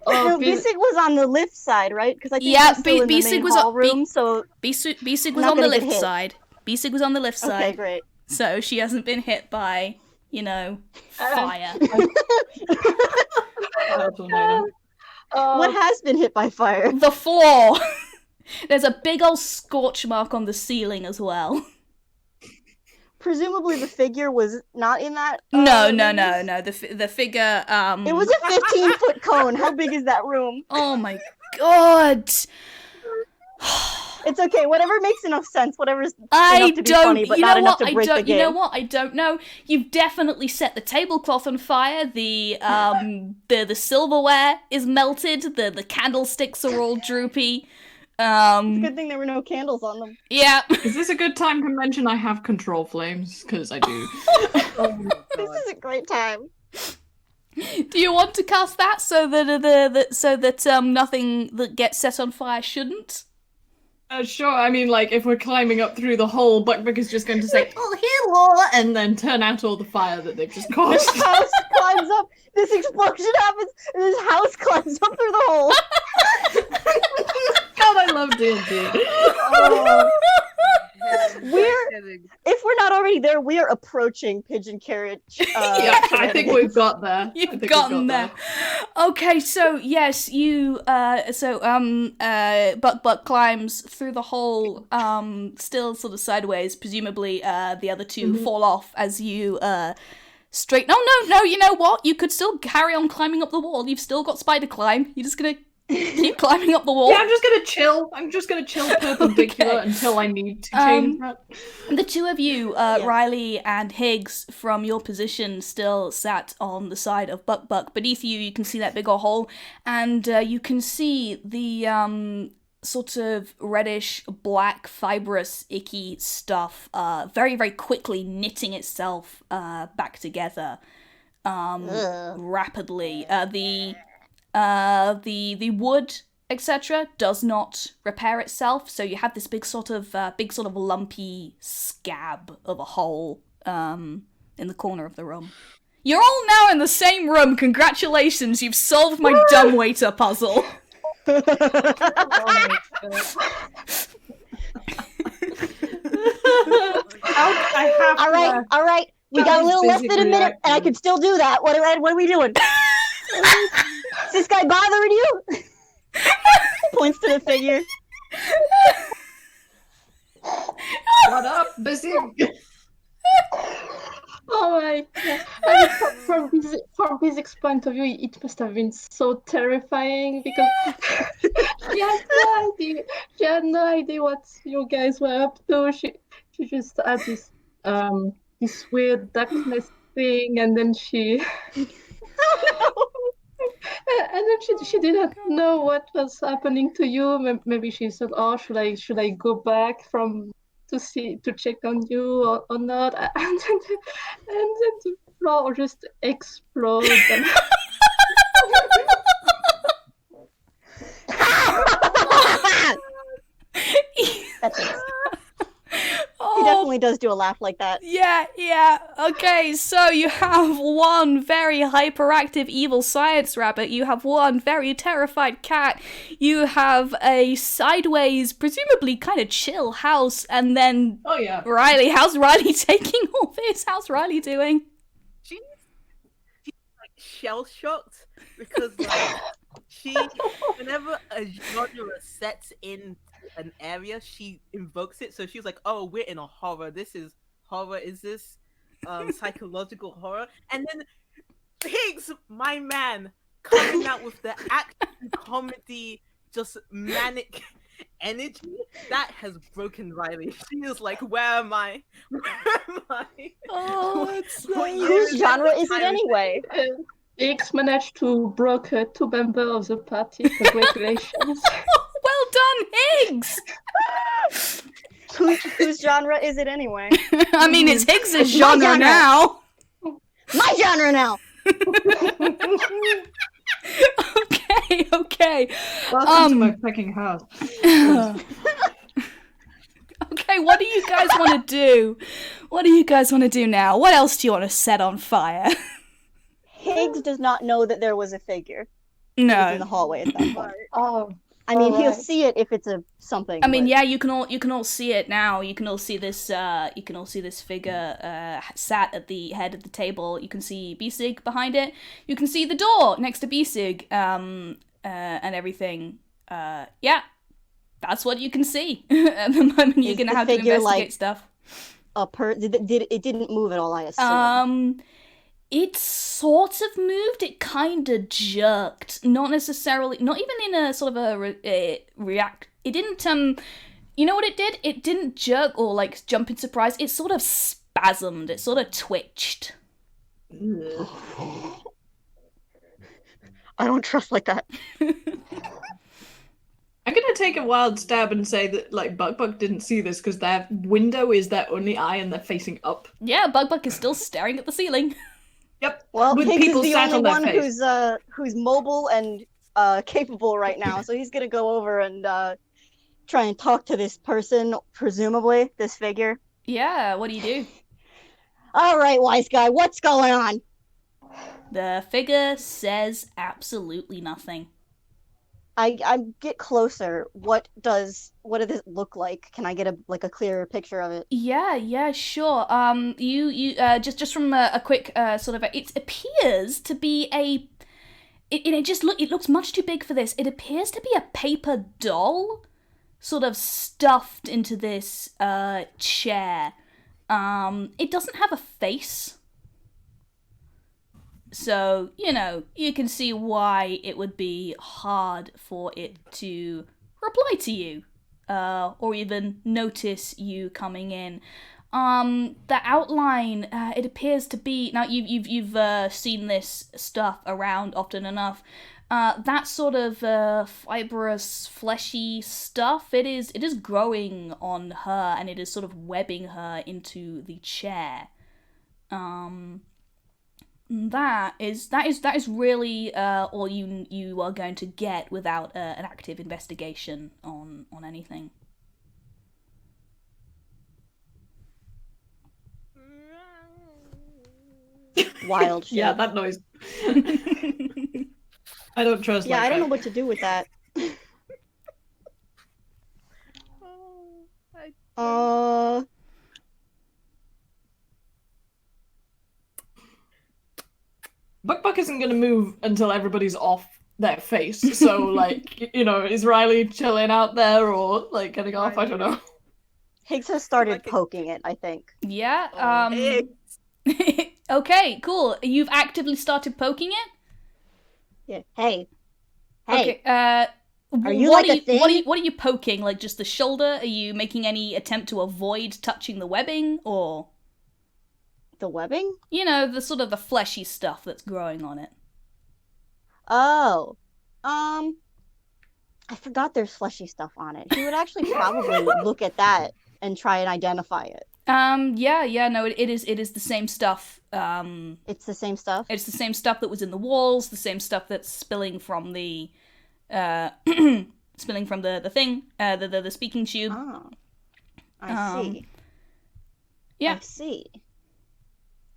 No, Bisig was on the lift side, right? Because I think Yeah, he's still in the Bisig main was hall on- room, so Bisig was Not on the gonna get lift hit. side. Bisig was on the left Okay, side, great. so she hasn't been hit by, fire. What has been hit by fire? The floor! There's a big old scorch mark on the ceiling as well. Presumably the figure was not in that. No. radius? The figure. It was a 15-foot cone. How big is that room? Oh my god! It's okay. Whatever makes enough sense. Whatever's I enough to be don't. funny, but You not know enough what? to break the game. You know what? I don't know. You've definitely set the tablecloth on fire. The silverware is melted. The candlesticks are all droopy. It's a good thing there were no candles on them. Yeah. Is this a good time to mention I have control flames? Because I do. This is a great time. Do you want to cast that so that nothing that gets set on fire shouldn't? Sure, I mean, like, if we're climbing up through the hole, Bukbuk is just going to say, oh, hello, and then turn out all the fire that they've just caused. This house climbs up. This explosion happens, and this house climbs up through the hole. God, I love D&D. If we're not already there, we are approaching pigeon carriage. Yeah, I think we've got there. You've gotten there. Okay, so yes, Bukbuk climbs through the hole, still sort of sideways. Presumably, the other two fall off as you straight. No. You know what? You could still carry on climbing up the wall. You've still got spider climb. You're just gonna keep climbing up the wall. Yeah, I'm just gonna chill perpendicular until I need to change that. The two of you, Ryleigh and Higgs, from your position, still sat on the side of Bukbuk. Beneath you, you can see that big old hole, and you can see the sort of reddish, black, fibrous, icky stuff very, very quickly knitting itself back together rapidly. The wood, etc., does not repair itself, so you have this big sort of lumpy scab of a hole in the corner of the room. You're all now in the same room. Congratulations, you've solved my dumbwaiter puzzle. All right. We got a little less than a minute, and I can still do that. What are we doing? Is this guy bothering you? Points to the figure. What up, Bisig? Oh my god. I mean, from Bisig's point of view, it must have been so terrifying because she had no idea what you guys were up to. She just had this weird darkness thing, and then she and then she didn't know what was happening to you. Maybe she said, "Oh, should I go back to check on you or not?" And then the floor just exploded. That's it. He definitely does do a laugh like that. Yeah. Okay, so you have one very hyperactive evil science rabbit, you have one very terrified cat, you have a sideways, presumably kind of chill house, and then Ryleigh. How's Ryleigh taking all this? How's Ryleigh doing? She's like shell-shocked because whenever a genre sets in an area, she invokes it. So she's like, "Oh, we're in a horror. This is horror. Is this psychological horror?" And then Higgs, my man, coming out with the action comedy, just manic energy that has broken Ryleigh. She is like, "Where am I? Where am I?" Oh, it's so Whose genre is it anyway? Higgs managed to broke 2 members of the party. Congratulations. Well done, Higgs! Whose genre is it anyway? I mean, it's Higgs' genre genre now. My genre now! Okay. Welcome to my fucking house. Okay, what do you guys want to do? What do you guys want to do now? What else do you want to set on fire? Higgs does not know that there was a figure. No. In the hallway at that point. Oh, I mean, he'll Alright. see it if it's a something. I mean, but- yeah, you can all see it now. You can all see this. You can all see this figure sat at the head of the table. You can see Bisig behind it. You can see the door next to Bisig, and everything. Yeah, that's what you can see at the moment. You're Is gonna the have to figure, investigate like, stuff. it didn't move at all, I assume. It sort of moved. It kind of jerked. Not necessarily. Not even in a sort of a react. It didn't. You know what it did? It didn't jerk or like jump in surprise. It sort of spasmed. It sort of twitched. I don't trust like that. I'm gonna take a wild stab and say that like Bukbuk didn't see this because their window is their only eye and they're facing up. Yeah, Bukbuk is still staring at the ceiling. Yep. Well, With Higgs is people the sat only on their one face. who's mobile and capable right now, so he's gonna go over and try and talk to this person, presumably this figure. Yeah, what do you do? All right, wise guy, what's going on? The figure says absolutely nothing. I get closer. What does it look like? Can I get a clearer picture of it? Yeah, sure. You just from a quick sort of it appears to be it looks much too big for this. It appears to be a paper doll, sort of stuffed into this chair. It doesn't have a face. So, you can see why it would be hard for it to reply to you, or even notice you coming in. The outline, it appears to be, now you've seen this stuff around often enough. That sort of fibrous, fleshy stuff, it is growing on her, and it is sort of webbing her into the chair. That is really all you are going to get without an active investigation on anything. Wild shit. Yeah, that noise. I don't trust. Yeah, like I don't know that. what to do with that. Bukbuk isn't gonna move until everybody's off their face. So, like, is Ryleigh chilling out there or like getting off? I don't know. Higgs has started poking it, I think. Yeah. Higgs. Okay, cool. You've actively started poking it? Yeah. Hey. Okay. Are you what like a thing? what are you poking? Like just the shoulder? Are you making any attempt to avoid touching the webbing, or The webbing? the sort of the fleshy stuff that's growing on it? Oh. I forgot there's fleshy stuff on it. He would actually probably look at that and try and identify it. Yeah, no, it is the same stuff. It's the same stuff? It's the same stuff that was in the walls, the same stuff that's spilling from the spilling from the thing, the speaking tube. Oh. I see. Yeah. I see.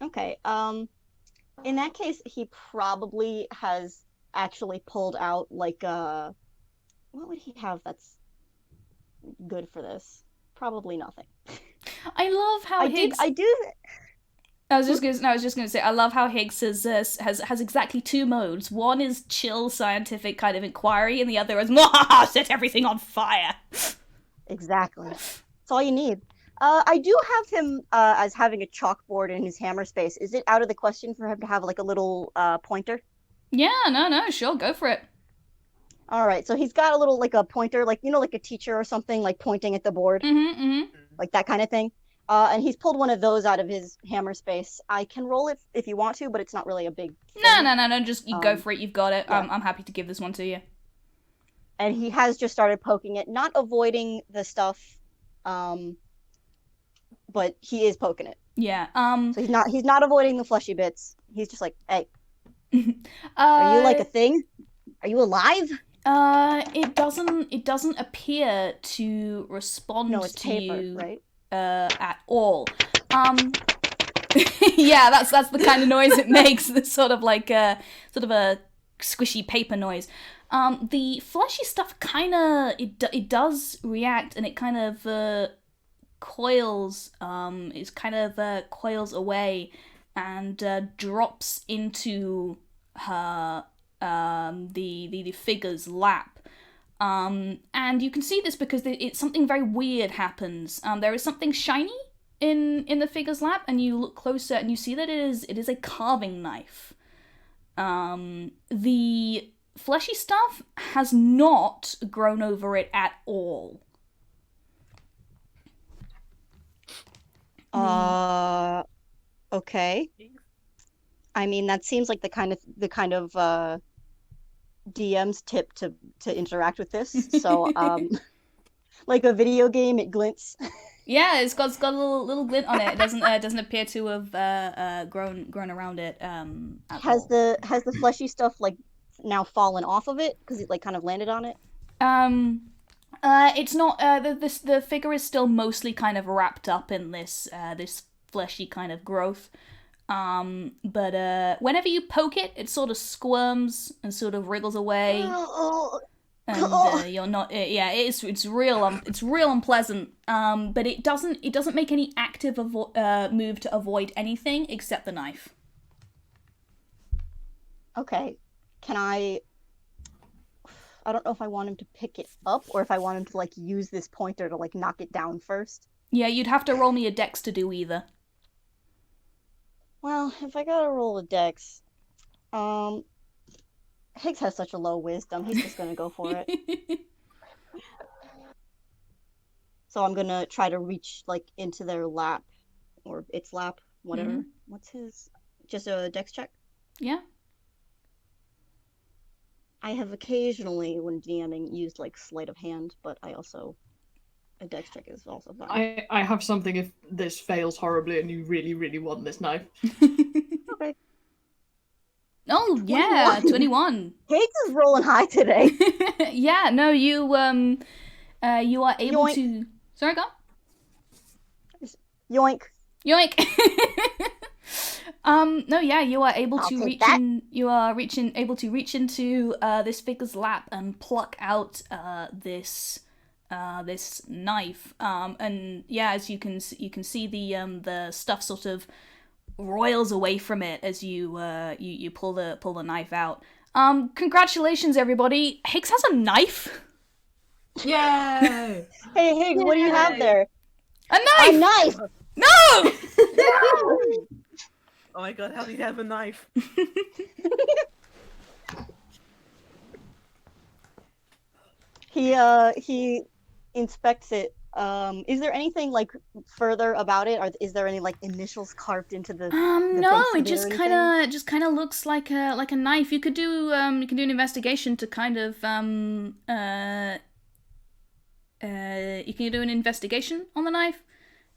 Okay, in that case, he probably has actually pulled out, like, what would he have that's good for this? Probably nothing. I love how Higgs. I do. I was just gonna say I love how Higgs has exactly two modes. One is chill scientific kind of inquiry, and the other is set everything on fire. Exactly. That's all you need. I do have him as having a chalkboard in his hammer space. Is it out of the question for him to have like a little pointer? Yeah, no, sure, go for it. All right, so he's got a little like a pointer, like like a teacher or something, like pointing at the board, like that kind of thing. And he's pulled one of those out of his hammer space. I can roll it if you want to, but it's not really a big thing. No, just you go for it. You've got it. Yeah. I'm happy to give this one to you. And he has just started poking it, not avoiding the stuff, but he is poking it. Yeah. So he's not avoiding the fleshy bits. He's just like, hey, are you like a thing? Are you alive? It doesn't appear to respond No, it's to paper, you right? At all. Yeah, that's the kind of noise it makes. It's sort of like a squishy paper noise. The fleshy stuff kind of it does react, and it kind of coils. Coils away and drops into her the figure's lap. And you can see this because it's something very weird happens. There is something shiny in the figure's lap, and you look closer and you see that it is a carving knife. The fleshy stuff has not grown over it at all. Okay. I mean, that seems like the kind of DM's tip to interact with this. So, like a video game, it glints. Yeah, it's got a little glint on it. It doesn't appear to have grown around it. Has all. the fleshy stuff like now fallen off of it because it like kind of landed on it? It's not. The figure is still mostly kind of wrapped up in this fleshy kind of growth. But whenever you poke it, it sort of squirms and sort of wriggles away. And you're not. It's real unpleasant. But it doesn't make any active move to avoid anything except the knife. Okay, can I don't know if I want him to pick it up or if I want him to like use this pointer to like knock it down first. Yeah, you'd have to roll me a dex to do either. Well, if I gotta roll a dex, Higgs has such a low wisdom, he's just gonna go for it. So I'm gonna try to reach like into their lap, or its lap, whatever. Mm-hmm. What's his? Just a dex check? Yeah. I have occasionally, when DMing, used like sleight of hand, but a dex check is also fine. I have something if this fails horribly and you really, really want this knife. Okay. Oh, yeah, 21. Higgs is rolling high today. Yeah, no, you are able Yoink. to... Sorry, go on. Yoink. Yoink! No, yeah, you are able I'll to take reach that. in. You are able to reach into this figure's lap and pluck out this knife. And yeah, as you can see the stuff sort of roils away from it as you pull the knife out. Congratulations, everybody! Higgs has a knife. Yay! Hey, Higgs, what do you have there? A knife. A knife! No! Oh my god, how do you have a knife? He inspects it. Is there anything like further about it, or is there any like initials carved into the no, base it just of it or kind of looks like a knife. You could do an investigation to kind of you can do an investigation on the knife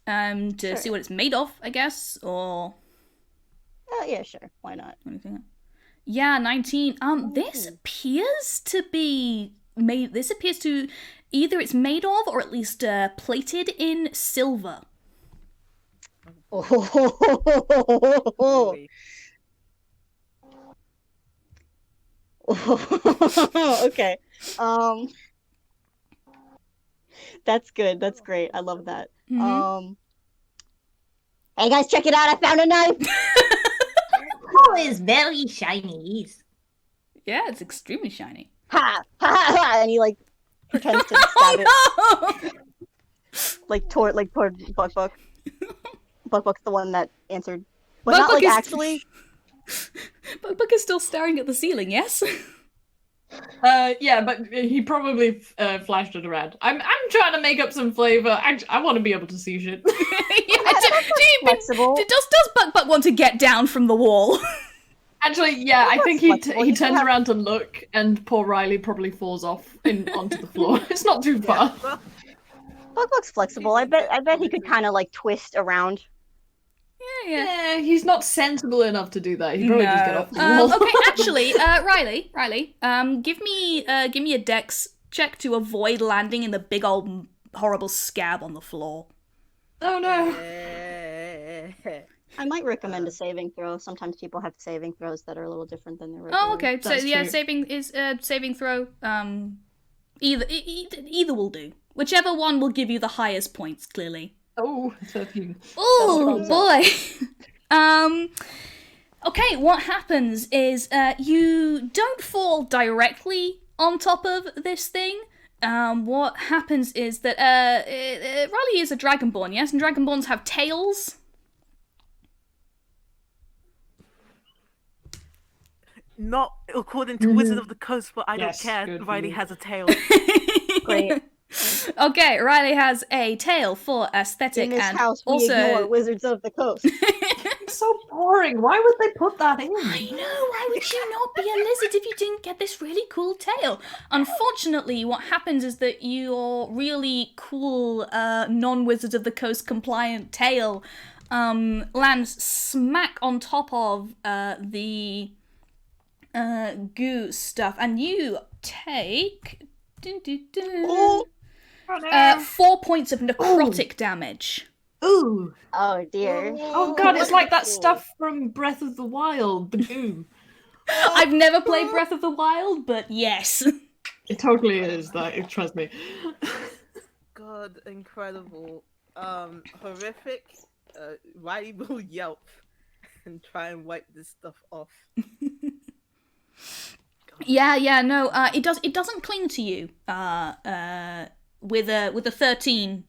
to Sure. see what it's made of, I guess, or yeah, sure. Why not? anything. Yeah, 19. This appears to be made. This appears to either it's made of or at least plated in silver. Oh. Okay. That's good. That's great. I love that. Mhm. Hey guys, check it out! I found a knife. Oh, it's very shiny. Yeah, it's extremely shiny. Ha ha ha! Ha! And he like pretends to stab it Oh like toward Bukbuk. Bukbuk's the one that answered, but no! not like is... actually. Bukbuk is still staring at the ceiling. Yes. Yeah, but he probably flashed it around. I'm trying to make up some flavor. I want to be able to see shit. Flexible. Does Bukbuk want to get down from the wall? Actually, yeah, I think he flexible. You turns can have- around to look, and poor Ryleigh probably falls off onto the floor. It's not too far. Bukbuk's flexible. I bet he could kind of like twist around. Yeah. Yeah, he's not sensible enough to do that. He'd probably just get off the wall. Okay, actually, Ryleigh, give me a dex check to avoid landing in the big old horrible scab on the floor. Oh no. I might recommend a saving throw. Sometimes people have saving throws that are a little different than their regular. Oh, okay. So That's yeah, true. saving throw. Either will do. Whichever one will give you the highest points. Clearly. Oh, 13. Oh thumbs boy. Okay. What happens is you don't fall directly on top of this thing. What happens is that Ryleigh is a dragonborn, yes, and dragonborns have tails. Not according to Wizard of the Coast, but I Yes, don't care. good for Ryleigh you. has a tail. Great. Okay, Ryleigh has a tail for aesthetic In this and house, we also. ignore Wizards of the Coast. It's so boring. Why would they put that in? I know, why would you not be a lizard if you didn't get this really cool tail? Unfortunately, what happens is that your really cool non-Wizards of the Coast compliant tail lands smack on top of the goo stuff, and you take 4 points of necrotic damage. Ooh. Oh dear. Oh god, it's like that stuff from Breath of the Wild, the goo. I've never played Breath of the Wild, but yes. It totally is that, trust me. God, incredible. Horrific. Ryleigh will yelp and try and wipe this stuff off. Yeah, no, it doesn't cling to you. With a 13,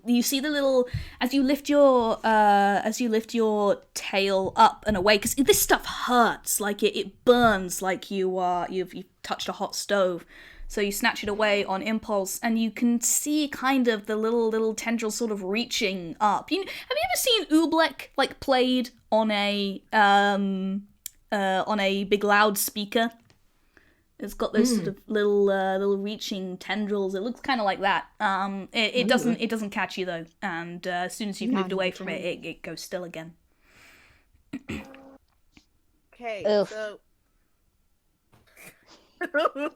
you see the little as you lift your tail up and away, because this stuff hurts, like it burns, like you've touched a hot stove. So you snatch it away on impulse, and you can see kind of the little tendrils sort of reaching up. Have you ever seen Oobleck like played on a big loudspeaker? It's got those sort of little reaching tendrils. It looks kind of like that. It doesn't catch you though, and as soon as you've moved away from it, it goes still again. Okay, Oof. so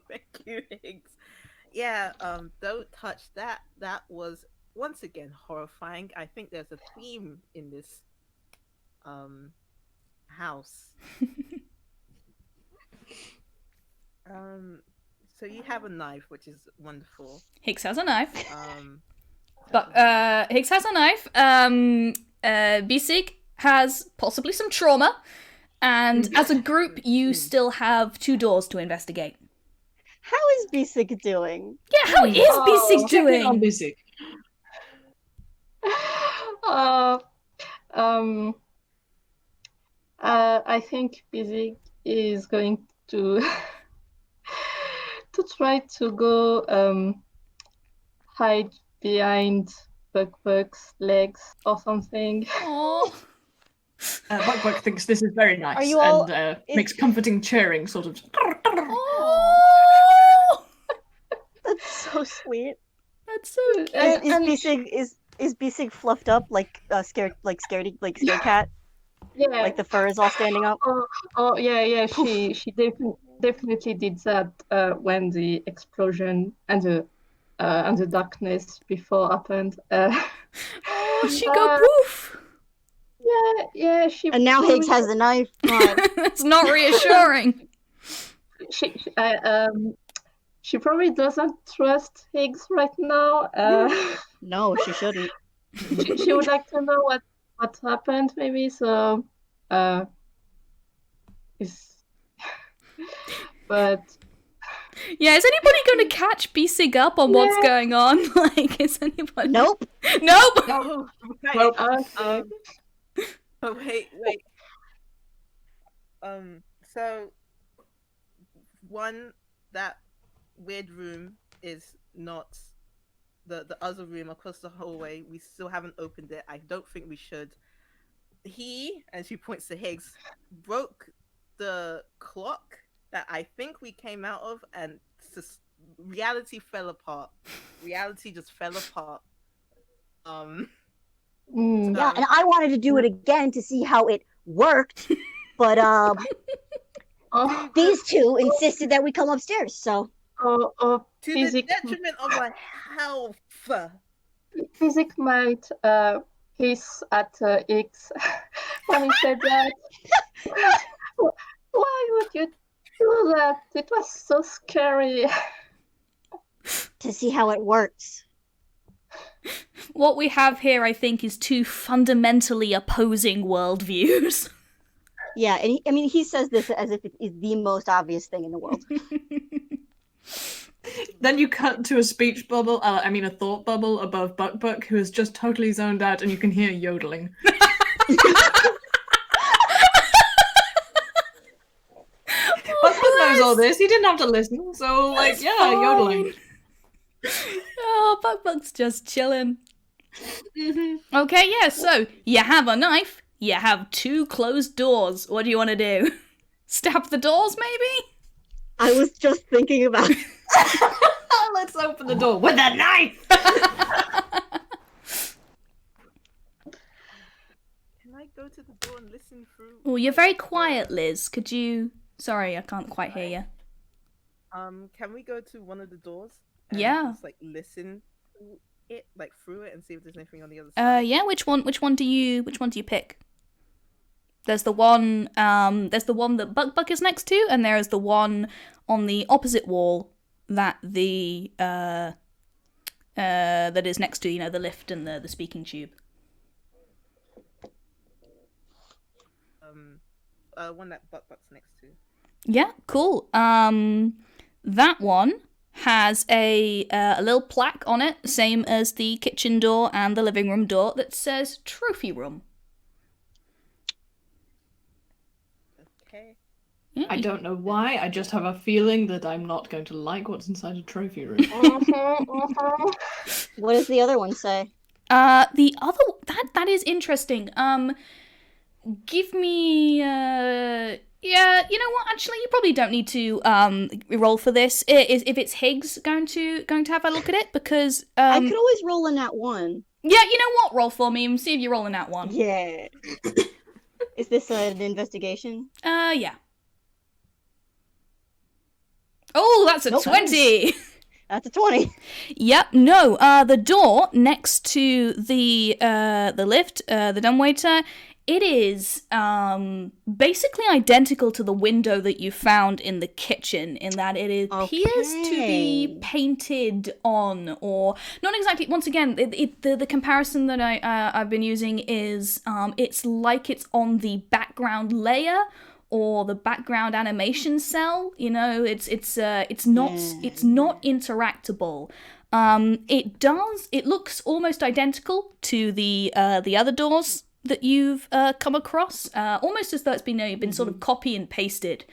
thank you, Higgs. Yeah, don't touch that. That was once again horrifying. I think there's a theme in this house. So you have a knife, which is wonderful. Higgs has a knife. But Higgs has a knife. Bisig has possibly some trauma, and as a group, you still have 2 doors to investigate. How is Bisig doing? Yeah, how is Bisig Checking on doing? Bisig. I think Bisig is going to to try to go hide behind Bukbuk's legs or something. Aww. Bukbuk thinks this is very nice Are you all- and makes comforting chirring, sort of. Oh, That's so sweet. that's so cute. And is Bisig fluffed up like scared cat? Yeah. Like the fur is all standing up? Oh yeah. She definitely did that when the explosion and the darkness before happened. Oh, she go poof. Yeah. She And now Higgs has a knife. God. That's not reassuring. She probably doesn't trust Higgs right now. No, she shouldn't. she would like to know what happened, maybe. So, but Yeah, is anybody going to catch Bisig up on what's going on? Like, is anybody? Nope. Nope. oh, right. Well, okay. Oh, wait. So that weird room is not the other room across the hallway. We still haven't opened it. I don't think we should. He, and she points to Higgs, broke the clock that I think we came out of, and reality fell apart. Reality just fell apart. Mm. Yeah, and I wanted to do it again to see how it worked, but Oh, these two insisted that we come upstairs. So oh, to the Bisig detriment of my health. Bisig might hiss at Higgs when he said that. Why would you do that? It was so scary. To see how it works. What we have here, I think, is two fundamentally opposing worldviews. Yeah, and he says this as if it is the most obvious thing in the world. Then you cut to a speech bubble, a thought bubble above Bukbuk, who is just totally zoned out, and you can hear yodeling. Bukbuk knows all this. He didn't have to listen, so That's yodeling. Oh, Bukbuk's just chilling. Okay, yeah. So you have a knife. You have two closed doors. What do you want to do? Stab the doors, maybe? I was just thinking about it. Let's open the door with a knife! Can I go to the door and listen through? Oh, you're very quiet, Liz. Could you... Sorry, I can't quite hear you. Can we go to one of the doors? Yeah. Just listen to it, through it, and see if there's anything on the other side. Yeah. Which one do you pick? There's the one that Bukbuk is next to, and there is the one on the opposite wall that that is next to, the lift and the speaking tube. One that Bukbuk's next to. Yeah, cool. That one has a little plaque on it, same as the kitchen door and the living room door, that says trophy room. Okay. Yeah, I don't know why, I just have a feeling that I'm not going to like what's inside a trophy room. What does the other one say? The other that is interesting. Give me yeah, you know what? Actually, you probably don't need to roll for this. If it's Higgs going to have a look at it, because I could always roll in that one. Yeah, you know what? Roll for me and see if you're rolling that one. Yeah. Is this an investigation? Yeah. Oh, that's a 20. That's a 20. Yep. No. The door next to the lift, the dumbwaiter, it is basically identical to the window that you found in the kitchen, in that it appears to be painted on, or not exactly. Once again, the comparison that I've been using is it's like it's on the background layer or the background animation cell. It's not interactable. It looks almost identical to the other doors that you've come across, almost as though it's been sort of copy and pasted.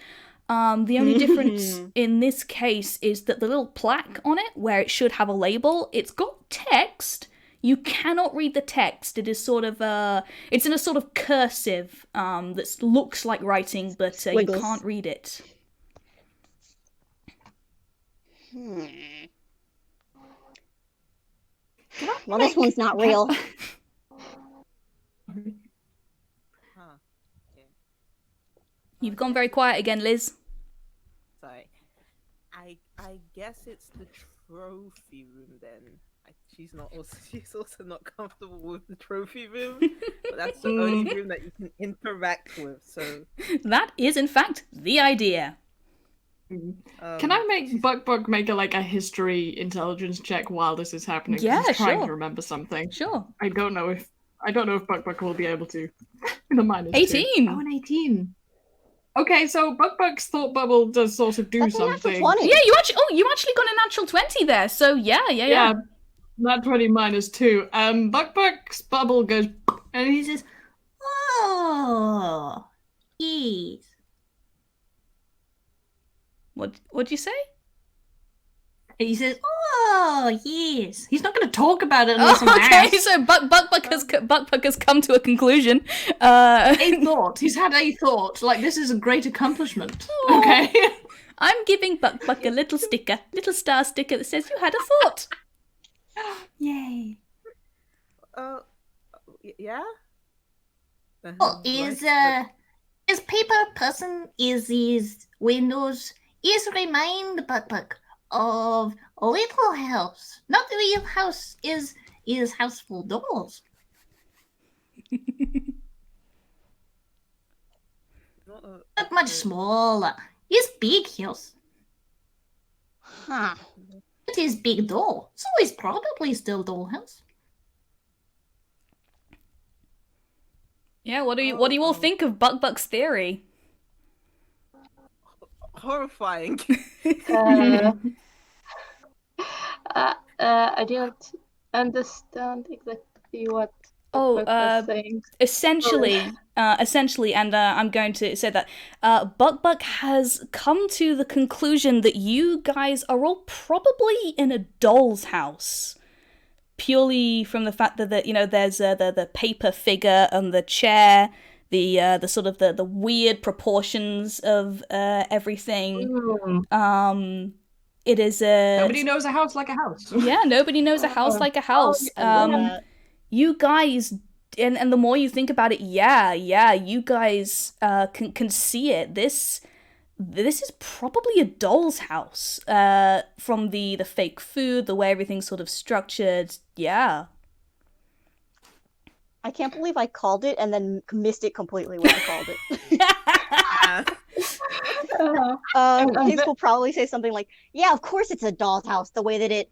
The only difference in this case is that the little plaque on it, where it should have a label, it's got text. You cannot read the text. It is sort of it's in a sort of cursive that looks like writing, but you can't read it. Well, this one's not real. You've gone very quiet again, Liz. Sorry. I guess it's the trophy room then. She's also not comfortable with the trophy room, but that's the only room that you can interact with. So that is, in fact, the idea. Can I make Bukbuk make a history intelligence check while this is happening? Yeah, he's trying sure. to remember something. Sure. I don't know if Bukbuk will be able to. The minus 18. 2. Oh, an 18. Okay, so Bukbuk's thought bubble does sort of do That's something. A natural 20. Yeah, you actually got a natural 20 there. So yeah. Not 20 minus 2. Bukbuk's bubble goes, and he says, "Oh, yes." What'd you say? And he says, "Oh, yes." He's not going to talk about it unless I'm okay, asked. so Bukbuk has come to a conclusion. A thought. He's had a thought. This is a great accomplishment. Aww. Okay. I'm giving Bukbuk a little star sticker that says you had a thought. Yay. Yeah? Oh, is paper person is windows is remind Bukbuk of a little house. Not the real house is house full doors. Not much smaller. It's big house. Huh. It is big doll, so it's probably still dollhouse. Yeah, what do you all think of Bukbuk's theory? Horrifying. I didn't understand exactly what Bukbuk was saying. Essentially, and I'm going to say that Bukbuk has come to the conclusion that you guys are all probably in a doll's house, purely from the fact that there's the paper figure on the chair, the sort of the weird proportions of everything. It is a Nobody knows a house like a house. Yeah, nobody knows a house like a house. You guys, and the more you think about it, you guys can see it. This is probably a doll's house. From the fake food, the way everything's sort of structured. Yeah. I can't believe I called it and then missed it completely when I called it. Higgs will probably say something like, "Yeah, of course it's a doll's house. The way that it,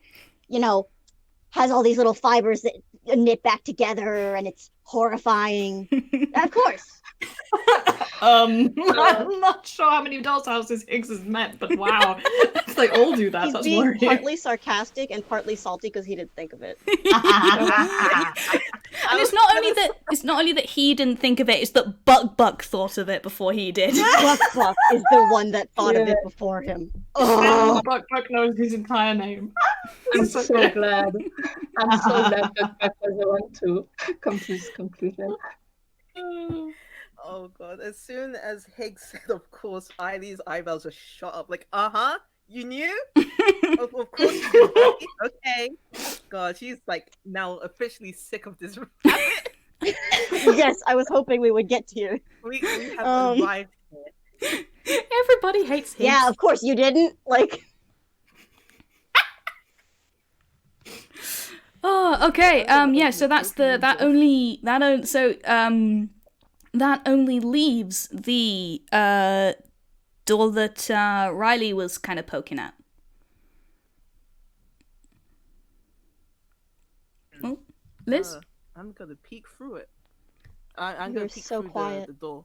has all these little fibers that knit back together, and it's horrifying. Of course." I'm not sure how many doll's houses Higgs has met, but wow, if they all do that, He's that's being worrying. partly sarcastic and partly salty because he didn't think of it. And it's not only that he didn't think of it, it's that Bukbuk thought of it before he did. Bukbuk is the one that thought of it before him. Oh. Bukbuk knows his entire name. I'm so glad. I'm so glad Bukbuk was the one to come to this conclusion. Oh god, as soon as Higgs said, of course, Eileen's eyebrows just shot up like, you knew? of course you did, right? Okay. God, she's like now officially sick of this rabbit. Yes, I was hoping we would get to you. We have arrived here. Everybody hates Higgs. Yeah, of course you didn't. Like. Oh, okay. Yeah. So that's that only leaves the door that Ryleigh was kind of poking at. Oh, Lizz? I'm gonna peek through it. I'm You're gonna peek so through quiet. the door.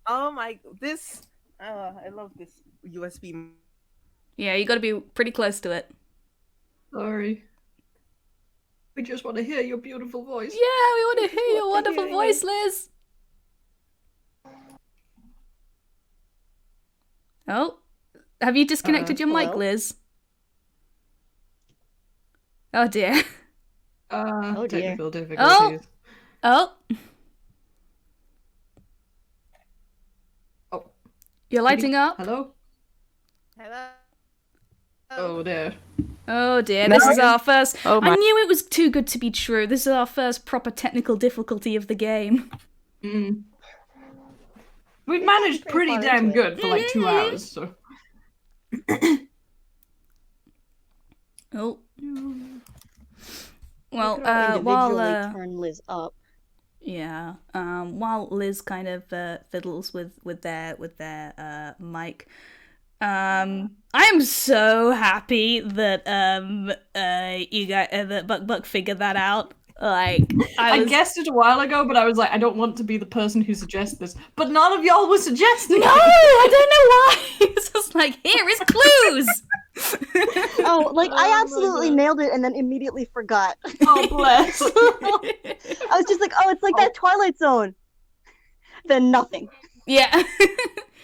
Oh my! I love this USB. Yeah, you got to be pretty close to it. Sorry. We just want to hear your beautiful voice. Yeah, we want to hear your wonderful voice, Lizz. Oh, have you disconnected your mic, hello? Lizz? Oh dear. Oh dear. Technical difficulties. Oh. Oh. You're lighting up. Hello? Hello. Oh dear. Oh dear, this is our first... Oh my- I knew it was too good to be true. This is our first proper technical difficulty of the game. Mm. We've managed pretty far damn into it. good for like 2 hours, so... Oh. We Well, could all while... individually turn Lizz up. Yeah. While Lizz kind of fiddles with their mic, I am so happy that you guys that Bukbuk figured that out. Like I guessed it a while ago, but I was like, I don't want to be the person who suggests this. But none of y'all were suggesting. No, I don't know why. It's just like, here is clues. Oh, like I absolutely nailed it and then immediately forgot. Oh bless. I was just like, oh, it's like that Twilight Zone. Then nothing. Yeah.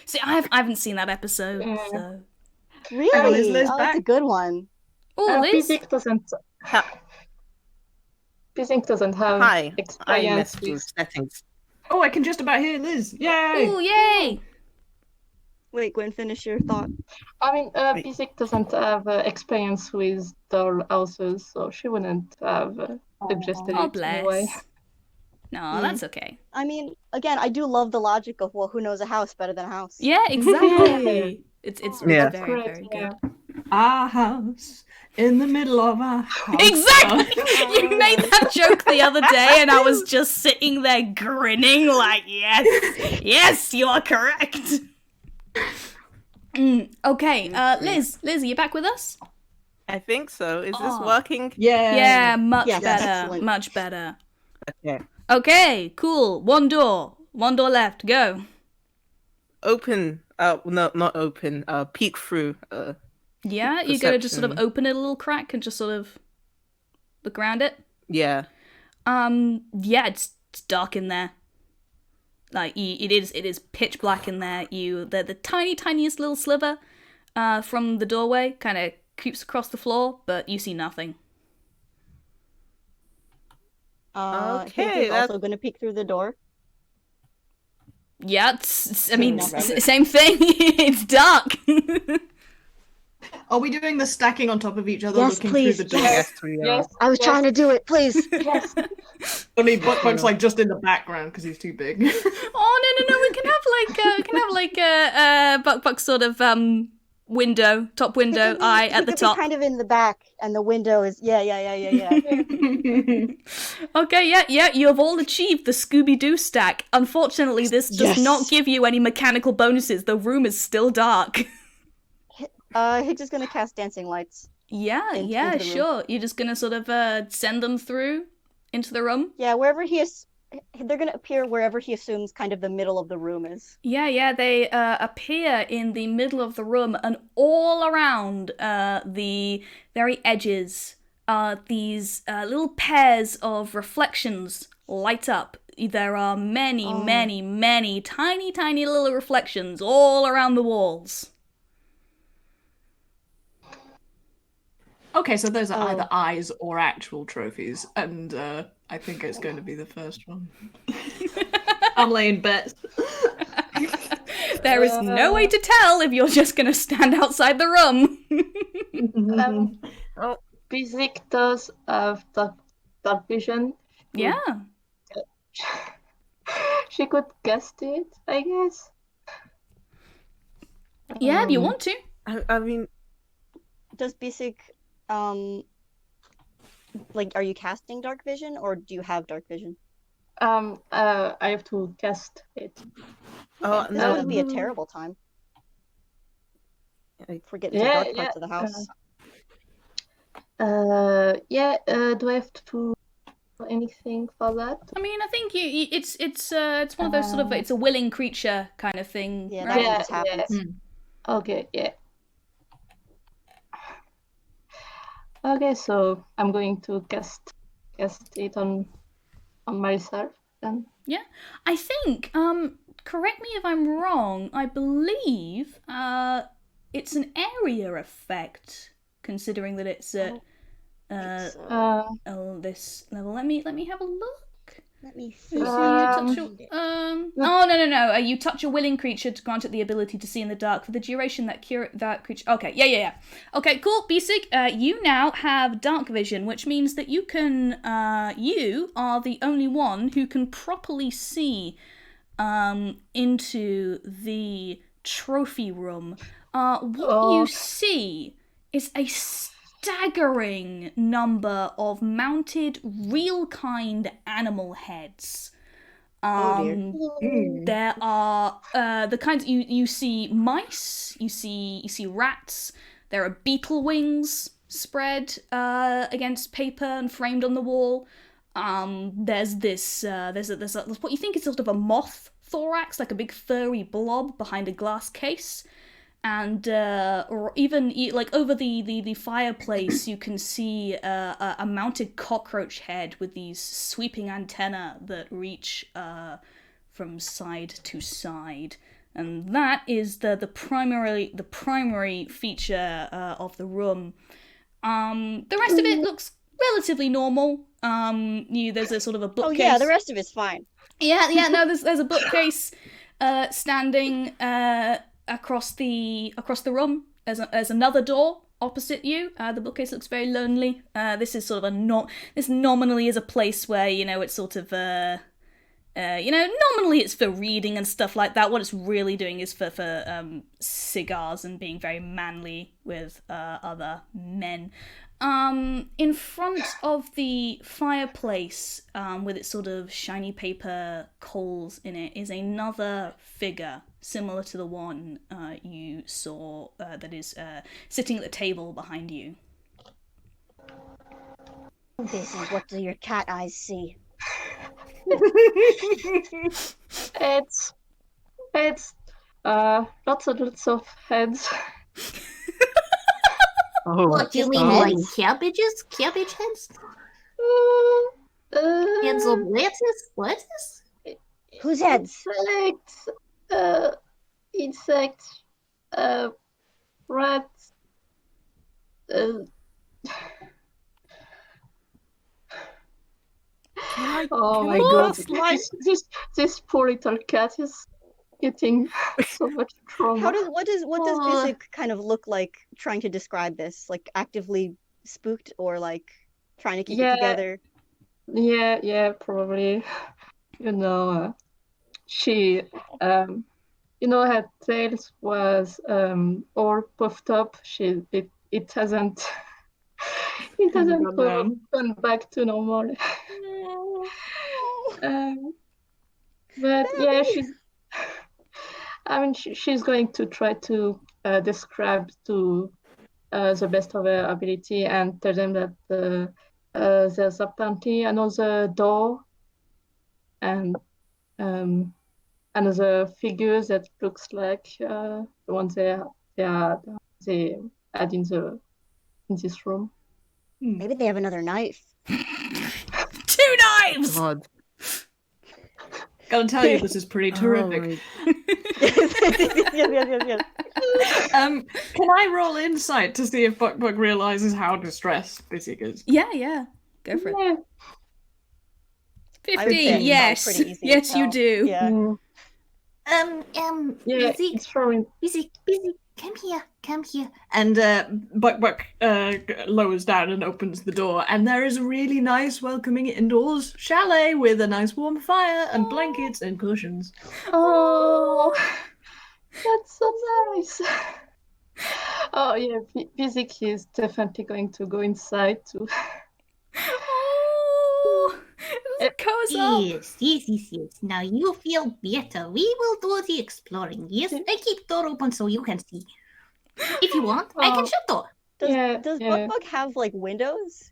See, I haven't seen that episode, so. Really? is Lizz Oh, that's back? a good one. Oh, Liz. Bisig doesn't have Hi, I experience messed with with... settings. Oh, I can just about hear Liz. Yay! Oh, yay! Wait, Gwyn, finish your thought. I mean, Bisig doesn't have experience with doll houses, so she wouldn't have suggested Oh, it anyway. bless. No, that's okay. I mean, again, I do love the logic of, well, who knows a house better than a house? Yeah, exactly. It's Yeah. very, Correct, very good. our house, in the middle of our house. Exactly! You made that joke the other day, and I was just sitting there grinning, like, yes, you are correct. Okay, Liz, are you back with us? I think so. Is this working? Yeah, much Yes, better, excellent. much better. Okay. Okay, cool. One door left. Go. Open. No, not open. Peek through. Yeah, you're gonna just sort of Perception. open it a little crack and just sort of look around it. Yeah. Yeah, it's dark in there. Like it is pitch black in there. The tiniest little sliver from the doorway kind of creeps across the floor, but you see nothing. Higgs Okay, is also going to peek through the door. Yeah, I mean, Not bad. same thing. It's dark. Are we doing the stacking on top of each other, Yes, looking please. through the door? Yes, we are. Yes. I was trying to do it, please. Yes. Only Bukbuk's like just in the background because he's too big. Oh no! We can have Bukbuk sort of window, top window, eye at the It could top. be kind of in the back, and the window is yeah. Okay, yeah, you have all achieved the Scooby-Doo stack. Unfortunately, this does Yes. not give you any mechanical bonuses. The room is still dark. Higgs is gonna cast dancing lights. Yeah, Into yeah, the room. sure. You're just gonna sort of send them through into the room. Yeah, they're gonna appear wherever he assumes kind of the middle of the room is. Yeah, they appear in the middle of the room, and all around the very edges these little pairs of reflections light up. There are many, many tiny little reflections all around the walls. Okay, so those are Oh. either eyes or actual trophies, and I think it's going to be the first one. I'm laying bets. There is no way to tell if you're just gonna stand outside the room. Oh. Bisig does have dark vision. Yeah. She could guess it, I guess. Yeah, if you want to. I mean, Does Bisig, like, are you casting dark vision or do you have dark vision? I have to cast it. oh This no. would be a terrible time for getting to Yeah, dark parts of the house. Do I have to do anything for that? I mean, I think it's one of those sort of it's a willing creature kind of thing, Yeah, right? that one just happens. Okay, yeah. Okay, so I'm going to cast it on myself then. Yeah, I think. Correct me if I'm wrong. I believe it's an area effect, considering that it's at this level. Let me have a look. Let me So see. you touch no. You touch a willing creature to grant it the ability to see in the dark for the duration that creature. Okay, yeah. Okay, cool. Bisig, you now have dark vision, which means that you can. You are the only one who can properly see into the trophy room. What you see is a staggering number of mounted real kind animal heads. There are the kinds you see mice, you see rats. There are beetle wings spread against paper and framed on the wall. There's what you think is sort of a moth thorax, like a big furry blob behind a glass case. And or even like over the fireplace, you can see a mounted cockroach head with these sweeping antennae that reach from side to side, and that is the primary feature of the room. The rest of it looks relatively normal. There's a sort of a bookcase. Oh yeah, the rest of it's fine. Yeah. No, there's a bookcase standing across the room. There's another door opposite you. The bookcase looks very lonely. This is sort of this nominally is a place where it's sort of Normally it's for reading and stuff like that. What it's really doing is for cigars and being very manly with other men. In front of the fireplace, with its sort of shiny paper coals in it, is another figure similar to the one you saw that is sitting at the table behind you. Bisig, what do your cat eyes see? It's lots of heads. Oh, What do you mean, like cabbages? Cabbage heads? Heads of lettuce? Lettuce? Whose heads? Insects, rats. Oh my god! This poor little cat is getting so much trauma. What does Bisig kind of look like trying to describe this? Like actively spooked or like trying to keep it together? Yeah, probably. She her tail was all puffed up. It hasn't gone back to normal. But yeah, she's going to try to describe to the best of her ability and tell them that there's apparently another door and another figure that looks like the ones they had in this room. Maybe they have another knife. 2 knives! God. Gotta tell you, this is pretty terrific. Yes. Can I roll insight to see if Bukbuk realizes how distressed Bisig is? Yeah. Go for it. Yeah. 15, yes. Pretty easy Yes, to you tell. do. Yeah. Yeah, Bisig, it's showing. Bisig, come here. And Bukbuk lowers down and opens the door, and there is a really nice, welcoming indoors chalet with a nice warm fire and blankets and cushions. Oh, that's so nice. Oh yeah, Bisig is definitely going to go inside too. Oh, cozy up. Yes. Now you feel better. We will do the exploring. Yes, I keep door open so you can see. If you want, I can shut door. Does Bukbuk have like windows?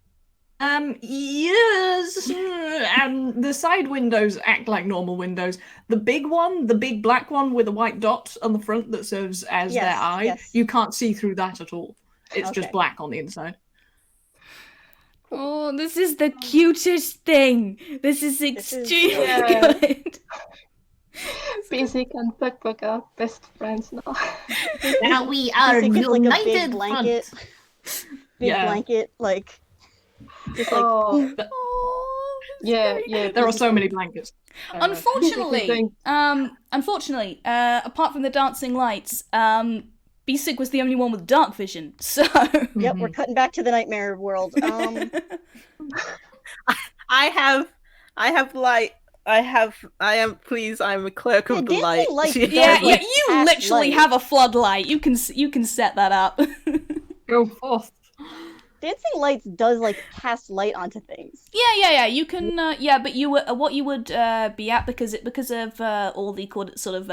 Yes. And the side windows act like normal windows. The big one, the big black one with a white dot on the front that serves as their eye, yes. you can't see through that at all. It's just Okay. black on the inside. Oh, this is the cutest thing. This is extremely good. Bisig and Bukbuk are best friends now. Now we are Bisig gets, like, a united big blanket. front. Big blanket, like just like Oh, Yeah. There are so many blankets. Unfortunately, apart from the dancing lights, Bisig was the only one with dark vision, so... Yep, we're cutting back to the nightmare world. I have light. I'm a clerk of the light. Yeah, you literally light. have a floodlight. You can set that up. Go forth. Dancing lights does like cast light onto things. Yeah. You can. But you what you would be at because of all the sort of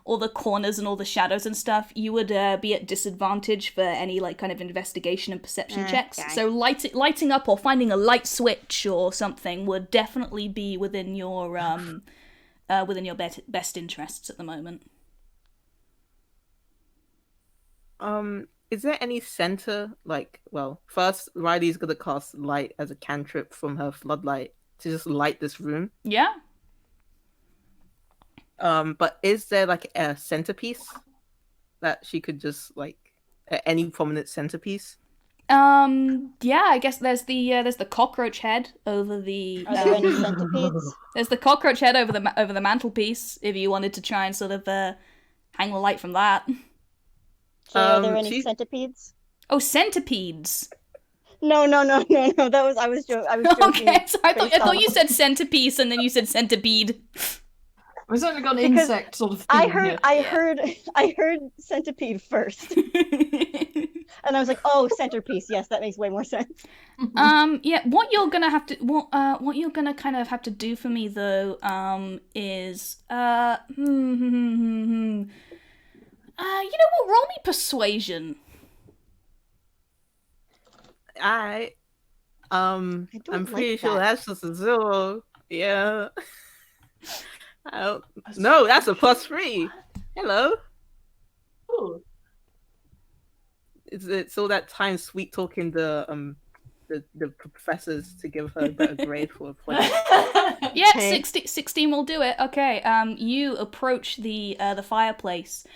all the corners and all the shadows and stuff. You would be at disadvantage for any like kind of investigation and perception checks. Okay. So lighting up or finding a light switch or something would definitely be within your best interests at the moment. Is there any center, first Ryleigh's gonna cast light as a cantrip from her floodlight to just light this room. Yeah. But is there like a centerpiece that she could just any prominent centerpiece? Yeah, I guess there's the cockroach head over the. Are there any centipedes? There's the cockroach head over the mantelpiece. If you wanted to try and sort of hang the light from that. Jay, are there any centipedes? Oh, centipedes. No. That was I was joking. Okay, so I based thought on- you said centerpiece and then you said centipede. We've certainly got an Because insect sort of theme I here. heard centipede first, and I was like, oh, centerpiece. Yes, that makes way more sense. Yeah, what you're gonna kind of have to do for me though, is you know what? Roll me persuasion. I don't I'm pretty like sure that. that's just a 0. Yeah. No, that's a +3. Hello. Ooh. It's all that time sweet talking the professors to give her a better grade for a project. Yeah, Okay. 16 will do it. Okay. You approach the fireplace,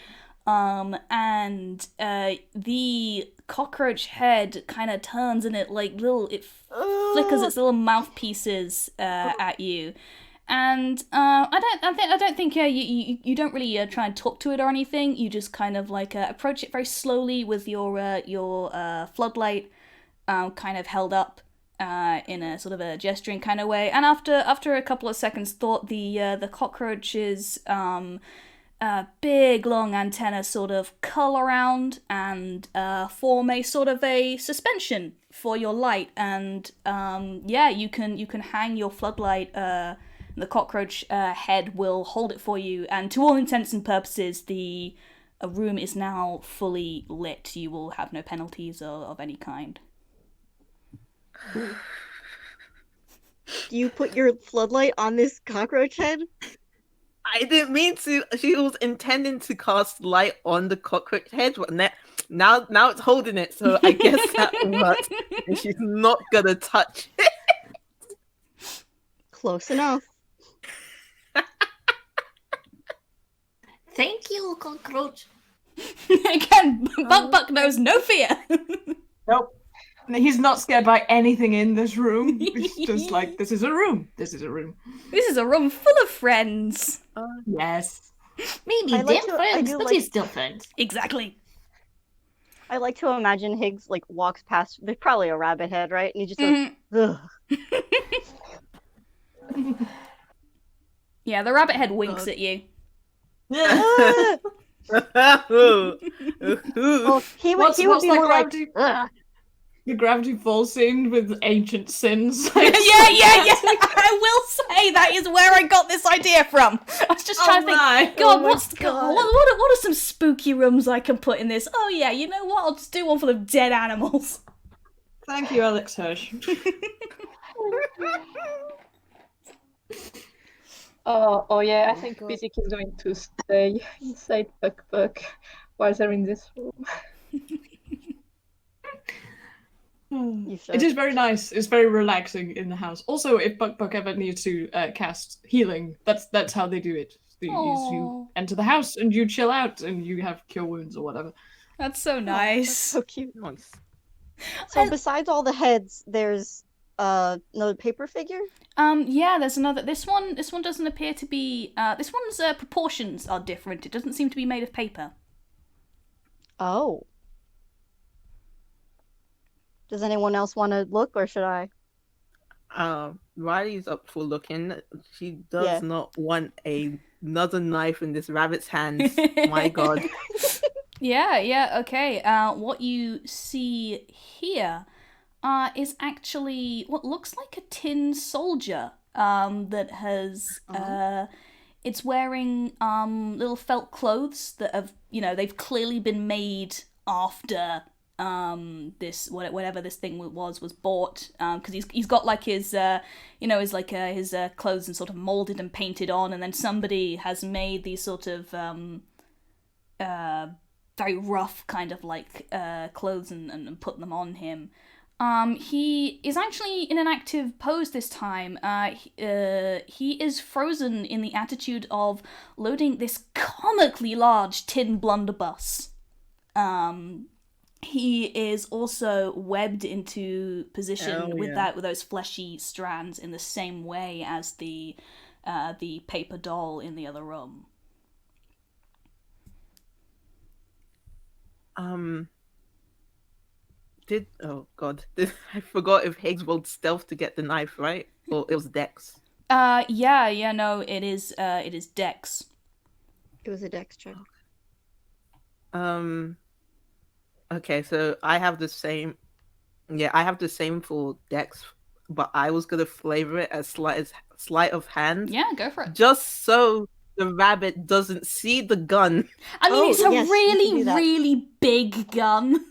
and the cockroach head kind of turns and it flickers its little mouthpieces at you. And I don't think you don't really try and talk to it or anything. You just kind of approach it very slowly with your floodlight kind of held up in a sort of a gesturing kind of way. And after a couple of seconds thought, the cockroach's big long antenna sort of curl around and form a sort of a suspension for your light. And you can hang your floodlight. The cockroach head will hold it for you, and to all intents and purposes, the room is now fully lit. You will have no penalties of any kind. Do you put your floodlight on this cockroach head? I didn't mean to. She was intending to cast light on the cockroach head, but now it's holding it, so I guess that works. And she's not gonna touch it. Close enough. Thank you, cockroach. Again, Bukbuk knows no fear. Nope. He's not scared by anything in this room. He's just like, this is a room. This is a room. This is a room full of friends. Yes. Maybe I like dead to- I friends, do but like- he's still friends. Exactly. I like to imagine Higgs walks past. There's probably a rabbit head, right? And he just Mhm. goes, ugh. Yeah, the rabbit head winks at you. Ah! Ooh. Well, he would What's be like more like, gravity? ugh. The Gravity Falls scene with ancient sins. yeah. I will say that is where I got this idea from. I was just trying to think. my. God, Oh my God. what are some spooky rooms I can put in this? Oh yeah, you know what? I'll just do one full of dead animals. Thank you, Alex Hirsch. Oh yeah, I think Bisig is going to stay inside Bukbuk while they're in this room. You should. It is very nice. It's very relaxing in the house. Also, if Bukbuk ever needs to cast healing, that's how they do it. You Aw. enter the house and you chill out and you have cure wounds or whatever. That's so That's nice. so cute. Nice. So besides all the heads, there's another paper figure. Yeah, there's another. This one doesn't appear to be. This one's proportions are different. It doesn't seem to be made of paper. Oh. Does anyone else want to look, or should I? Riley's up for looking. She does Yeah. not want another knife in this rabbit's hands. My God. Yeah, okay. What you see here is actually what looks like a tin soldier that has it's wearing little felt clothes that have, they've clearly been made after this whatever this thing was bought, because he's got like his his clothes and sort of molded and painted on, and then somebody has made these sort of very rough kind of like clothes and put them on him. He is actually in an active pose this time. He is frozen in the attitude of loading this comically large tin blunderbuss. He is also webbed into position with those fleshy strands in the same way as the paper doll in the other room. oh god, I forgot if Higgs rolled stealth to get the knife, right? Or it was Dex. No, it is Dex. It was a dex check. Okay, so I have the same. Yeah, I have the same for Dex, but I was gonna flavor it as sleight of hand. Yeah, go for it. Just so the rabbit doesn't see the gun. I mean, it's a yes, you can really, do that. really big gun.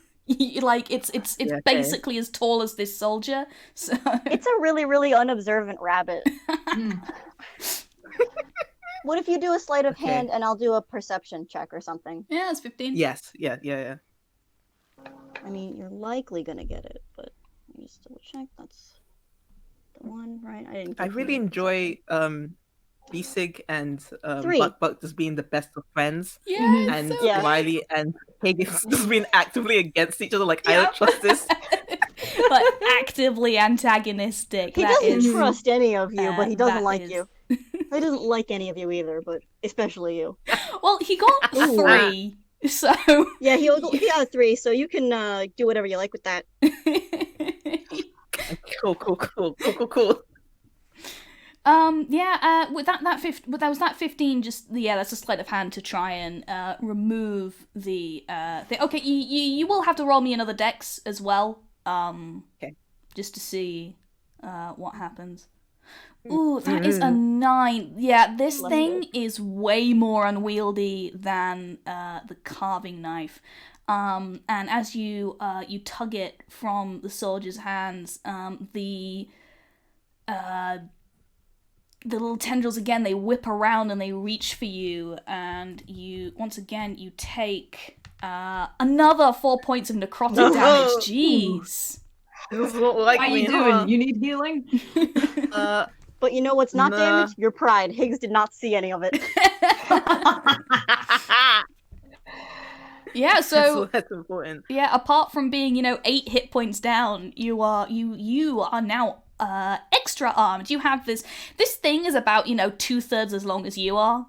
Like it's Yeah, okay. basically as tall as this soldier. So It's a really, really unobservant rabbit. What if you do a sleight of Okay. hand and I'll do a perception check or something? yeah, it's 15. Yes, yeah. I mean, you're likely gonna get it, but let me just double check. That's the one, right? I didn't. I get really the enjoy Bisig and Three. Bukbuk just being the best of friends, Yeah, and so Yeah. Ryleigh and Higgins just being actively against each other. Like I Yep. don't trust this. like actively antagonistic. He That doesn't is- trust any of you, but he doesn't that like is- you. He doesn't like any of you either, but especially you. Well, he got Ooh. 3, so Yeah, he got 3, so you can do whatever you like with that. Cool. With that was that 15. Just that's a sleight of hand to try and remove the thing. Okay, you will have to roll me another dex as well. Okay. Just to see what happens. Ooh, that is a 9. Yeah, this Love thing is way more unwieldy than the carving knife. And as you tug it from the soldier's hands, the little tendrils again, they whip around and they reach for you, and you take another 4 points of necrotic damage. Jeez. This is not like How me, you doing? You need healing? But you know what's not Nah. damaged? Your pride. Higgs did not see any of it. Yeah, so that's important. yeah, apart from being 8 hit points down, you are now extra armed. You have this thing is about 2/3 as long as you are.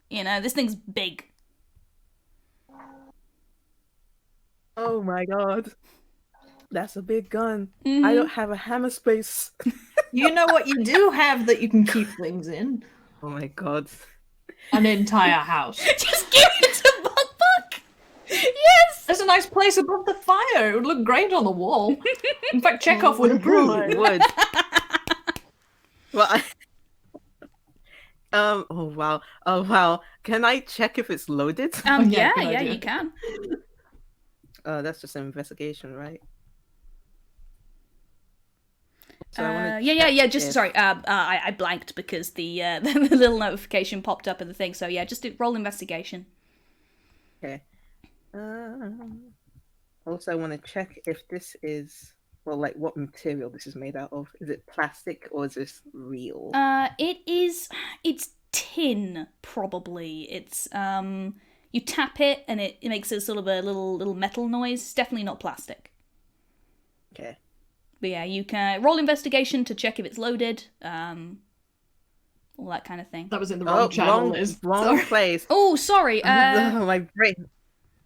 This thing's big. Oh my god. That's a big gun. Mhm. I don't have a hammer space. You know what you do have that you can keep things in? Oh my god. An entire house. Just give it to Bukbuk. Yes. There's a nice place above the fire. It would look great on the wall. In fact, Chekhov would approve. It would. Well, oh wow. Can I check if it's loaded? yeah, good Yeah, idea. you can. That's just an investigation, right? So I wanna Yeah. check Just if- sorry. I blanked because the the little notification popped up in the thing. So yeah, just roll investigation. Okay. Also, I want to check if this is like what material this is made out of. Is it plastic or is this real? It's tin probably. It's you tap it and it makes a sort of a little metal noise. It's definitely not plastic. Okay. But yeah, you can roll investigation to check if it's loaded. All that kind of thing. That was in the wrong channel, Liz. wrong Sorry. place. Oh, sorry. No, my brain.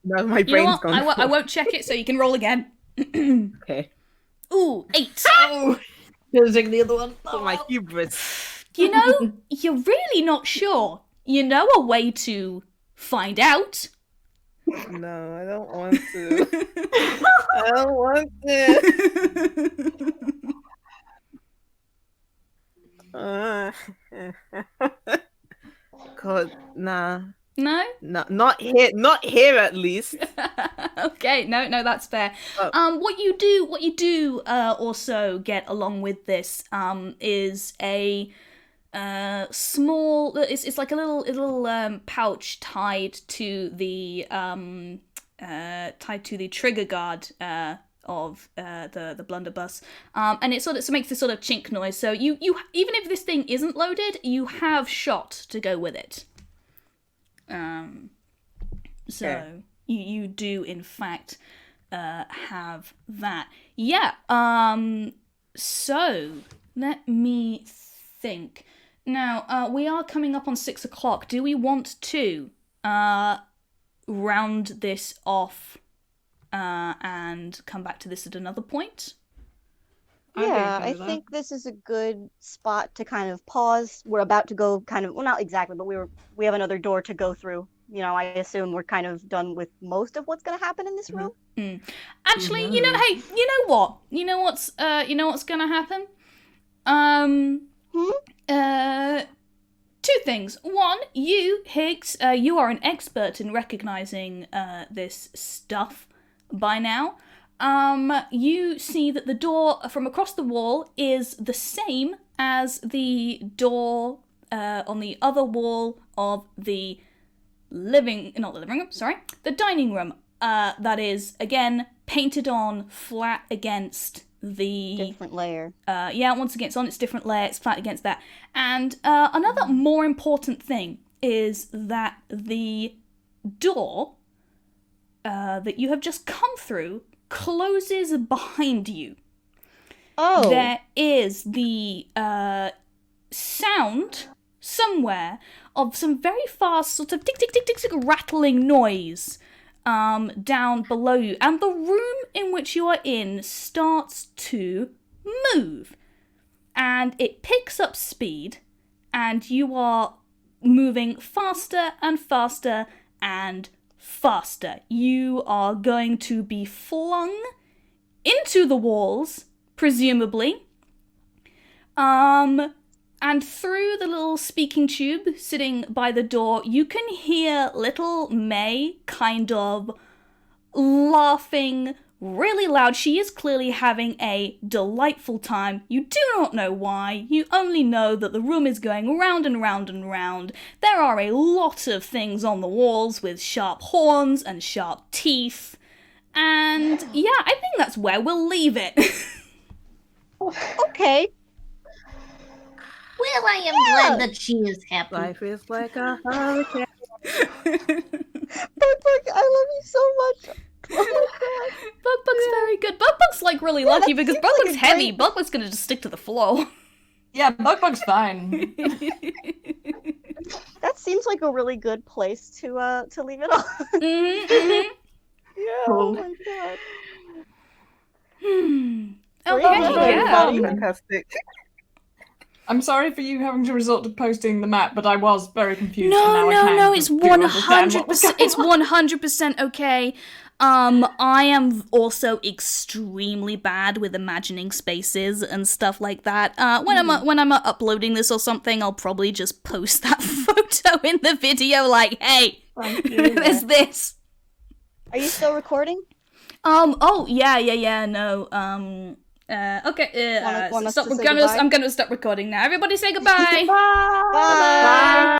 No, my You know brain's what? gone. I won't check it, so you can roll again. Okay. Ooh, 8. Oh, gonna take the other one. Oh, my hubris. You're really not sure. You know a way to find out. No, I don't want to. I don't want to. God, nah. No? No, not here at least. Okay, no, that's fair. Oh. What you do also get along with this is a small. It's like a little pouch tied to the trigger guard of the blunderbuss, and it sort of makes this sort of chink noise. So you even if this thing isn't loaded, you have shot to go with it. So Okay. you do in fact have that. Yeah. So let me think. Now we are coming up on 6 o'clock. Do we want to round this off and come back to this at another point. Yeah, Okay, I think this is a good spot to kind of pause. We're about to go well, not exactly, but we have another door to go through. You know, I assume we're kind of done with most of what's going to happen in this room. Actually, you know, hey, you know what? You know what's gonna happen? Two things. One, you, Higgs, you are an expert in recognizing this stuff by now. You see that the door from across the wall is the same as the door on the other wall of the the dining room. That is, again, painted on flat against the... Different layer. Once again, it's on its different layer, it's flat against that. And another more important thing is that the door that you have just come through closes behind you. Oh! There is the sound somewhere of some very fast sort of tick tick tick tick tick rattling noise down below you, and the room in which you are in starts to move, and it picks up speed, and you are moving faster and faster and faster. You are going to be flung into the walls, presumably, and through the little speaking tube sitting by the door, you can hear little May kind of laughing really loud. She is clearly having a delightful time. You do not know why. You only know that the room is going round and round and round. There are a lot of things on the walls with sharp horns and sharp teeth. And yeah, I think that's where we'll leave it. Okay. Well, I am glad that she is happy. Life is like a hurricane. Bukbuk, I love you so much. Oh my god. Bukbuk's very good. Bukbuk's like really lucky that because seems like Bukbuk's a heavy. great- Bukbuk's gonna just stick to the floor. Yeah, Bukbuk's fine. That seems like a really good place to leave it on. Yeah, oh my god. Okay, Yeah. yeah. Fantastic. I'm sorry for you having to resort to posting the map, but I was very confused. No, and now I no, kind it's of do understand what was 100%. It's going on. 100% okay. I am also extremely bad with imagining spaces and stuff like that. When I'm uploading this or something, I'll probably just post that photo in the video, like, hey, there's this. Are you still recording? Oh, yeah, no, okay, Want us stop. to say goodbye? I'm gonna stop recording now. Everybody say goodbye. Bye.